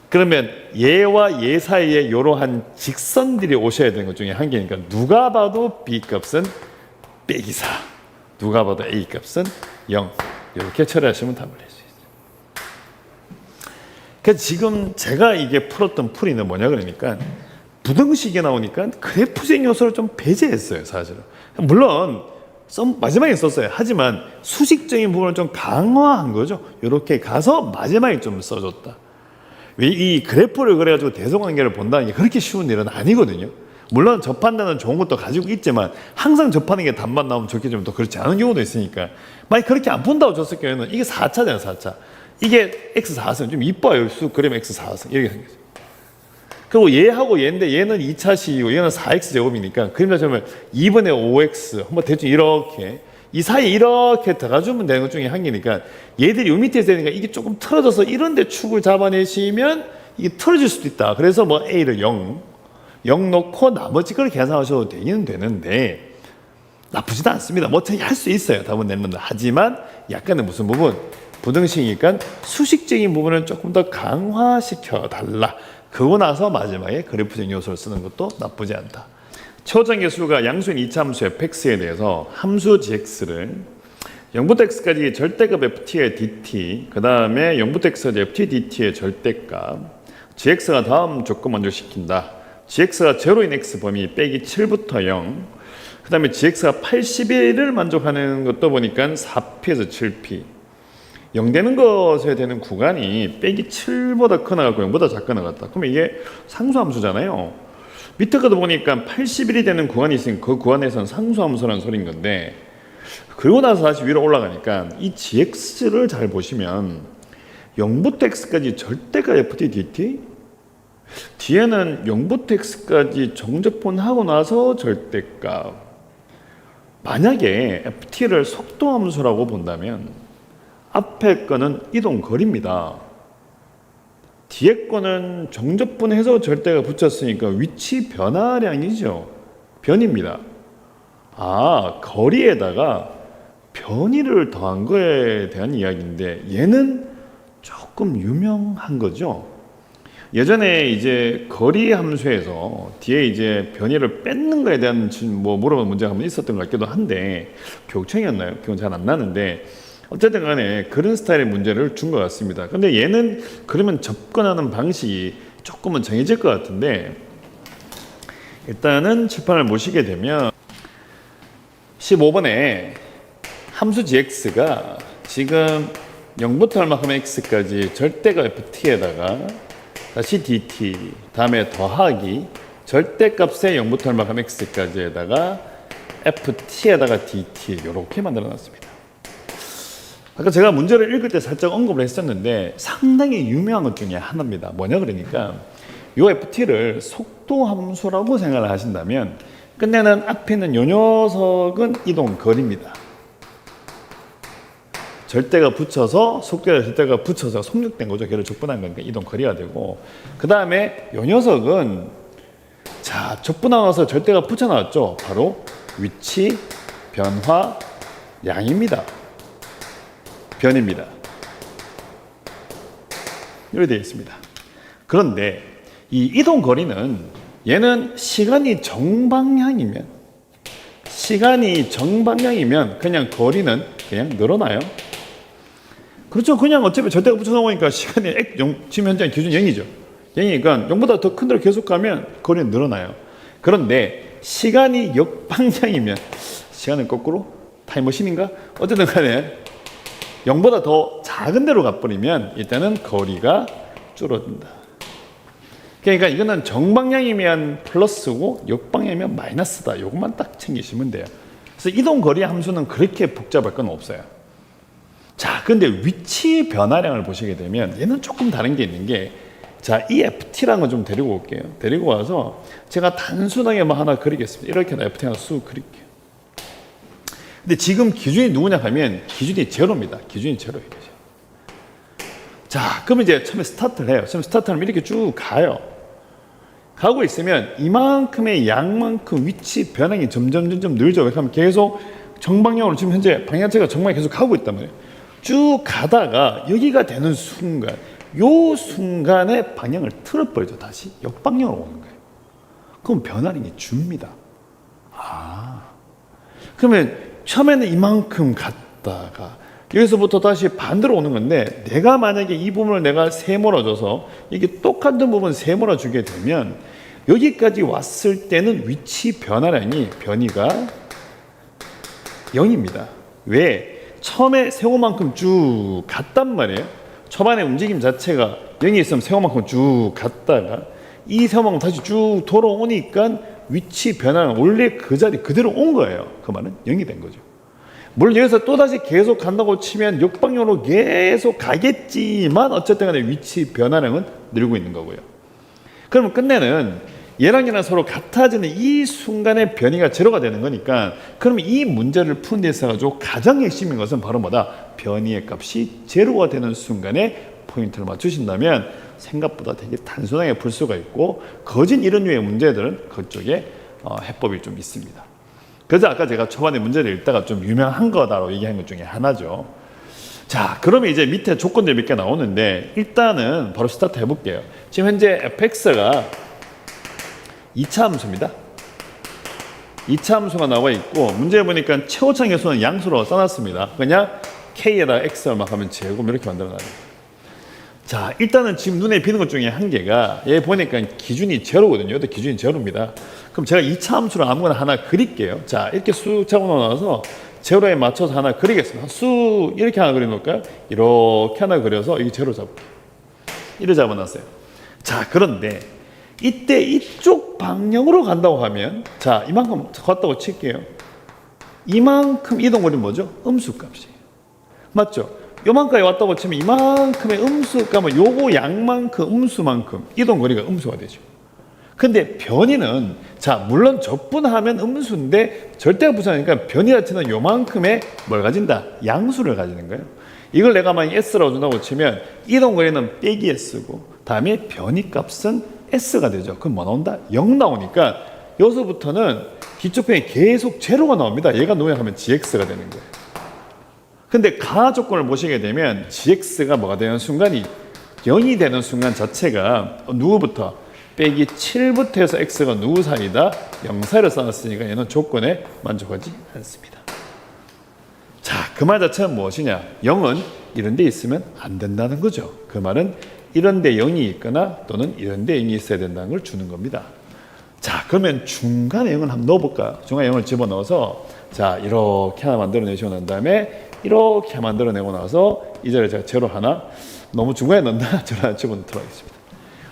그러면 얘와 얘 사이에 이러한 직선들이 오셔야 되는 것 중에 한 개니까 누가 봐도 b 값은 빼기 4, 누가 봐도 a 값은 0 이렇게 처리하시면 답을 낼 수 있어요. 그래서 지금 제가 이게 풀었던 풀이는 뭐냐 그러니까 부등식에 나오니까 그래프적 요소를 좀 배제했어요. 사실은 물론 마지막에 썼어요. 하지만 수식적인 부분을 좀 강화한 거죠. 이렇게 가서 마지막에 좀 써줬다. 이 그래프를 그래가지고 대성관계를 본다는 게 그렇게 쉬운 일은 아니거든요. 물론 접한다는 좋은 것도 가지고 있지만 항상 접하는 게 답만 나오면 좋게 좀 더 그렇지 않은 경우도 있으니까 만약 그렇게 안 푼다고 줬을 경우에는 이게 4차잖아요. 4차. 이게 x4승 좀 이뻐요. 수 그림 x4승 이렇게 생겼어요. 그리고 얘하고 얘인데 얘는 2차식이고 얘는 4x제곱이니까 그림 자체는 2분의 5x 한번 대충 이렇게 이 사이에 이렇게 들어가주면 되는 것 중에 한 개니까 얘들이 요 밑에 있으니까 이게 조금 틀어져서 이런 데 축을 잡아내시면 이게 틀어질 수도 있다. 그래서 뭐 a를 0 놓고 나머지 걸 계산하셔도 되기는 되는데 나쁘지도 않습니다. 뭐 어떻게 할 수 있어요. 답은 내는데 하지만 약간의 무슨 부분 부등식이니까 수식적인 부분을 조금 더 강화시켜 달라. 그러고 나서 마지막에 그래프적 요소를 쓰는 것도 나쁘지 않다. 초정계수가 양수인 2차 함수 fx에 대해서 함수 gx를 0부터 x까지 절대값 ft의 dt 그 다음에 0부터 x까지 ft dt의 절대값 gx가 다음 조건 만족시킨다. gx가 0인 x 범위 빼기 7부터 0 그 다음에 gx가 81을 만족하는 것도 보니까 4p에서 7p 0 되는 것에 되는 구간이 빼기 7보다 크나 같고 0보다 작거나 같다. 그러면 이게 상수함수잖아요. 밑에 것도 보니까 81이 되는 구간이 있으니까 그 구간에서는 상수함수라는 소리인 건데 그리고 나서 다시 위로 올라가니까 이 gx를 잘 보시면 0부터 x까지 절대값 ft dt 뒤에는 0부터 x까지 정적분하고 나서 절대값 만약에 ft를 속도함수라고 본다면 앞에 거는 이동거리입니다. 뒤에 거는 정적분해서 절대가 붙였으니까 위치 변화량이죠. 변입니다. 거리에다가 변이를 더한 거에 대한 이야기인데 얘는 조금 유명한 거죠. 예전에 이제 거리 함수에서 뒤에 이제 변이를 뺏는 거에 대한 뭐 물어보는 문제가 한번 있었던 것 같기도 한데 교육청이었나요? 기억은 잘 안 나는데 어쨌든 간에 그런 스타일의 문제를 준 것 같습니다. 근데 얘는 그러면 접근하는 방식이 조금은 정해질 것 같은데 일단은 칠판을 보시게 되면 15번에 함수 gx가 지금 0부터 얼마큼 x까지 절대값 ft에다가 다시 dt 다음에 더하기 절대값의 0부터 얼마큼 x까지에다가 ft에다가 dt 이렇게 만들어 놨습니다. 아까 제가 문제를 읽을 때 살짝 언급을 했었는데 상당히 유명한 것 중에 하나입니다. 뭐냐 그러니까 요 ft를 속도 함수라고 생각을 하신다면 끝내는 앞에 있는 요 녀석은 이동 거리입니다. 절대가 붙여서 속도에 절대가 붙여서 속력된 거죠. 걔를 적분한 거니까 이동 거리가 되고 그 다음에 요 녀석은 자 적분하면서 절대가 붙여 나왔죠. 바로 위치 변화량입니다. 변입니다. 이렇게 되어 있습니다. 그런데 이 이동 거리는 얘는 시간이 정방향이면 시간이 정방향이면 그냥 거리는 그냥 늘어나요. 그렇죠. 그냥 어차피 절대가 붙여놓으니까 시간이 지금 현재 기준 0이죠. 0이니까 0보다 더 큰 데로 계속 가면 거리는 늘어나요. 그런데 시간이 역방향이면 시간은 거꾸로 타임머신인가? 어쨌든 간에 0보다 더 작은 데로 가버리면 일단은 거리가 줄어든다. 그러니까 이거는 정방향이면 플러스고 역방향이면 마이너스다. 이것만 딱 챙기시면 돼요. 그래서 이동거리 함수는 그렇게 복잡할 건 없어요. 자, 근데 위치 변화량을 보시게 되면 얘는 조금 다른 게 있는 게, 자, 이 FT라는 거 좀 데리고 올게요. 데리고 와서 제가 단순하게 뭐 하나 그리겠습니다. 이렇게 FT 하나 쑥 그릴게요. 근데 지금 기준이 누구냐 하면 기준이 제로입니다. 기준이 제로예요. 자, 그러면 이제 처음에 스타트를 해요. 처음에 스타트하면 이렇게 쭉 가요. 가고 있으면 이만큼의 양만큼 위치 변형이 점점 늘죠. 그러면 계속 정방향으로 지금 현재 방향체가 정방향 계속 가고 있단 말이에요. 쭉 가다가 여기가 되는 순간, 요 순간에 방향을 틀어버리죠. 다시 역방향으로 오는 거예요. 그럼 변화량이 줍니다. 그러면 처음에는 이만큼 갔다가 여기서부터 다시 반대로 오는 건데, 내가 만약에 이 부분을 내가 세모라줘서 이게 똑같은 부분 세모라 주게 되면 여기까지 왔을 때는 위치 변화량이 변이가 0입니다. 왜? 처음에 세모만큼 쭉 갔단 말이에요. 초반에 움직임 자체가 0이 있으면 세모만큼 쭉 갔다가 이 세모만큼 다시 쭉 돌아오니까 위치 변화는 원래 그 자리 그대로 온 거예요. 그 말은 0이 된 거죠. 물론 여기서 또다시 계속 간다고 치면 역방향으로 계속 가겠지만 어쨌든 간에 위치 변화량은 늘고 있는 거고요. 그러면 끝내는 얘랑 얘랑 서로 같아지는 이 순간에 변이가 제로가 되는 거니까, 그러면 이 문제를 푸는 데 있어서 가장 핵심인 것은 바로 뭐다? 변이의 값이 제로가 되는 순간에 포인트를 맞추신다면 생각보다 되게 단순하게 풀 수가 있고, 거진 이런 류의 문제들은 그쪽에 해법이 좀 있습니다. 그래서 아까 제가 초반에 문제를 읽다가 좀 유명한 거다라고 얘기한 것 중에 하나죠. 자, 그러면 이제 밑에 조건들이 몇 개 나오는데, 일단은 바로 스타트 해볼게요. 지금 현재 fx가 2차 함수입니다. 2차 함수가 나와 있고, 문제 보니까 최고창 계수는 양수로 써놨습니다. 그냥 k에다 x를 막 하면 제곱 이렇게 만들어놔요. 자, 일단은 지금 눈에 띄는 것 중에 한 개가, 얘 보니까 기준이 제로거든요. 근데 기준이 제로입니다. 그럼 제가 2차 함수를 아무거나 하나 그릴게요. 자, 이렇게 쑥 잡아놓아서 제로에 맞춰서 하나 그리겠습니다. 쑥 이렇게 하나 그려놓을까요? 이렇게 하나 그려서 이게 제로 잡을게요. 이렇게 잡아놨어요. 자, 그런데 이때 이쪽 방향으로 간다고 하면, 자, 이만큼 갔다고 칠게요. 이만큼 이동거리는 뭐죠? 음수값이에요. 맞죠? 요만까지 왔다고 치면 이만큼의 음수값은 요거 양만큼 음수만큼 이동거리가 음수가 되죠. 근데 변이는, 자, 물론 적분하면 음수인데 절대가 부사니까 변이 자체는 요만큼의 뭘 가진다? 양수를 가지는 거예요. 이걸 내가 만약 S라고 준다고 치면 이동거리는 빼기 S고, 다음에 변이 값은 S가 되죠. 그럼 뭐 나온다? 0 나오니까 여기서부터는 기초편이 계속 제로가 나옵니다. 얘가 노역하면 GX가 되는 거예요. 근데 가 조건을 보시게 되면 GX가 뭐가 되는 순간이 0이 되는 순간 자체가 누구부터? 빼기 7부터 해서 X가 누구 사이다? 0 사이를 써놨으니까 얘는 조건에 만족하지 않습니다. 자, 그 말 자체는 무엇이냐? 0은 이런 데 있으면 안 된다는 거죠. 그 말은 이런 데 0이 있거나 또는 이런 데 0이 있어야 된다는 걸 주는 겁니다. 자, 그러면 중간에 0을 한번 넣어볼까요? 중간에 0을 집어넣어서, 자, 이렇게 하나 만들어내시고 난 다음에 이렇게 만들어내고 나서 이 자리에 제가 제로 하나, 너무 중간에 넣는다, 제로 하나 집어넣도록 하겠습니다.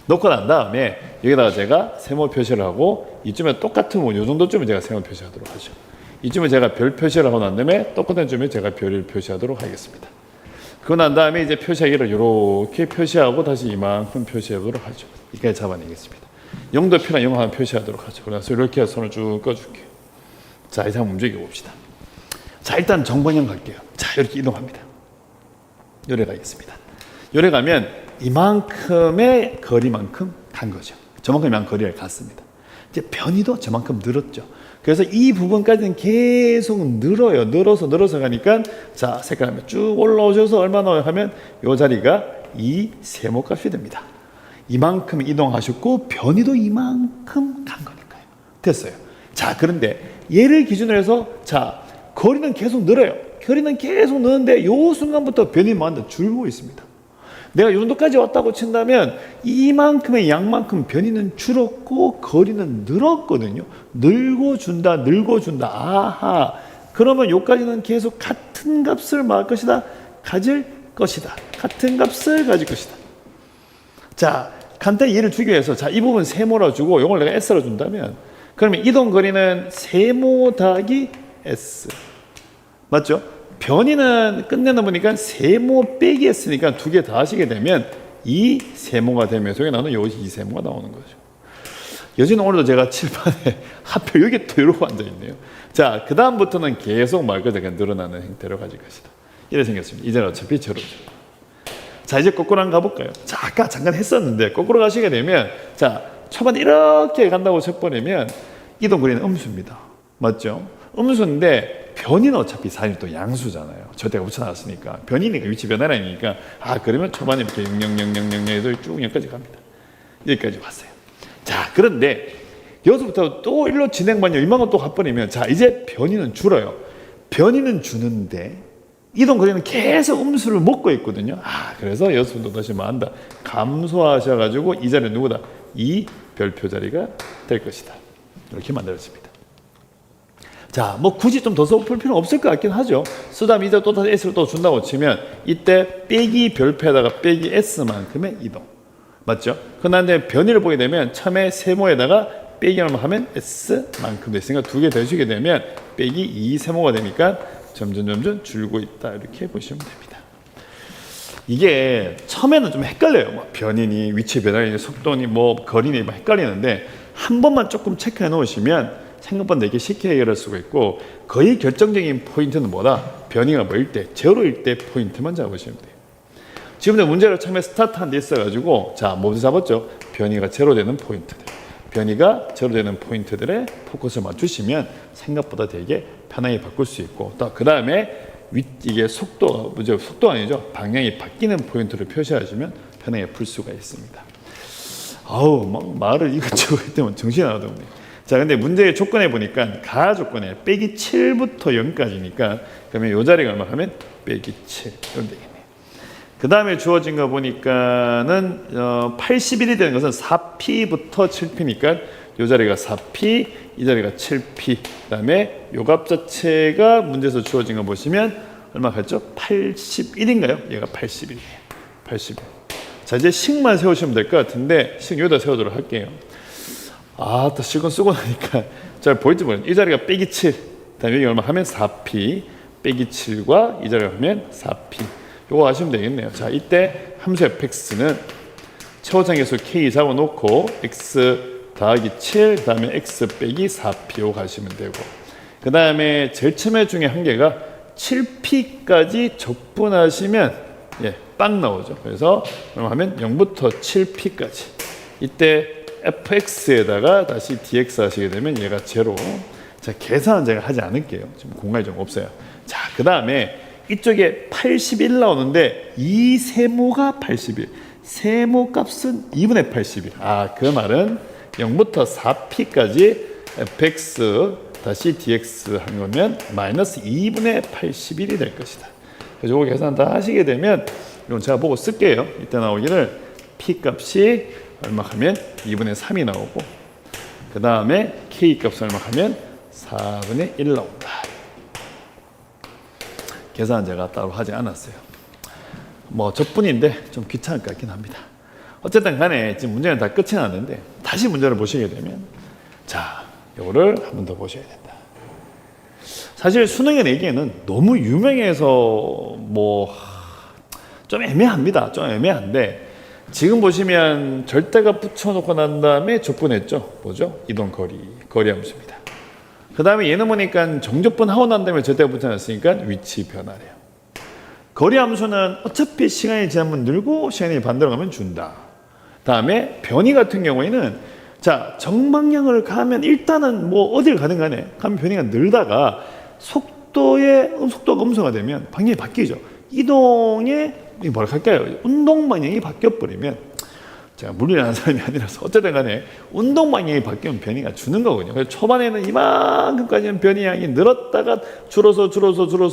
넣고 난 다음에 여기다가 제가 세모 표시를 하고, 이쯤에 똑같은 요 정도쯤에 제가 세모 표시하도록 하죠. 이쯤에 제가 별 표시를 하고 난 다음에 똑같은 쯤에 제가 별을 표시하도록 하겠습니다. 그러고 난 다음에 이제 표시하기를 이렇게 표시하고 다시 이만큼 표시하도록 하죠. 이렇게 잡아내겠습니다. 0도표랑 0 하나 표시하도록 하죠. 그래서 이렇게 손을 쭉 꺼줄게요. 자, 이제 한번 움직여 봅시다. 자, 일단 정방향 갈게요. 자, 이렇게 이동합니다. 요래 가겠습니다. 요래 가면 이만큼의 거리만큼 간 거죠. 저만큼의 거리를 갔습니다. 이제 변이도 저만큼 늘었죠. 그래서 이 부분까지는 계속 늘어요. 늘어서 가니까, 자, 색깔 쭉 올라오셔서 얼마나 하면 이 자리가 이 세모값이 됩니다. 이만큼 이동하셨고 변이도 이만큼 간 거니까요. 됐어요. 자, 그런데 얘를 기준으로 해서 자 거리는 계속 늘어요. 거리는 계속 느는데 요 순간부터 변이 뭐한다? 줄고 있습니다. 내가 이 정도까지 왔다고 친다면 이만큼의 양만큼 변이는 줄었고 거리는 늘었거든요. 늘고 준다. 아하. 그러면 요까지는 계속 같은 값을 뭐 할 것이다? 가질 것이다. 같은 값을 가질 것이다. 자, 간단히 얘를 주기 위해서 자, 이 부분 세모라 주고 이걸 내가 S로 준다면 그러면 이동 거리는 세모 더하기 S. 맞죠? 변이는 끝내다 보니까 세모 빼기 S니까 두 개 다 하시게 되면 이 세모가 되면 여기 나오는 여기 이 세모가 나오는 거죠. 여전히 오늘도 제가 칠판에 하필 여기 또 이러고 앉아있네요. 자, 그 다음부터는 계속 말 그대로 늘어나는 형태로 가질 것이다. 이렇게 생겼습니다. 이제는 어차피 제로죠. 자, 이제 거꾸로 한번 가볼까요? 자, 아까 잠깐 했었는데 거꾸로 가시게 되면 자, 초반에 이렇게 간다고 쳐버리면 이동 거리는 음수입니다. 맞죠? 음수인데 변이는 어차피 사실 또 양수잖아요. 절대가 붙여놨으니까 변이니까 위치 변화량이니까 그러면 초반에 이렇게 00000에서 쭉 여기까지 갑니다. 여기까지 왔어요. 자, 그런데 여기서부터 또 일로 진행반요 이만큼 또 가버리면 자, 이제 변이는 줄어요. 변이는 주는데 이동 거리는 계속 음수를 먹고 있거든요. 그래서 여기서부터 다시 뭐 한다? 감소하셔가지고 이 자리는 누구다? 이 별표 자리가 될 것이다. 이렇게 만들었습니다. 자, 뭐 굳이 좀 더 써볼 필요는 없을 것 같긴 하죠. 쓰다면 이제 또 다시 S를 또 준다고 치면 이때 빼기 별표에다가 빼기 S만큼의 이동. 맞죠? 그런데 변이를 보게 되면 처음에 세모에다가 빼기 얼마 하면 S만큼 됐으니까 두 개 더주게 되면 빼기 2 세모가 되니까 점점 줄고 있다. 이렇게 보시면 됩니다. 이게 처음에는 좀 헷갈려요. 뭐 변이니 위치 변화니 속도니 뭐 거리니 뭐 헷갈리는데 한 번만 조금 체크해 놓으시면 생각보다 되게 쉽게 해결할 수가 있고 거의 결정적인 포인트는 뭐다? 변이가 뭐일 때? 제로일 때 포인트만 잡으시면 돼요. 지금 문제를 처음에 스타트한 데 있어가지고 자, 모두 잡았죠? 변이가 제로되는 포인트들. 변이가 제로되는 포인트들에 포커스를 맞추시면 생각보다 되게 편하게 바꿀 수 있고 또 그 다음에 이게 속도 아니죠? 방향이 바뀌는 포인트를 표시하시면 편하게 풀 수가 있습니다. 막 말을 이것저것 할 때면 정신이 하나도 없네요. 자, 근데 문제의 조건에 보니까 가 조건에 빼기 7부터 0까지니까 그러면 이 자리가 얼마 하면 빼기 7 이런 되겠네요. 그 다음에 주어진 거 보니까는 81이 되는 것은 4P부터 7P니까 이 자리가 4P, 이 자리가 7P. 그 다음에 요 값 자체가 문제에서 주어진 거 보시면 얼마 갔죠? 81인가요? 얘가 81이에요. 81. 자, 이제 식만 세우시면 될 것 같은데 식 여기다 세우도록 할게요. 또 실컷 쓰고 나니까 잘 보일지 모르겠네요. 이 자리가 빼기 7. 다음에 여기 얼마 하면 4P. 빼기 7과 이 자리가 하면 4P. 요거 아시면 되겠네요. 자, 이때 함수 fx는 최고장계수 k 잡아놓고 x 더하기 7, 그 다음에 x 빼기 4p로 가시면 되고 그 다음에 제일 처음에 중에 한 개가 7p까지 적분하시면 빵 나오죠. 그래서 얼마 하면 0부터 7p까지 이때 fx에다가 다시 dx 하시게 되면 얘가 제로. 자, 계산은 제가 하지 않을게요. 지금 공간이 좀 없어요. 자, 그 다음에 이쪽에 81 나오는데 이 세모가 81. 세모 값은 2분의 81. 그 말은 0부터 4p까지 fx 다시 dx 한 거면 마이너스 2분의 81이 될 것이다. 그래서 이거 계산 다 하시게 되면 이건 제가 보고 쓸게요. 이때 나오기를 p 값이 얼마 하면 2분의 3이 나오고 그 다음에 k 값이 얼마 하면 4분의 1 나온다. 계산 제가 따로 하지 않았어요. 뭐 저뿐인데 좀 귀찮을 것 같긴 합니다. 어쨌든 간에 지금 문제는 다 끝이 났는데 다시 문제를 보시게 되면 자, 이거를 한 번 더 보셔야 된다. 사실 수능에 내기에는 너무 유명해서 뭐 좀 애매합니다. 좀 애매한데 지금 보시면 절대값 붙여놓고 난 다음에 적분했죠. 뭐죠? 이동 거리 함수입니다. 그 다음에 얘는 보니까 정적분 하고 난 다음에 절대값 붙여놨으니까 위치 변화래요. 거리 함수는 어차피 시간이 지나면 늘고 시간이 반대로 가면 준다. 다음에 변이 같은 경우에는 자, 정방향을 가면 일단은 뭐 어딜 가든 간에 가면 변이가 늘다가 속도가 음수가 되면 방향이 바뀌죠. 이동의 뭐라 할까요? 운동 방향이 바뀌어 버리면 제가 물리라는 사람이 아니라서 어쨌든 간에 운동 방향이 바뀌면 변이가 주는 거거든요. 그래서 초반에는 이만큼까지는 변이 양이 늘었다가 줄어서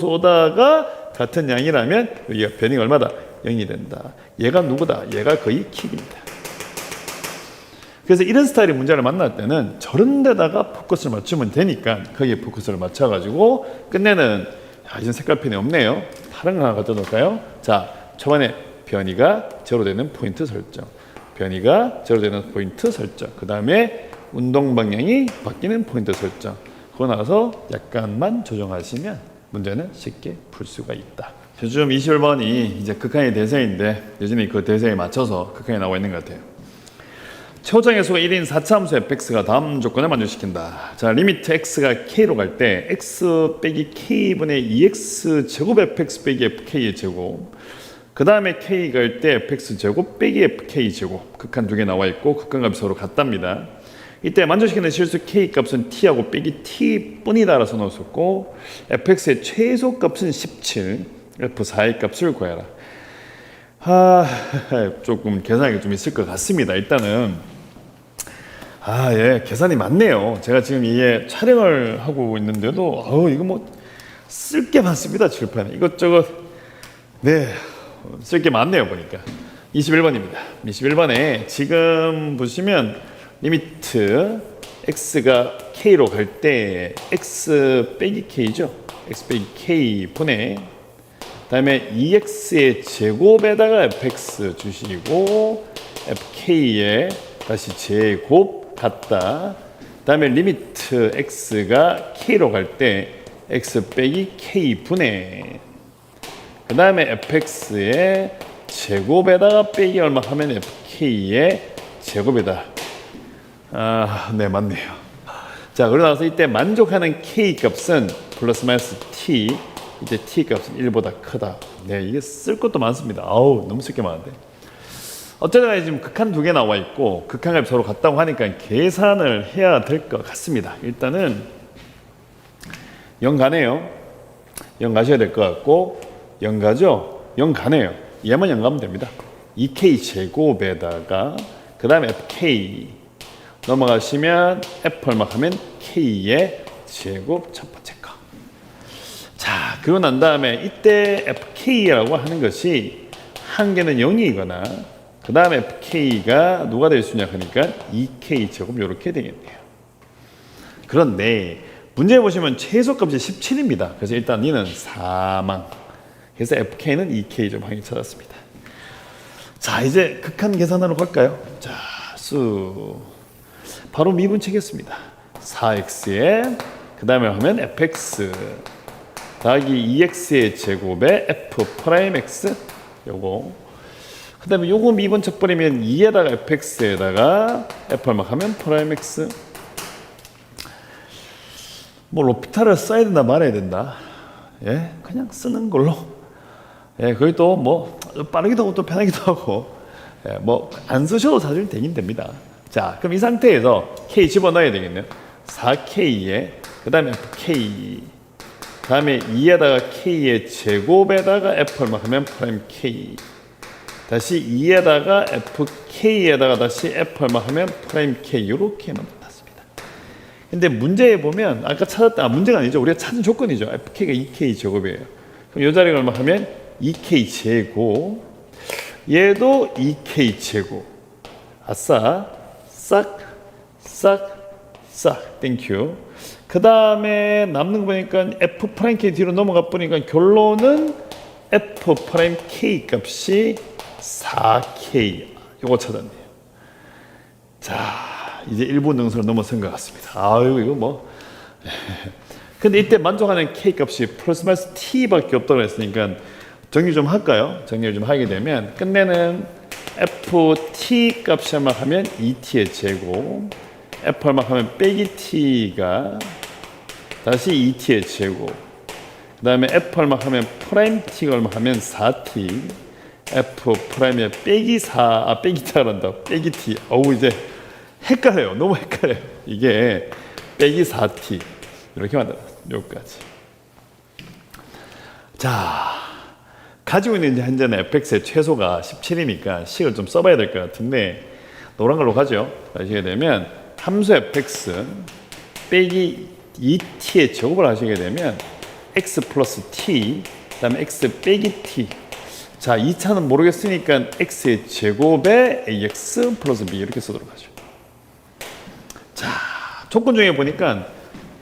오다가 같은 양이라면 여기가 변이가 얼마다? 0이 된다. 얘가 누구다? 얘가 거의 킥입니다. 그래서 이런 스타일의 문제를 만날 때는 저런 데다가 포커스를 맞추면 되니까 거기에 포커스를 맞춰가지고 끝내는 이제 색깔 펜이 없네요. 다른 거 하나 갖다 놓을까요? 자, 초반에 변이가 제로되는 포인트 설정, 변이가 제로되는 포인트 설정, 그 다음에 운동 방향이 바뀌는 포인트 설정. 그거 나서 약간만 조정하시면 문제는 쉽게 풀 수가 있다. 요즘 21번이 이제 극한의 대세인데 여전히 그 대세에 맞춰서 극한이 나와 있는 것 같아요. 최고점 계수가 1인 4차 함수 fx가 다음 조건을 만족시킨다. 자, 리미트 x가 k로 갈 때 x 빼기 k분의 2x 제곱 fx 빼기 fk의 제곱, 그 다음에 k 갈 때 fx 제곱 빼기 fk 제곱, 극한 두 개 나와 있고 극한값이 서로 같답니다. 이때 만족시키는 실수 k 값은 t하고 빼기 t 뿐이다라서 넣었었고, fx의 최소값은 17, f4의 값을 구해라. 조금 계산이 좀 있을 것 같습니다. 일단은 예, 계산이 많네요. 제가 지금 이게 촬영을 하고 있는데도 이거 뭐 쓸 게 많습니다. 칠판에 이것저것 쓸 게 많네요. 보니까 21번입니다. 21번에 지금 보시면 리미트 x가 k로 갈 때 x 빼기 k죠. x 빼기 k 분의 다음에 2x의 제곱에다가 fx 주시고 fk의 다시 제곱 같다. 다음에 리미트 x가 k로 갈 때 x 빼기 k 분의 그 다음에 fx의 제곱에다가 빼기 얼마 하면 fk의 제곱이다. 네, 맞네요. 자, 그러고 나서 이때 만족하는 k 값은 플러스 마이너스 t, 이제 t 값은 1보다 크다. 네, 이게 쓸 것도 많습니다. 너무 쓸 게 많은데. 어쨌든 간에 지금 극한 두 개 나와 있고 극한값이 서로 같다고 하니까 계산을 해야 될 것 같습니다. 일단은 0 가네요. 0 가셔야 될 것 같고 0 가죠? 0 가네요. 얘만 0 가면 됩니다. 2k 제곱에다가 그 다음에 fk 넘어가시면 f 얼마 하면 k의 제곱 첫 번째 거. 자, 그러고 난 다음에 이때 fk라고 하는 것이 한 개는 0이거나 그 다음에 fk가 누가 될 수 있냐 하니까 2k 제곱 이렇게 되겠네요. 그런데 문제 보시면 최소값이 17입니다. 그래서 일단 이는 사망. 그래서 fk는 2k 제곱 방향 찾았습니다. 자, 이제 극한 계산하러 갈까요? 자, 바로 미분 치겠습니다. 4x에 그 다음에 하면 fx 더하기 2x의 제곱에 f 프라임 x 요거, 그 다음에 요거 미분 쳐버리면 2에다가 fx에다가 f 얼마 하면 프라임 x. 뭐 로피탈을 써야 된다 말아야 된다, 예, 그냥 쓰는 걸로. 예, 그게 또 뭐 빠르기도 하고 또 편하기도 하고, 예, 뭐 안 쓰셔도 사실 되긴 됩니다. 자, 그럼 이 상태에서 k 집어넣어야 되겠네요. 4k에 그 다음에 fk 다음에 2에다가 k의 제곱에다가 f 얼마 하면 프라임 k, 다시 2에다가 fk에다가 다시 f 얼마 하면 프라임 k, 이렇게 만들었습니다. 근데 문제에 보면 아까 찾았다, 문제가 아니죠. 우리가 찾은 조건이죠. fk가 2k 제곱이에요. 그럼 이 자리가 얼마 하면 2k 제곱, 얘도 2k 제곱. 아싸, 싹 땡큐. 그 다음에 남는 거 보니까 f 프라임 k 뒤로 넘어가 보니까 결론은 f 프라임 k 값이 4k. 요거 찾았네요. 자, 이제 일부 능선을 넘어선 것 같습니다. 이거 뭐. 근데 이때 만족하는 k 값이 플러스 마이너스 t밖에 없다고 했으니까 정리 좀 할까요? 정리를 좀 하게 되면 끝내는 ft 값이 얼마 하면 2t의 제곱, f 얼마 하면 빼기 t가 다시 2t의 제곱, 그 다음에 f 얼마 하면 프라임 t가 얼마 하면 4t, f 프라임에 빼기 4, 빼기 t가 난다. 빼기 t. 이제 헷갈려요. 너무 헷갈려요. 이게 빼기 4t 이렇게 만들어요. 여기까지. 자, 가지고 있는 현재는 fx의 최소가 17이니까 식을 좀 써봐야 될 것 같은데, 노란 걸로 가죠. 하시게 되면 함수 fx 빼기 2t의 제곱을 하시게 되면 x 플러스 t 그다음에 x 빼기 t. 자, 2차는 모르겠으니까 x의 제곱에 ax 플러스 b 이렇게 쓰도록 하죠. 자, 조건 중에 보니까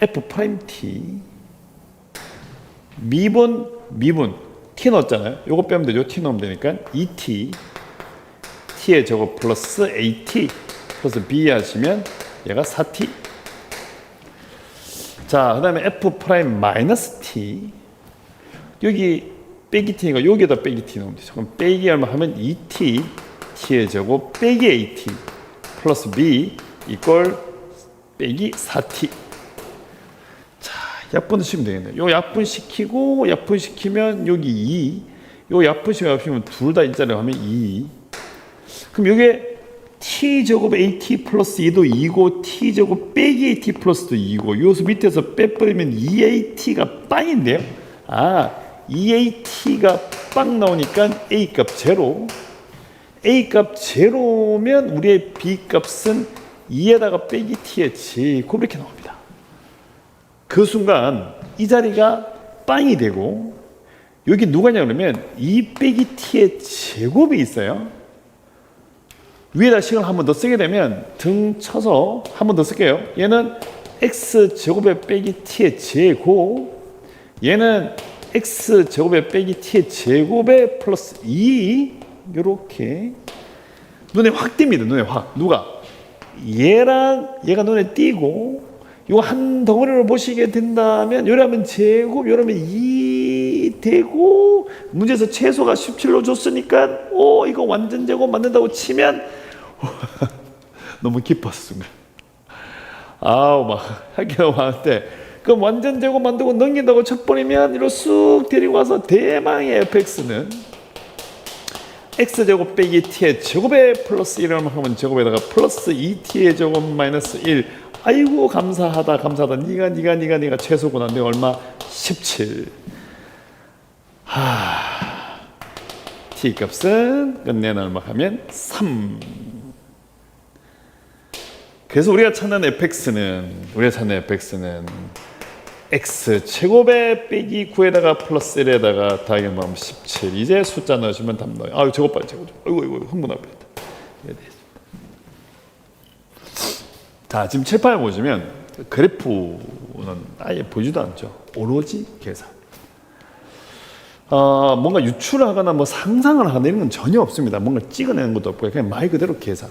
f 프라임 t 미분 t 넣었잖아요. 요거 빼면 되죠. t 넣으면 되니까 2t t의 제곱 플러스 at 플러스 b 하시면 얘가 4t. 자, 그 다음에 f 프라임 마이너스 t 여기 빼기 t니까 여기에다 빼기 t 넣으면 되죠. 그럼 빼기 얼마 하면 2t t의 제곱 빼기 at 플러스 b 이꼴 빼기 4t. 자, 약분시키면 되겠네요. 요 약분시키고 약분시키면 여기 2. 요 약분시키면 둘 다 일자리로 하면 2. 그럼 요게 t제곱 at 플러스 2도 2고 t제곱 빼기 at 플러스도 2고 요수 밑에서 빼버리면 2at가 빵인데요. 아, 2at가 빵 나오니까 a값 제로. a값 제로면 우리의 b값은 2에다가 빼기 t의 제곱 이렇게 나옵니다. 그 순간 이 자리가 빵이 되고 여기 누가 냐 그러면 2 빼기 t의 제곱이 있어요. 위에다 식을 한 번 더 쓰게 되면 등 쳐서 한 번 더 쓸게요. 얘는 x제곱에 빼기 t의 제곱, 얘는 x제곱에 빼기 t의 제곱에 플러스 2 이렇게 눈에 확 띕니다. 눈에 확. 누가? 얘랑 얘가 눈에 띄고 이거 한 덩어리로 보시게 된다면 요라면 제곱, 요라면 2 되고 문제에서 최소가 17로 줬으니까 이거 완전 제곱 만든다고 치면 너무 기뻤습니다. 아우 막 학교 왔을 그럼 완전 제곱 만들고 넘긴다고 쳐버리면 이로 쑥 데리고 와서 대망의 fx는 x제곱 빼기 t의 제곱에 플러스 1을 하면 제곱에다가 플러스 2t의 제곱 마이너스 1. 아이고 감사하다. 네가 최소구나. 내가 얼마? 17. t값은 끝내는 얼마 하면 3. 그래서 우리가 찾는 fx는 x제곱에 빼기 9에다가 플러스 1에다가 더하기 하면 17. 이제 숫자 넣으시면 답 나와요. 아유 제곱 빨리 제곱. 아이고 흥분할 뻔했다. 자, 지금 칠판에 보시면 그래프는 아예 보지도 않죠. 오로지 계산. 뭔가 유출하거나 뭐 상상을 하는 건 전혀 없습니다. 뭔가 찍어내는 것도 없고 그냥 말 그대로 계산.